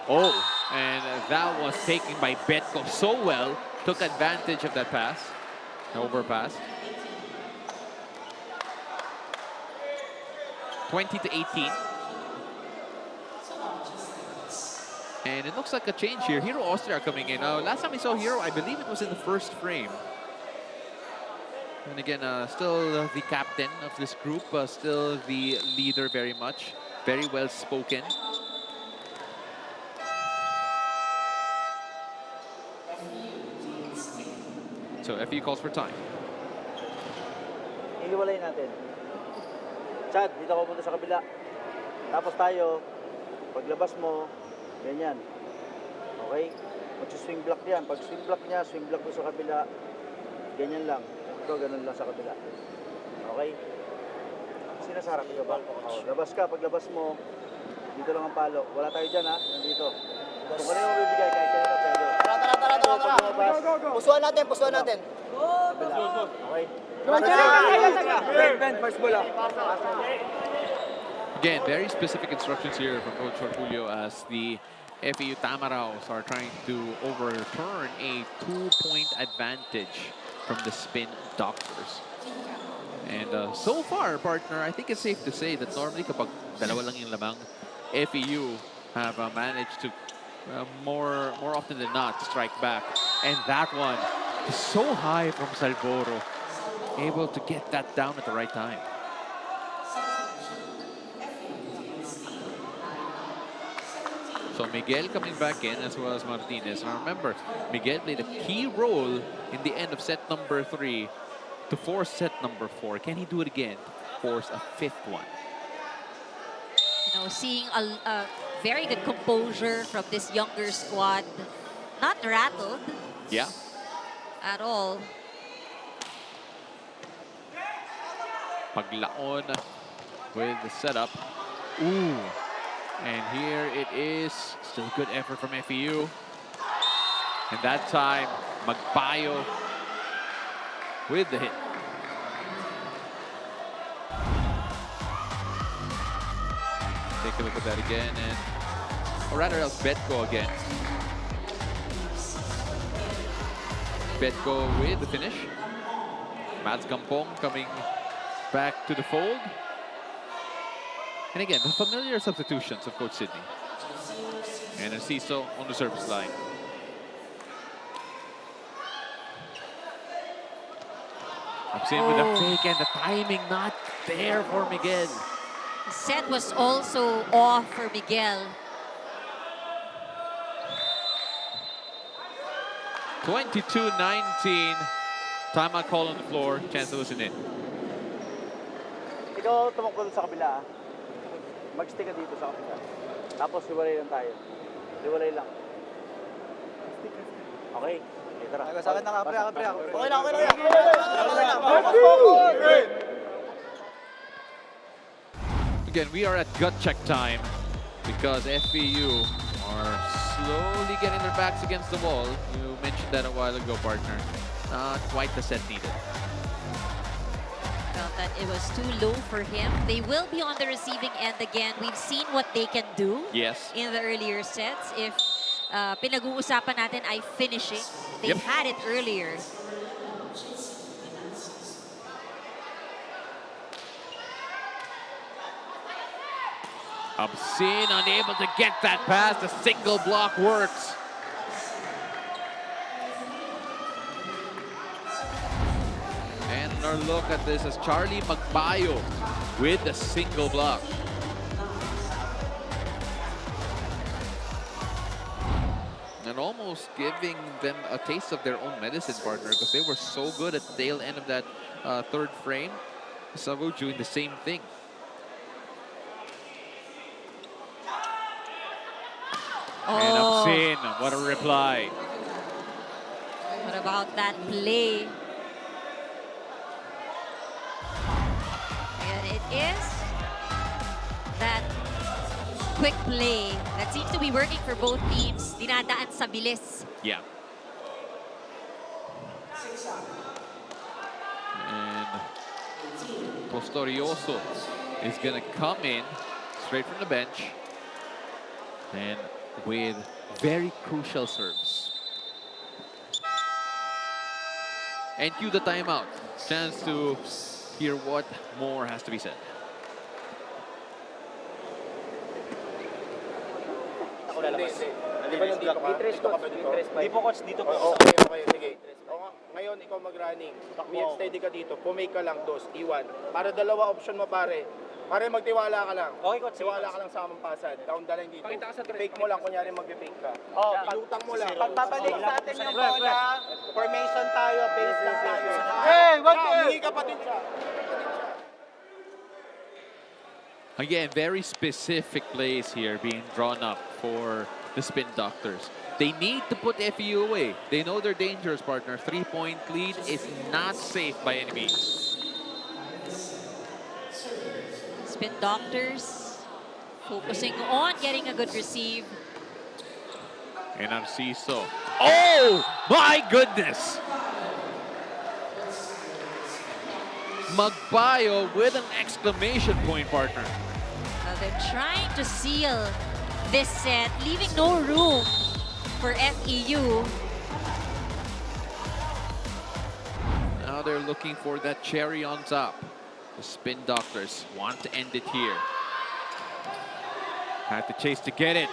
B: Oh, and that was taken by Betko so well. Took advantage of that pass, overpass. 20-18. And it looks like a change here. Hero Austria coming in. Last time we saw Hero, I believe it was in the first frame. And again, still the captain of this group, still the leader very much. Very well spoken. So FE calls for time.
G: Ihiwalay natin. Chad, dito ako punta sa kabila. Tapos tayo, paglabas mo, ganyan. Okay? Mag-swing block yan. Pag swing block niya, swing block mo sa kabila. Ganyan lang. Ito, ganun lang sa kabila. Okay? Sinasarap ko ba? Oh, labas ka. Paglabas mo, dito lang ang palo. Wala tayo dyan, ha? Nandito. Kung kanino mo bibigay, kahit kanino pwede.
L: Tara. Pusuan natin.
G: Okay?
L: First bola.
B: Again, very specific instructions here from Coach Orgulio as the FEU Tamaraws are trying to overturn a 2-point advantage from the Spin Doctors. And so far, partner, I think it's safe to say that normally kapag dalawa lang yung lamang, FEU have managed to more often than not strike back. And that one is so high from Salvoro, able to get that down at the right time. So Miguel coming back in as well as Martinez. Now remember, Miguel played a key role in the end of set number 3 to force set number 4. Can he do it again? Force a 5th one.
C: You know, seeing a very good composure from this younger squad. Not rattled.
B: Yeah.
C: At all.
B: Paglaon with the setup. Ooh. And here it is. Still good effort from FEU. And that time, Magbayo with the hit. Take a look at that again, and or rather else Betko again. Betko with the finish. Mads Kampong coming back to the fold. And again, the familiar substitutions of Coach Sydney. And Narciso on the service line. I'm seeing with the fake and the timing not there for Miguel.
C: The set was also off for Miguel.
B: 22-19. Timeout call on the floor. Chance to listen in.
G: Ikaw tumakbo sa kabila. Mag-stick ka dito sa kabila. Tapos hiwalay lang tayo. Hiwalay lang. Okay. Tara.
L: Sa akin na pre. Okay lang.
B: Again, we are at gut check time because FEU are slowly getting their backs against the wall. You mentioned that a while ago, partner. Not quite the set needed.
C: Felt that it was too low for him. They will be on the receiving end again. We've seen what they can do in the earlier sets. If pinag-uusapan natin ay finishing, they had it earlier.
B: Obscene unable to get that pass. The single block works. And another look at this as Charlie Magbayo with the single block. And almost giving them a taste of their own medicine, partner, because they were so good at the tail end of that third frame. Savouge doing the same thing. And Obscene, what a reply.
C: What about that play? And it is that quick play that seems to be working for both teams. Dinadaan sa bilis.
B: Yeah. And Postorioso is going to come in straight from the bench. And with very crucial serves. And cue the timeout. Chance to hear what more has to be said.
H: Di ba yung dito ka? Dito ka ba dito? Di po, coach, dito po. Okay, sige. Ngayon, ikaw mag-running. Steady ka dito. Pumake ka lang, dos, iwan. Para dalawa option mo, pare. Pare, magtiwala ka lang. Okay, coach. Tiwala ka lang sa mampasan. Down the line dito. Fake mo lang, kunyari mag-fake ka. Ilutang mo lang.
E: Pagpapalik sa atin yung bola, formation tayo, base lang tayo.
H: Hey, what the? Hindi ka pa din siya.
B: Again, very specific plays here being drawn up for the Spin Doctors. They need to put FEU away. They know they're dangerous, partner. 3-point lead is not safe by any means.
C: Spin Doctors focusing on getting a good receive.
B: And Narciso. Oh, my goodness! Magbayo with an exclamation point, partner.
C: They're trying to seal this set, leaving no room for FEU.
B: Now they're looking for that cherry on top. The Spin Doctors want to end it here. Had to chase to get it.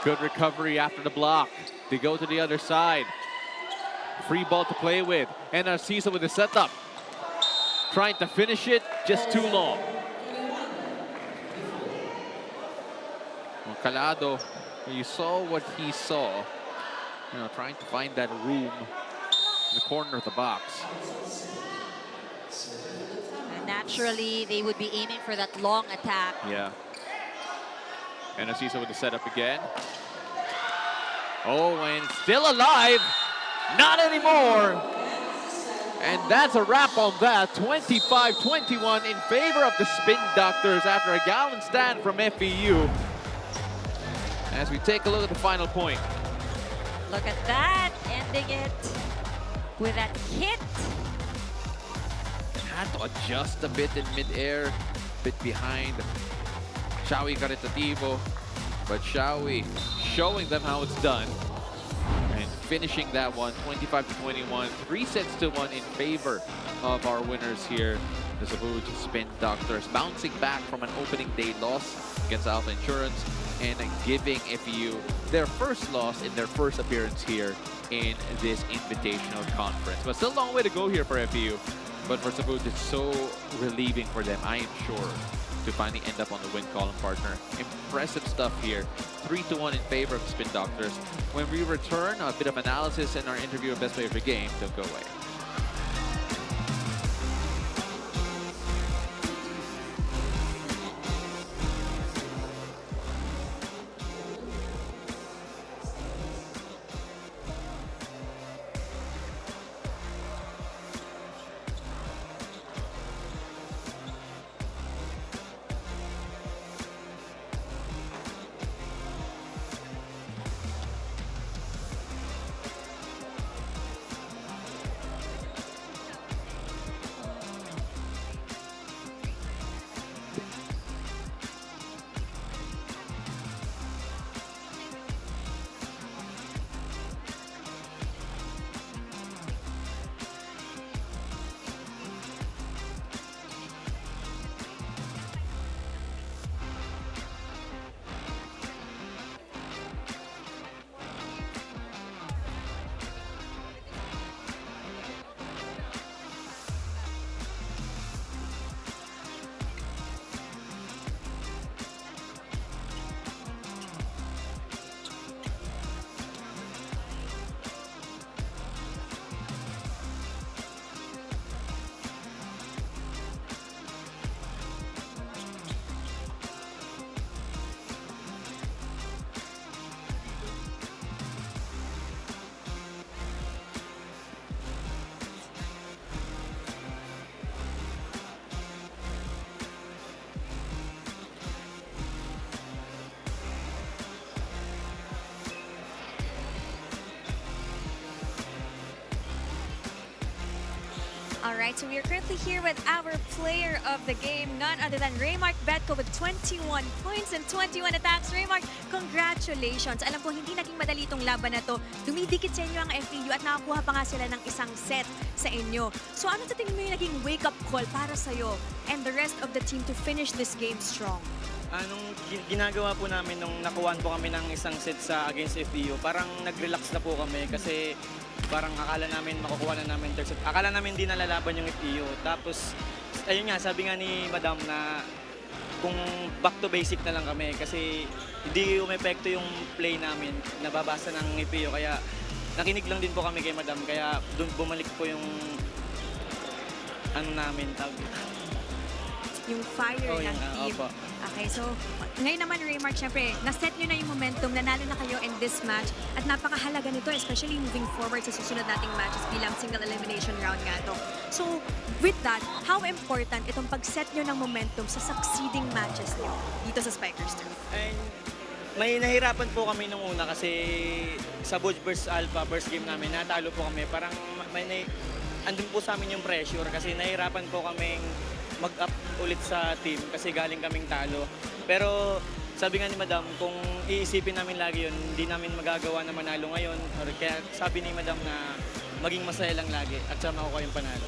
B: Good recovery after the block. They go to the other side. Free ball to play with. And Narciso with the setup. Trying to finish it, just too long. Well, Calado, you saw what he saw. You know, trying to find that room in the corner of the box.
C: And naturally, they would be aiming for that long attack.
B: Yeah. And Narciso with the setup again. Oh, and still alive. Not anymore. And that's a wrap on that. 25-21 in favor of the Spin Doctors after a gallant stand from FEU. As we take a look at the final point.
C: Look at that, ending it with that hit.
B: Had to adjust a bit in midair, bit behind Shawi Caritativo. But Shawi showing them how it's done. And finishing that one, 25-21, 3-1 in favor of our winners here, the Savouge Spin Doctors, bouncing back from an opening day loss against Alpha Insurance and giving FEU their first loss in their first appearance here in this Invitational Conference. But still a long way to go here for FEU, but for Savouge, it's so relieving for them, I am sure, to finally end up on the win column, partner. Impressive stuff here. 3-1 in favor of the Spin Doctors. When we return, a bit of analysis and our interview of Best Player of the Game. Don't go away.
A: All right, so we are currently here with our player of the game, none other than Raymark Betco with 21 points and 21 attacks. Raymark, congratulations. Alam ko, hindi naging madali itong laban na to. Dumidikit sa inyo ang FEU at nakakuha pa nga sila ng isang set sa inyo. So ano sa tingin mo yung naging wake-up call para sa'yo and the rest of the team to finish this game strong?
L: Anong ginagawa po namin nung nakuhaan po kami ng isang set sa against FEU, parang nag-relax na po kami kasi parang akala namin makukuha na namin third set. Akala namin hindi nalalaban yung FEU. Tapos, ayun nga, sabi nga ni Madam na kung back to basic na lang kami kasi hindi umepekto yung play namin, nababasa ng FEU. Kaya nakinig lang din po kami kay Madam. Kaya doon bumalik po yung ano namin,
A: yung fire ng team.
L: Opo.
A: Okay, so ngayon naman, Raymark, syempre, naset nyo na yung momentum, nanalo na kayo in this match at napakahalaga nito, especially moving forward sa susunod nating matches bilang single elimination round nga to. So, with that, how important itong pag-set nyo ng momentum sa succeeding matches nyo dito sa Spikers Turf?
L: And may nahirapan po kami nung una kasi sa Savouge vs Alpha, first game namin, natalo po kami. Parang andun po sa amin yung pressure kasi nahirapan po kaming mag-up ulit sa team kasi galing kaming talo. Pero sabi nga ni Madam, kung iisipin namin lagi yun, hindi namin magagawa na manalo ngayon. Kaya sabi ni Madam na maging masaya lang lagi at sa makukuha yung panalo.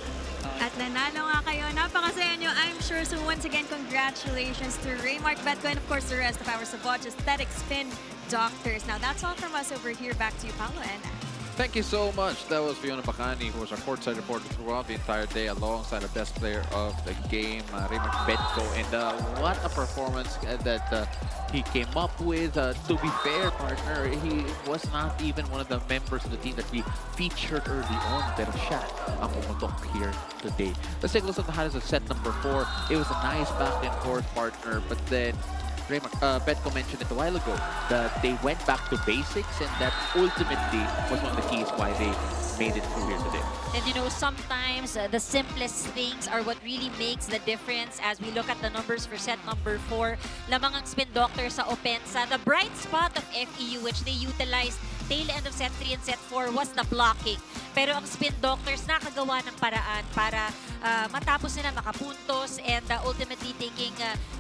A: At nanalo nga kayo. Napakasaya nyo, I'm sure. So once again, congratulations to Raymark Betco and of course the rest of our Savouge Aesthetics Spin Doctors. Now, that's all from us over here. Back to you, Paolo and Anne.
B: Thank you so much. That was Fiona Bacani, who was our courtside reporter throughout the entire day, alongside the best player of the game, Raymond Betko. And what a performance that he came up with. To be fair, partner, he was not even one of the members of the team that we featured early on. Pero siya ang pumutok here today. Let's take a look at the highlights of set number 4. It was a nice back and forth, partner, but then Betko mentioned it a while ago that they went back to basics, and that ultimately was one of the keys why they made it through here today.
C: And you know, sometimes the simplest things are what really makes the difference as we look at the numbers for set number 4. Lamang ang Spin Doctors sa opensa. The bright spot of FEU, which they utilized tail end of set 3 and set 4, was the blocking. Pero ang Spin Doctors nakagawa ng paraan para matapos nila makapuntos and ultimately taking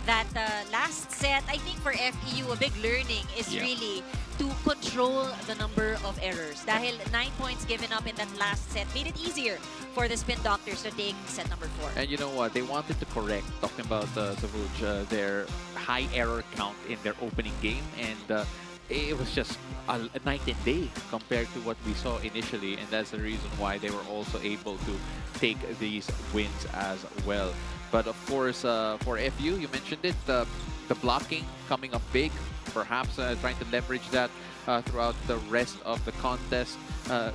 C: that last set. I think for FEU, a big learning is really to control the number of errors. Dahil 9 points given up in that last set made it easier for the Spin Doctors to take set number 4.
B: And you know what? They wanted to correct, talking about Savouge, their high error count in their opening game. And it was just a night and day compared to what we saw initially. And that's the reason why they were also able to take these wins as well. But of course, for FU, you mentioned it, the blocking coming up big, perhaps trying to leverage that throughout the rest of the contest,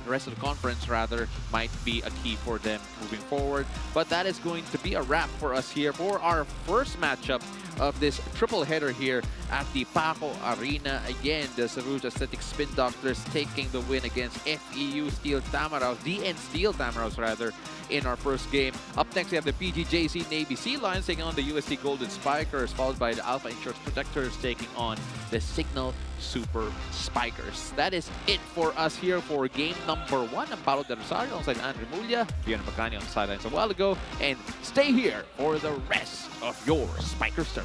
B: rest of the conference rather, might be a key for them moving forward. But that is going to be a wrap for us here for our first matchup of this triple header here at the Paco Arena. Again, the Savouge Aesthetics Spin Doctors taking the win against FEU Steel Tamaraws, DN Steel Tamaraws rather, in our first game. Up next, we have the PGJC Navy Sea Lions taking on the UST Golden Spikers, followed by the Alpha Insurance Protectors taking on the Signal Super Spikers. That is it for us here for game number 1. I'm Paolo Del Rosario alongside Andre Mulia, Fiona Bacani on the sidelines a while ago, and stay here for the rest of your Spiker Surf.